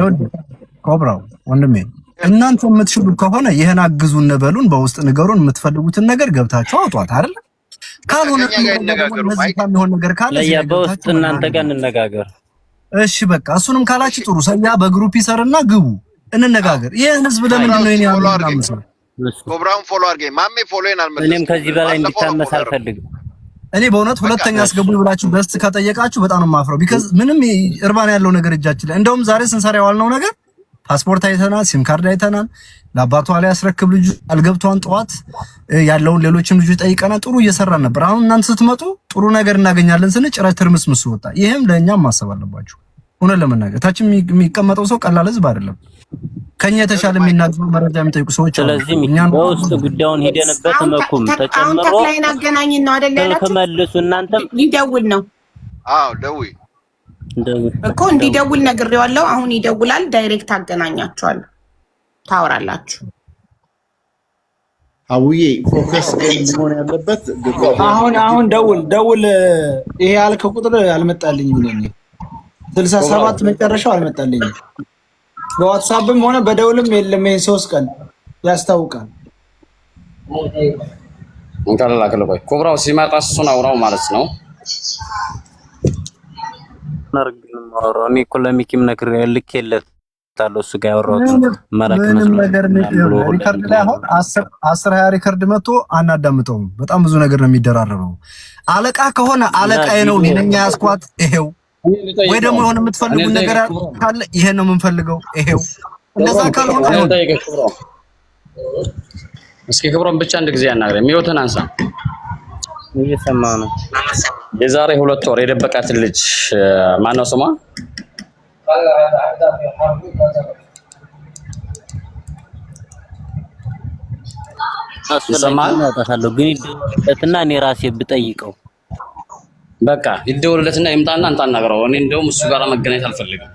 ኮብራው ወንድሜ እናንተ የምትችሉ ከሆነ ይሄን አግዙን በሉን፣ በውስጥ ንገሩን። የምትፈልጉትን ነገር ገብታችሁ አውጧት አይደል? ካልሆነ የሚሆን ነገር ካለ
በውስጥ እናንተ ጋር እንነጋገር።
እሺ በቃ እሱንም ካላችሁ ጥሩ። ሰያ በግሩፕ ይሰርና ግቡ። እንነጋገር። ይሄን ህዝብ ለምንድን ነው የኔ አምስት
ኮብራውን ፎሎ አድርገኝ ማሜ ፎሎዬን አልመለስም።
እኔም ከዚህ በላይ እንዲታመስ አልፈልግም።
እኔ በእውነት ሁለተኛ አስገቡኝ ብላችሁ በስት ከጠየቃችሁ በጣም ነው የማፍረው። ቢካዝ ምንም እርባና ያለው ነገር እጃችን ላይ እንደውም ዛሬ ስንሰራ ያዋልነው ነገር ፓስፖርት አይተናል፣ ሲም ካርድ አይተናል። ለአባቷ ላይ ያስረክብ ልጅ አልገብቷን ጠዋት ያለውን ሌሎችም ልጆች ጠይቀናል። ጥሩ እየሰራን ነበር። አሁን እናንተ ስትመጡ ጥሩ ነገር እናገኛለን ስንል ጭራሽ ትርምስምስ ወጣ። ይሄም ለእኛም ማሰብ አለባችሁ። እውነት ለመናገር ታች የሚቀመጠው ሰው ቀላል ህዝብ አይደለም። ከኛ የተሻለ የሚናገሩ መረጃ የሚጠይቁ ሰዎች አሉ።
ስለዚህ በውስጥ ጉዳዩን ሄደንበት መኩም ተጨምሮ
ተክላይን አገናኝን ነው አይደል ያላችሁ?
ተመልሱ እናንተም
ሊደውል ነው።
አዎ ደውይ
እኮ እንዲደውል ነግሬዋለሁ። አሁን ይደውላል። ዳይሬክት አገናኛችኋለሁ፣ ታወራላችሁ።
አውዬ ፎከስ ሆነ ያለበት
አሁን ደውል። ይሄ ያልከው ቁጥር አልመጣልኝም ለኔ 67 መጨረሻው አልመጣልኝም። በዋትስአፕም ሆነ በደውልም የለም። ይሄን 3 ቀን ያስታውቃል።
እንካላ ከለቆይ ኮብራው ሲመጣ እሱን አውራው ማለት ነው።
ናርግን ማውራው እኔ እኮ ለሚኪም ልኬለታለሁ። እሱ ጋር ያወራሁት መላክ
ነገር ሪከርድ ላይ አሁን 10 20 ሪከርድ መጥቶ አናዳምጠውም። በጣም ብዙ ነገር ነው የሚደራረበው። አለቃ ከሆነ አለቃዬ ነው ነኛ ያስኳት ይሄው ወይ ደግሞ የሆነ የምትፈልጉት ነገር ካለ ይሄን ነው የምንፈልገው ይሄው። እንደዛ ካልሆነ
እስኪ ክብሮን ብቻ አንድ ጊዜ ያናግረኝ። ሚውትን አንሳ።
እየሰማሁ ነው።
የዛሬ 2 ወር የደበቃትን ልጅ ማን ነው ስሟ?
አስፈላጊ ግን ይደውልለትና እኔ ራሴ ብጠይቀው
በቃ ይደውልለትና ይምጣና አንተ አናግረው። እኔ እንደውም እሱ ጋር መገናኘት አልፈልግም።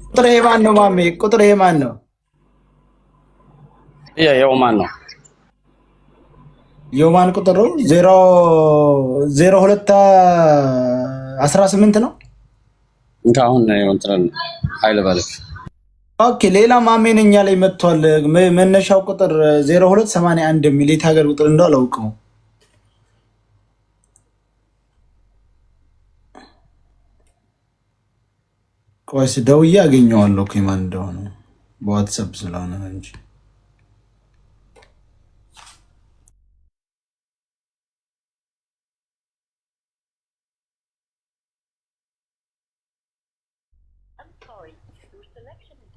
ቁጥር ይሄ ማን ነው ማሜ? ቁጥር ይሄ ማን ነው?
ያው ማን ነው?
የማን ቁጥር ነው? 02 18 ነው።
እንካሁን እንትን ኃይለ ባለክ
ኦኬ። ሌላ ማሜ ነኝ ያለኝ መጥቷል። መነሻው ቁጥር 0281 የሚል የት ሀገር ቁጥር እንደው አላውቀውም። ቆይስ ደውዬ አገኘዋለሁ እኮ ማን እንደሆነ በዋትስአፕ ስለሆነ እንጂ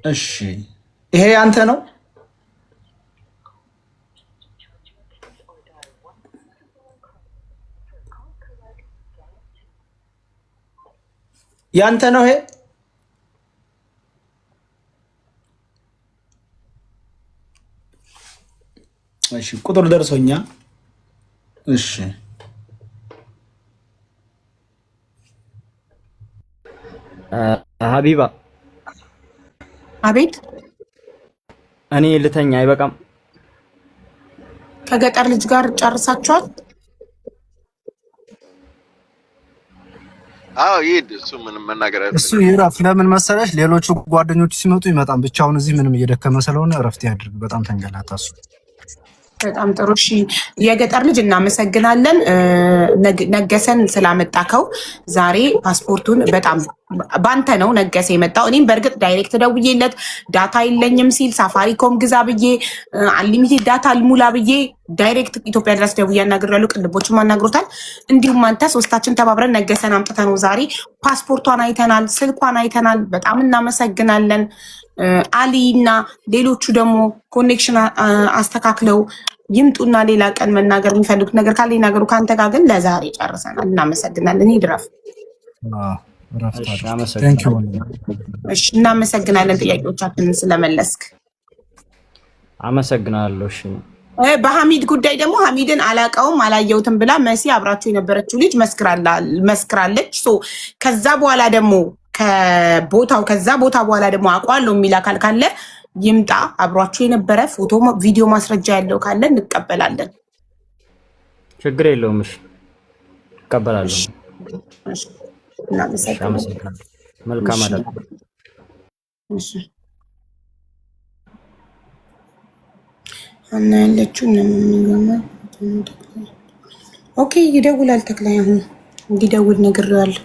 እሺ ይሄ አንተ ነው? ያንተ ነው ይሄ? እሺ ቁጥር ደርሶኛ። እሺ
ሀቢባ
አቤት።
እኔ ልተኛ አይበቃም?
ከገጠር ልጅ ጋር ጨርሳችኋል?
አዎ ይሄድ እሱ ምንም መናገር አይደለም።
እሱ ይራፍ። ለምን መሰለሽ ሌሎቹ ጓደኞቹ ሲመጡ ይመጣም። ብቻውን እዚህ ምንም እየደከመ ስለሆነ እረፍት ያድርግ። በጣም ተንገላታሱ።
በጣም ጥሩ። እሺ የገጠር ልጅ እናመሰግናለን። ነገሰን ስላመጣከው ዛሬ ፓስፖርቱን በጣም ባንተ ነው ነገሰ የመጣው። እኔም በእርግጥ ዳይሬክት ደውዬለት ዳታ የለኝም ሲል ሳፋሪኮም ግዛ ብዬ አንሊሚቴድ ዳታ ልሙላ ብዬ ዳይሬክት ኢትዮጵያ ድረስ ደውዬ አናግሬያለሁ። ቅልቦችም አናግሮታል። እንዲሁም አንተ ሶስታችን ተባብረን ነገሰን አምጥተነው ዛሬ ፓስፖርቷን አይተናል፣ ስልኳን አይተናል። በጣም እናመሰግናለን። አሊ እና ሌሎቹ ደግሞ ኮኔክሽን አስተካክለው ይምጡና ሌላ ቀን መናገር የሚፈልጉት ነገር ካለ ይናገሩ። ከአንተ ጋር ግን ለዛሬ ጨርሰናል። እናመሰግናለን። ይድረፍ። እናመሰግናለን ጥያቄዎቻችንን ስለመለስክ
አመሰግናለሁ። እሺ
በሐሚድ ጉዳይ ደግሞ ሐሚድን አላቀውም አላየውትም ብላ መሲ አብራችሁ የነበረችው ልጅ መስክራለች። ከዛ በኋላ ደግሞ ከዛ ቦታ በኋላ ደግሞ አውቀዋለሁ የሚል አካል ካለ ይምጣ። አብሯችሁ የነበረ ፎቶ፣ ቪዲዮ ማስረጃ ያለው ካለ እንቀበላለን።
ችግር የለውም። እሺ እቀበላለሁ።
እናመሰግናለን።
መልካም አዳር።
እሺ እና ያለችው ኦኬ። ይደውላል ተክላይ። አሁን እንዲደውል ነግሬዋለሁ።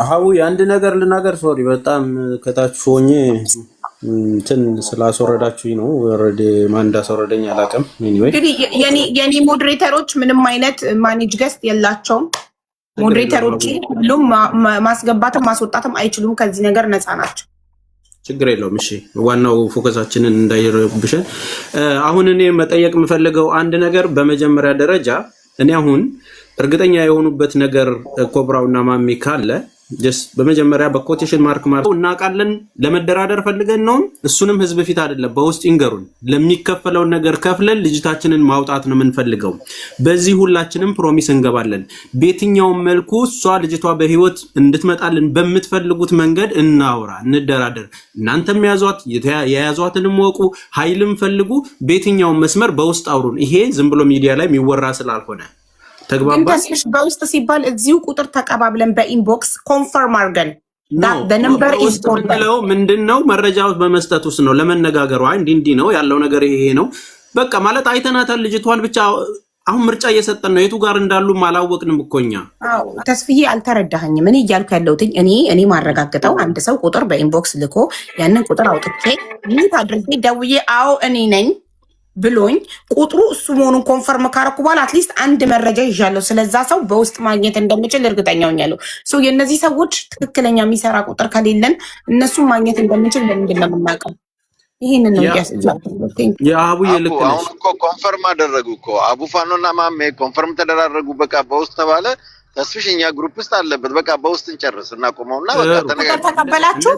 ሀዊ አንድ ነገር ልናገር። ሶሪ በጣም ከታች ሆኜ እንትን ስላስወረዳችሁኝ ነው። ኦሬዲ ማን እንዳስወረደኝ አላውቅም። ኤኒዌይ
እንግዲህ የኔ ሞዴሬተሮች ምንም አይነት ማኔጅ ገስት የላቸውም። ሞዴሬተሮች ሁሉም ማስገባትም ማስወጣትም አይችሉም። ከዚህ ነገር ነፃ ናቸው።
ችግር የለውም። እሺ ዋናው ፎከሳችንን እንዳይረብሸን አሁን እኔ መጠየቅ የምፈልገው አንድ ነገር በመጀመሪያ ደረጃ እኔ አሁን እርግጠኛ የሆኑበት ነገር ኮብራውና ማሚ ካለ ጀስት በመጀመሪያ በኮቴሽን ማርክ እናውቃለን ለመደራደር ፈልገን ነው። እሱንም ህዝብ ፊት አይደለም በውስጥ ይንገሩን። ለሚከፈለው ነገር ከፍለን ልጅታችንን ማውጣት ነው የምንፈልገው። በዚህ ሁላችንም ፕሮሚስ እንገባለን። በየትኛውም መልኩ እሷ ልጅቷ በህይወት እንድትመጣልን በምትፈልጉት መንገድ እናውራ፣ እንደራደር። እናንተም ያዟት፣ የያዟትንም ወቁ፣ ኃይልም ፈልጉ። በየትኛውም መስመር በውስጥ አውሩን። ይሄ ዝም ብሎ ሚዲያ ላይ የሚወራ ስላልሆነ ተግባባ።
ተስፍሽ በውስጥ ሲባል እዚሁ ቁጥር ተቀባብለን በኢንቦክስ ኮንፈርም አድርገን
ምንድነው መረጃው በመስጠት ውስጥ ነው ለመነጋገሩ። አይ እንዲህ ነው ያለው ነገር ይሄ ነው በቃ ማለት አይተናታል ልጅቷን ብቻ አሁን ምርጫ እየሰጠን ነው። የቱ ጋር እንዳሉ ማላወቅንም እኮኛ።
አዎ ተስፍዬ አልተረዳኸኝም። እኔ እያልኩ ያለሁት እኔ ማረጋግጠው አንድ ሰው ቁጥር በኢንቦክስ ልኮ ያንን ቁጥር አውጥቼ ምን አድርጌ ደውዬ አዎ እኔ ነኝ ብሎኝ ቁጥሩ እሱ መሆኑን ኮንፈርም ካረኩ በኋላ አትሊስት አንድ መረጃ ይዣለሁ። ስለዛ ሰው በውስጥ ማግኘት እንደምችል እርግጠኛ ሆኛለሁ። ሶ የእነዚህ ሰዎች ትክክለኛ የሚሰራ ቁጥር ከሌለን እነሱን ማግኘት እንደምንችል ለምንድን ነው የምናውቀው? ይሄንን ነው
የአቡ የልክ ነሽ።
አሁን እኮ ኮንፈርም አደረጉ እኮ አቡ ፋኖና ማሜ ኮንፈርም ተደራረጉ። በቃ በውስጥ ተባለ። ተስፍሽ እኛ ግሩፕ ውስጥ አለበት። በቃ በውስጥ እንጨርስ እና ቆመውና በቃ
ተቀበላችሁ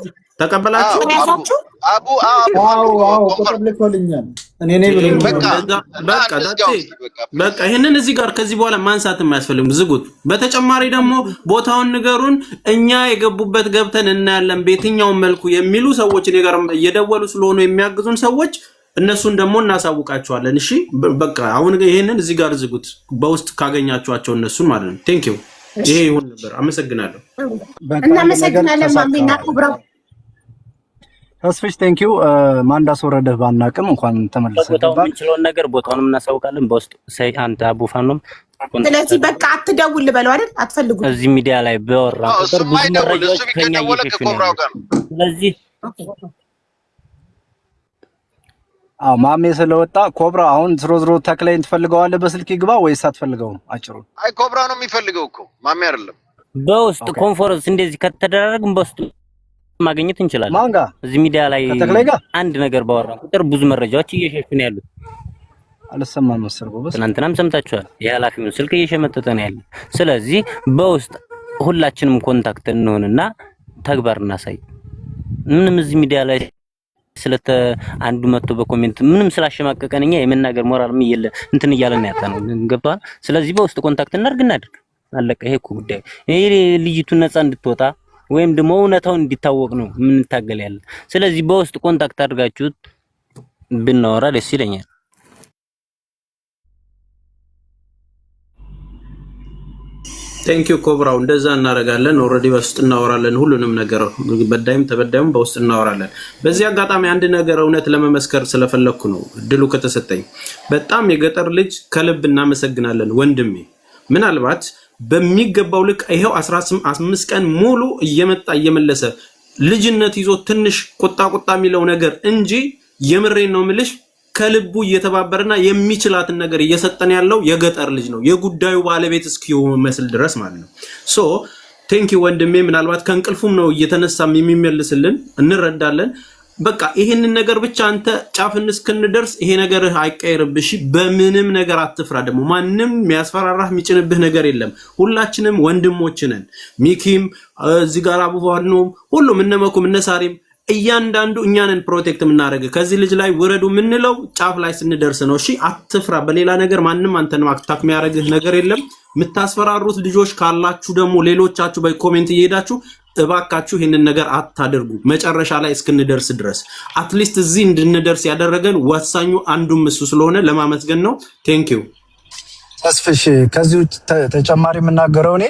አቡ
ቁጥር ልኮልኛል። እኔ ነኝ ብለኝ
በቃ ይሄንን እዚህ ጋር ከዚህ በኋላ ማንሳት የማያስፈልግም። ዝጉት። በተጨማሪ ደግሞ ቦታውን ንገሩን፣ እኛ የገቡበት ገብተን እናያለን በየትኛውም መልኩ የሚሉ ሰዎች እኔ ጋር እየደወሉ ስለሆነ የሚያግዙን ሰዎች እነሱን ደግሞ እናሳውቃቸዋለን። እሺ በቃ አሁን ይሄንን እዚህ ጋር ዝጉት። በውስጥ ካገኛቸዋቸው እነሱን ማለት ነው። ቴንክ ዩ። ይሄ ይሁን ነበር። አመሰግናለሁ።
እናመሰግናለን ማሜና ኩብራው።
ተስፍሽ ቴንክ ዩ። ማን እንዳስወረደህ ባናቅም እንኳን ተመለሰ።
ቦታው የምንችለውን ነገር ቦታውንም እናሳውቃለን በውስጥ አንተ አቡ ፋኖም።
ስለዚህ በቃ አትደውል በለው አይደል? አትፈልጉ
እዚህ ሚዲያ ላይ በወራ ቁጥር ብዙ መረጃዎች ከኛ እየሸሹ ነው። ስለዚህ
ማሜ ስለወጣ ኮብራ አሁን ዝሮ ተክለይን ትፈልገዋለህ? በስልክ ይግባ ወይስ አትፈልገውም? አጭሩ
አይ ኮብራ ነው የሚፈልገው እኮ ማሜ አይደለም።
በውስጥ ኮንፈረንስ እንደዚህ ከተደረገን በውስጥ ማግኘት እንችላለን።
ማንጋ
እዚህ ሚዲያ ላይ አንድ ነገር ባወራ ቁጥር ብዙ መረጃዎች እየሸሹ ነው ያሉት።
አልሰማም መሰል ጎበዝ።
ትናንትናም ሰምታችኋል። የኃላፊውን ስልክ እየሸመጠጠ ነው ያለው። ስለዚህ በውስጥ ሁላችንም ኮንታክት እንሆንና ተግባር እናሳይ። ምንም እዚህ ሚዲያ ላይ ስለተ አንዱ መጥቶ በኮሜንት ምንም ስላሸማቀቀንኛ የመናገር ሞራልም ይየለ እንትን እያለን ያጣነው ገብቷል። ስለዚህ በውስጥ ኮንታክት እናድርግ። አለቀ። ይሄ እኮ ጉዳይ ይሄ ልጅቱ ነፃ እንድትወጣ ወይም ደግሞ እውነታው እንዲታወቅ ነው ምን ታገል ያለ። ስለዚህ በውስጥ ኮንታክት አድርጋችሁት ብናወራ ደስ ይለኛል።
ቴንክ ዩ ኮብራው። እንደዛ እናደርጋለን። ኦልሬዲ በውስጥ እናወራለን ሁሉንም ነገር፣ በዳይም ተበዳይም በውስጥ እናወራለን። በዚህ አጋጣሚ አንድ ነገር እውነት ለመመስከር ስለፈለኩ ነው እድሉ ከተሰጠኝ። በጣም የገጠር ልጅ ከልብ እናመሰግናለን ወንድሜ። ምናልባት በሚገባው ልክ ይሄው 15 ቀን ሙሉ እየመጣ እየመለሰ ልጅነት ይዞ ትንሽ ቁጣ የሚለው ነገር እንጂ የምሬን ነው ምልሽ ከልቡ እየተባበረና የሚችላትን ነገር እየሰጠን ያለው የገጠር ልጅ ነው፣ የጉዳዩ ባለቤት እስኪመስል ድረስ ማለት ነው። ሶ ቴንክ ዩ ወንድሜ። ምናልባት ከእንቅልፉም ነው እየተነሳም የሚመልስልን እንረዳለን። በቃ ይሄንን ነገር ብቻ አንተ ጫፍን እስክንደርስ ይሄ ነገር አይቀየርብሽ። በምንም ነገር አትፍራ። ደግሞ ማንም የሚያስፈራራህ የሚጭንብህ ነገር የለም። ሁላችንም ወንድሞች ነን። ሚኪም እዚህ ጋር አቡባንም ሁሉም እነመኩም እነሳሪም እያንዳንዱ እኛንን ፕሮቴክት የምናደርግ ከዚህ ልጅ ላይ ውረዱ የምንለው ጫፍ ላይ ስንደርስ ነው። እሺ አትፍራ። በሌላ ነገር ማንም አንተን አታክ የሚያደርግህ ነገር የለም። የምታስፈራሩት ልጆች ካላችሁ ደግሞ ሌሎቻችሁ በኮሜንት እየሄዳችሁ እባካችሁ ይሄንን ነገር አታደርጉ። መጨረሻ ላይ እስክንደርስ ድረስ አትሊስት እዚህ እንድንደርስ ያደረገን ወሳኙ አንዱም እሱ ስለሆነ ለማመስገን ነው። ቴንክ ዩ
ተስፍሽ። ከዚህ ተጨማሪ የምናገረው እኔ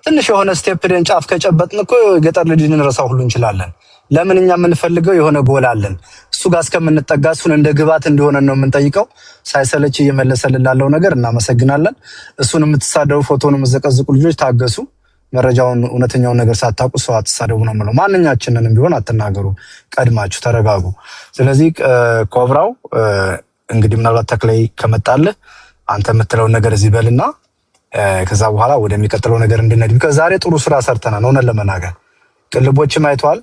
ትንሽ የሆነ ስቴፕ ደን ጫፍ ከጨበጥን እኮ ገጠር ልጅ እንረሳው ሁሉ እንችላለን። ለምን እኛ የምንፈልገው የሆነ ጎል አለን። እሱ ጋር እስከምንጠጋ እሱን እንደ ግባት እንደሆነ ነው የምንጠይቀው። ሳይሰለች እየመለሰልን ላለው ነገር እናመሰግናለን። እሱን የምትሳደቡ ፎቶውን የምትዘቀዝቁ ልጆች ታገሱ። መረጃውን እውነተኛውን ነገር ሳታውቁ ሰው አትሳደቡ ነው የምለው። ማንኛችንንም ቢሆን አትናገሩ፣ ቀድማችሁ ተረጋጉ። ስለዚህ ኮብራው እንግዲህ ምናልባት ተክላይ ከመጣልህ አንተ የምትለውን ነገር እዚህ በልና ከዛ በኋላ ወደሚቀጥለው ነገር እንድንሄድ ዛሬ ጥሩ ስራ ሰርተናል። ሆነን ለመናገር ቅልቦችም አይተዋል።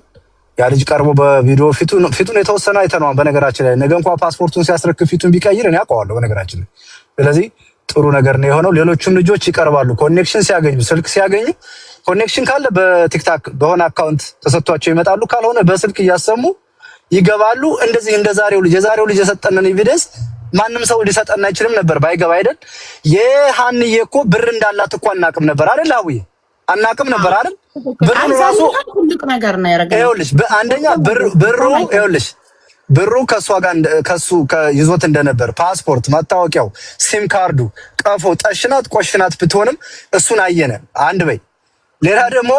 ያ ልጅ ቀርቦ በቪዲዮ ፊቱን የተወሰነ አይተነዋል። በነገራችን ላይ ነገ እንኳን ፓስፖርቱን ሲያስረክብ ፊቱን ቢቀይር እኔ አውቀዋለሁ በነገራችን ላይ። ስለዚህ ጥሩ ነገር ነው የሆነው። ሌሎችም ልጆች ይቀርባሉ ኮኔክሽን ሲያገኙ፣ ስልክ ሲያገኙ፣ ኮኔክሽን ካለ በቲክታክ በሆነ አካውንት ተሰጥቷቸው ይመጣሉ። ካልሆነ በስልክ እያሰሙ ይገባሉ። እንደዚህ እንደዛሬው ልጅ የዛሬው ልጅ የሰጠንን ኤቪደንስ ማንም ሰው ሊሰጠን አይችልም ነበር ባይገባ አይደል? የሃንዬ እኮ ብር እንዳላት እኮ አናቅም ነበር አይደል? አውዬ አናቅም ነበር አይደል? ብሩ ራሱ
ትልቅ ነገር ነው ያደረገው።
ይኸውልሽ አንደኛ ብሩ ይኸውልሽ ብሩ ከሷ ጋር ከሱ ይዞት እንደነበር ፓስፖርት፣ መታወቂያው፣ ሲም ካርዱ፣ ቀፎ ጠሽናት ቆሽናት ብትሆንም እሱን አየነ አንድ በይ። ሌላ ደግሞ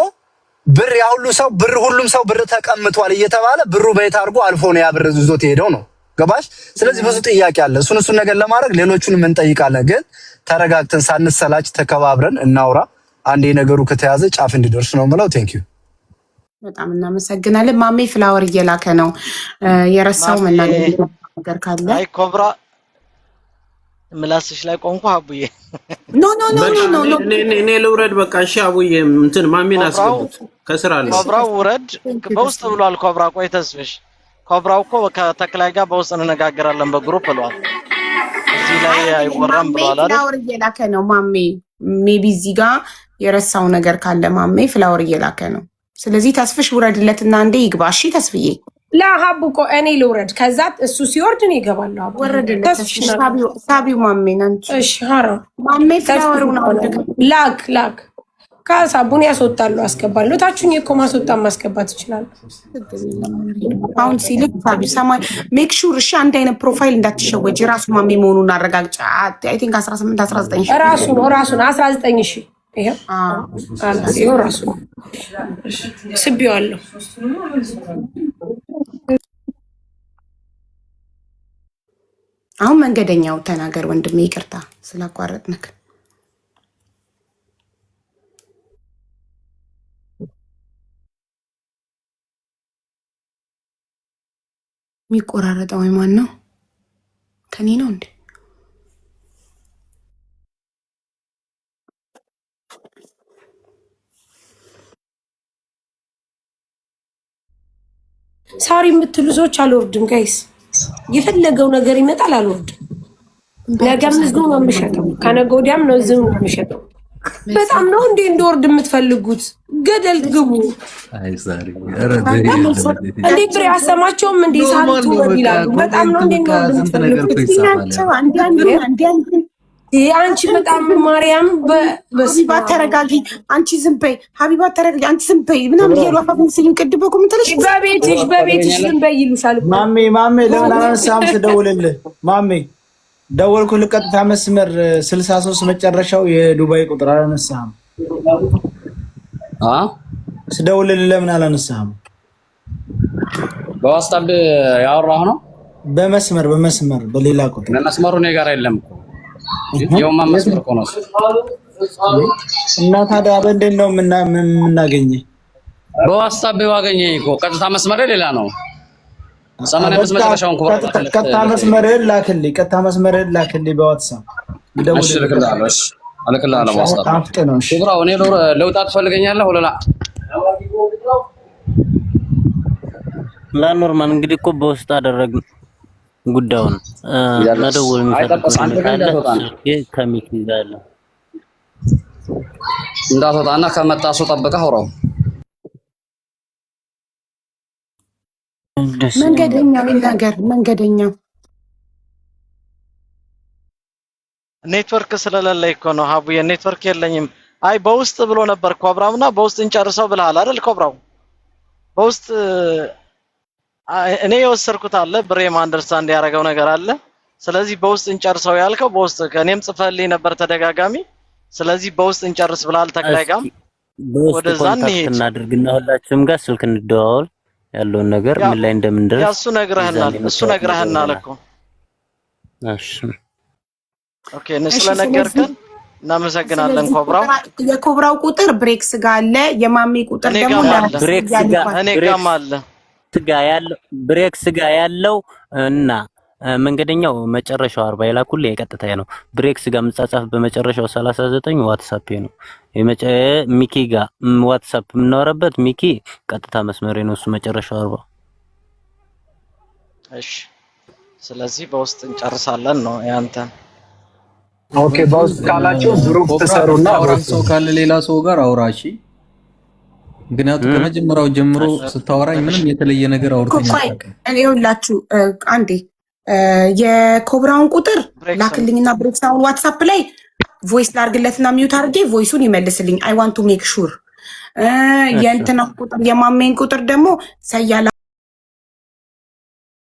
ብር ያ ሁሉ ሰው ብር ሁሉም ሰው ብር ተቀምጧል እየተባለ ብሩ በየት አድርጎ አልፎ ነው ያ ብር ይዞት ሄደው ነው ገባሽ? ስለዚህ ብዙ ጥያቄ አለ። እሱን ነገር ለማድረግ ሌሎቹንም እንጠይቃለን። ግን ተረጋግተን ሳንሰላች ተከባብረን እናውራ። አንዴ ነገሩ ከተያዘ ጫፍ እንዲደርስ ነው የምለው። ቴንክ ዩ
በጣም እናመሰግናለን። ማሜ ፍላወር እየላከ ነው። የረሳው መናገር ካለ
አይ ኮብራ ምላስሽ ላይ ቆንኩ አቡዬ።
ኖ ኖ ኖ ኖ ኖ
እኔ ልውረድ በቃ። እሺ አቡዬ እንትን ማሚን አስገቡት ከስራ አለ።
ኮብራው ውረድ በውስጥ ብሏል። ኮብራ ቆይ ተስፍሽ ኮብራው እኮ ከተክላይ ጋር በውስጥ እንነጋገራለን በግሩፕ ብሏል። እዚህ ላይ አይወራም ብሏል አይደል?
ፍላወር እየላከ ነው ማሜ። ሜቢ እዚህ ጋር የረሳው ነገር ካለ ማሜ ፍላወር እየላከ ነው። ስለዚህ ተስፍሽ ውረድለትና እንዴ ይግባ። እሺ ተስፍዬ
ለሀቡ እኮ እኔ ልውረድ፣ ከዛ እሱ ሲወርድ እኔ እገባለሁ።
ወረድለት ሳቢው ማሜ ናንቺ።
እሺ ሀራ
ማሜ ፍላወር
ላክ ከሳቡን ያስወጣሉ አስገባለሁ። ታችሁኝ እኮ ማስወጣት ማስገባት ይችላል።
አሁን ሲልክ ሳቢው ሰማይ ሜክ ሹር እሺ፣ አንድ አይነት ፕሮፋይል እንዳትሸወጂ። ራሱ ማሜ መሆኑን አረጋግጫ። አይ ቲንክ 18 19
ራሱ ነው 19 ሺ ይሄው ራሱ ስቢዋለሁ።
አሁን መንገደኛው ተናገር ወንድሜ፣ ይቅርታ ስላቋረጥንክ። የሚቆራረጠው ማን ነው? ከኔ ነው እንዴ?
ሳሪ የምትሉ ሰዎች አልወርድም ጋይስ። የፈለገው ነገር ይመጣል፣ አልወርድም። ነገም እዚሁ ነው የምሸጠው፣ ከነገ ወዲያም ነው እዚሁ ነው የምሸጠው። በጣም ነው እንዴ እንደወርድ የምትፈልጉት? ገደል ግቡ።
አይ ሳሪ
እንዴ ብሬ አሰማቸውም እንዴ ሳልቱ ይላሉ። በጣም ነው እንዴ እንደወርድ የምትፈልጉት? አንቺ በጣም ማርያም
ሀቢባ ተረጋጊ፣ አንቺ ዝም በይ፣ ሀቢባ ተረጋጊ፣ አንቺ ዝም በይ ምናምን እያሉ አፋፍን ስልም ቅድም እኮ ምን ትለሽ?
በቤትሽ ዝም በይ ይሉሻል።
ማሜ ለምን አነሳም? ስደውልልህ ማሜ ደወልኩልህ፣ ቀጥታ መስመር 63 መጨረሻው የዱባይ ቁጥር አላነሳህም። ስደውልልህ ለምን አላነሳህም?
በዋትስአፕ ያወራሁ ነው።
በመስመር በሌላ ቁጥር
መስመሩ እኔ ጋር የለም እኮ የውማ መስመር እኮ ነው።
እና ታዲያ በእንዴት ነው የምናገኘህ?
በዋትስአፕ ባገኘኝ እኮ ቀጥታ መስመር ሌላ ነው። 85 መጨረሻውን ኩብራ
ቀጥታ መስመርህን ላክልኝ በዋትስአፕ።
እሺ ልክልሃለሁ። እሺ አልክልሃለሁ በዋትስአፕ። ኩብራ እኔ ለውጣ ትፈልገኛለህ ወለላ?
ኖርማል እንግዲህ እኮ በውስጥ አደረግን ጉዳዩን። መደወል የሚፈልግ ከሚክ ይዛለ
እንዳትወጣና ከመጣ ሰው ጠብቀህ አውራው።
መንገደኛው
ኔትወርክ ስለሌለኝ እኮ ነው ሀቡዬ። ኔትወርክ የለኝም። አይ በውስጥ ብሎ ነበር ኮብራውና በውስጥ እንጨርሰው ብለሃል አይደል? ኮብራው በውስጥ እኔ የወሰድኩት አለ ብሬም አንደርስታንድ ያደረገው ነገር አለ። ስለዚህ በውስጥ እንጨርሰው ያልከው በውስጥ ከኔም ጽፈልኝ ነበር ተደጋጋሚ። ስለዚህ በውስጥ እንጨርስ ብላል ተክላይ ጋር ወደዛ እንሄድ
እናድርግና ሁላችንም ጋር ስልክ እንደዋወል ያለውን ነገር ምን ላይ እንደምንደርስ
እሱ ነግረህናል እኮ።
እሺ
ኦኬ ስለነገርከን እናመሰግናለን ኮብራው።
የኮብራው ቁጥር ብሬክስ ጋር አለ። የማሜ ቁጥር ደግሞ
ብሬክስ ጋር እኔ ጋርም አለ።
ብሬክስ ጋር ያለው እና መንገደኛው መጨረሻው 40 ይላኩል የቀጥታ ነው። ብሬክስ ጋር መጻጻፍ በመጨረሻው 39 ዋትስአፕ ነው። ሚኪ ጋር ዋትስአፕ የምናወራበት ሚኪ ቀጥታ መስመሬ ነው። እሱ መጨረሻው 40።
እሺ ስለዚህ በውስጥ እንጨርሳለን ነው ያንተ።
ኦኬ በውስጥ ካላችሁ ግሩፕ ተሰሩና
አውራን ሰው ካለ ሌላ ሰው ጋር አውራሺ። ምክንያቱም ከመጀመሪያው ጀምሮ ስታወራኝ ምንም የተለየ ነገር አውርተኝ አታውቅም።
እኔ ሁላችሁ አንዴ የኮብራውን ቁጥር ላክልኝና ብሬክሳውን ዋትስአፕ ላይ ቮይስ ላርግለትና ሚውት አድርጌ ቮይሱን ይመልስልኝ። አይ ዋንት ቱ ሜክ ሹር የእንትና ቁጥር የማሜን ቁጥር ደግሞ ሰያላ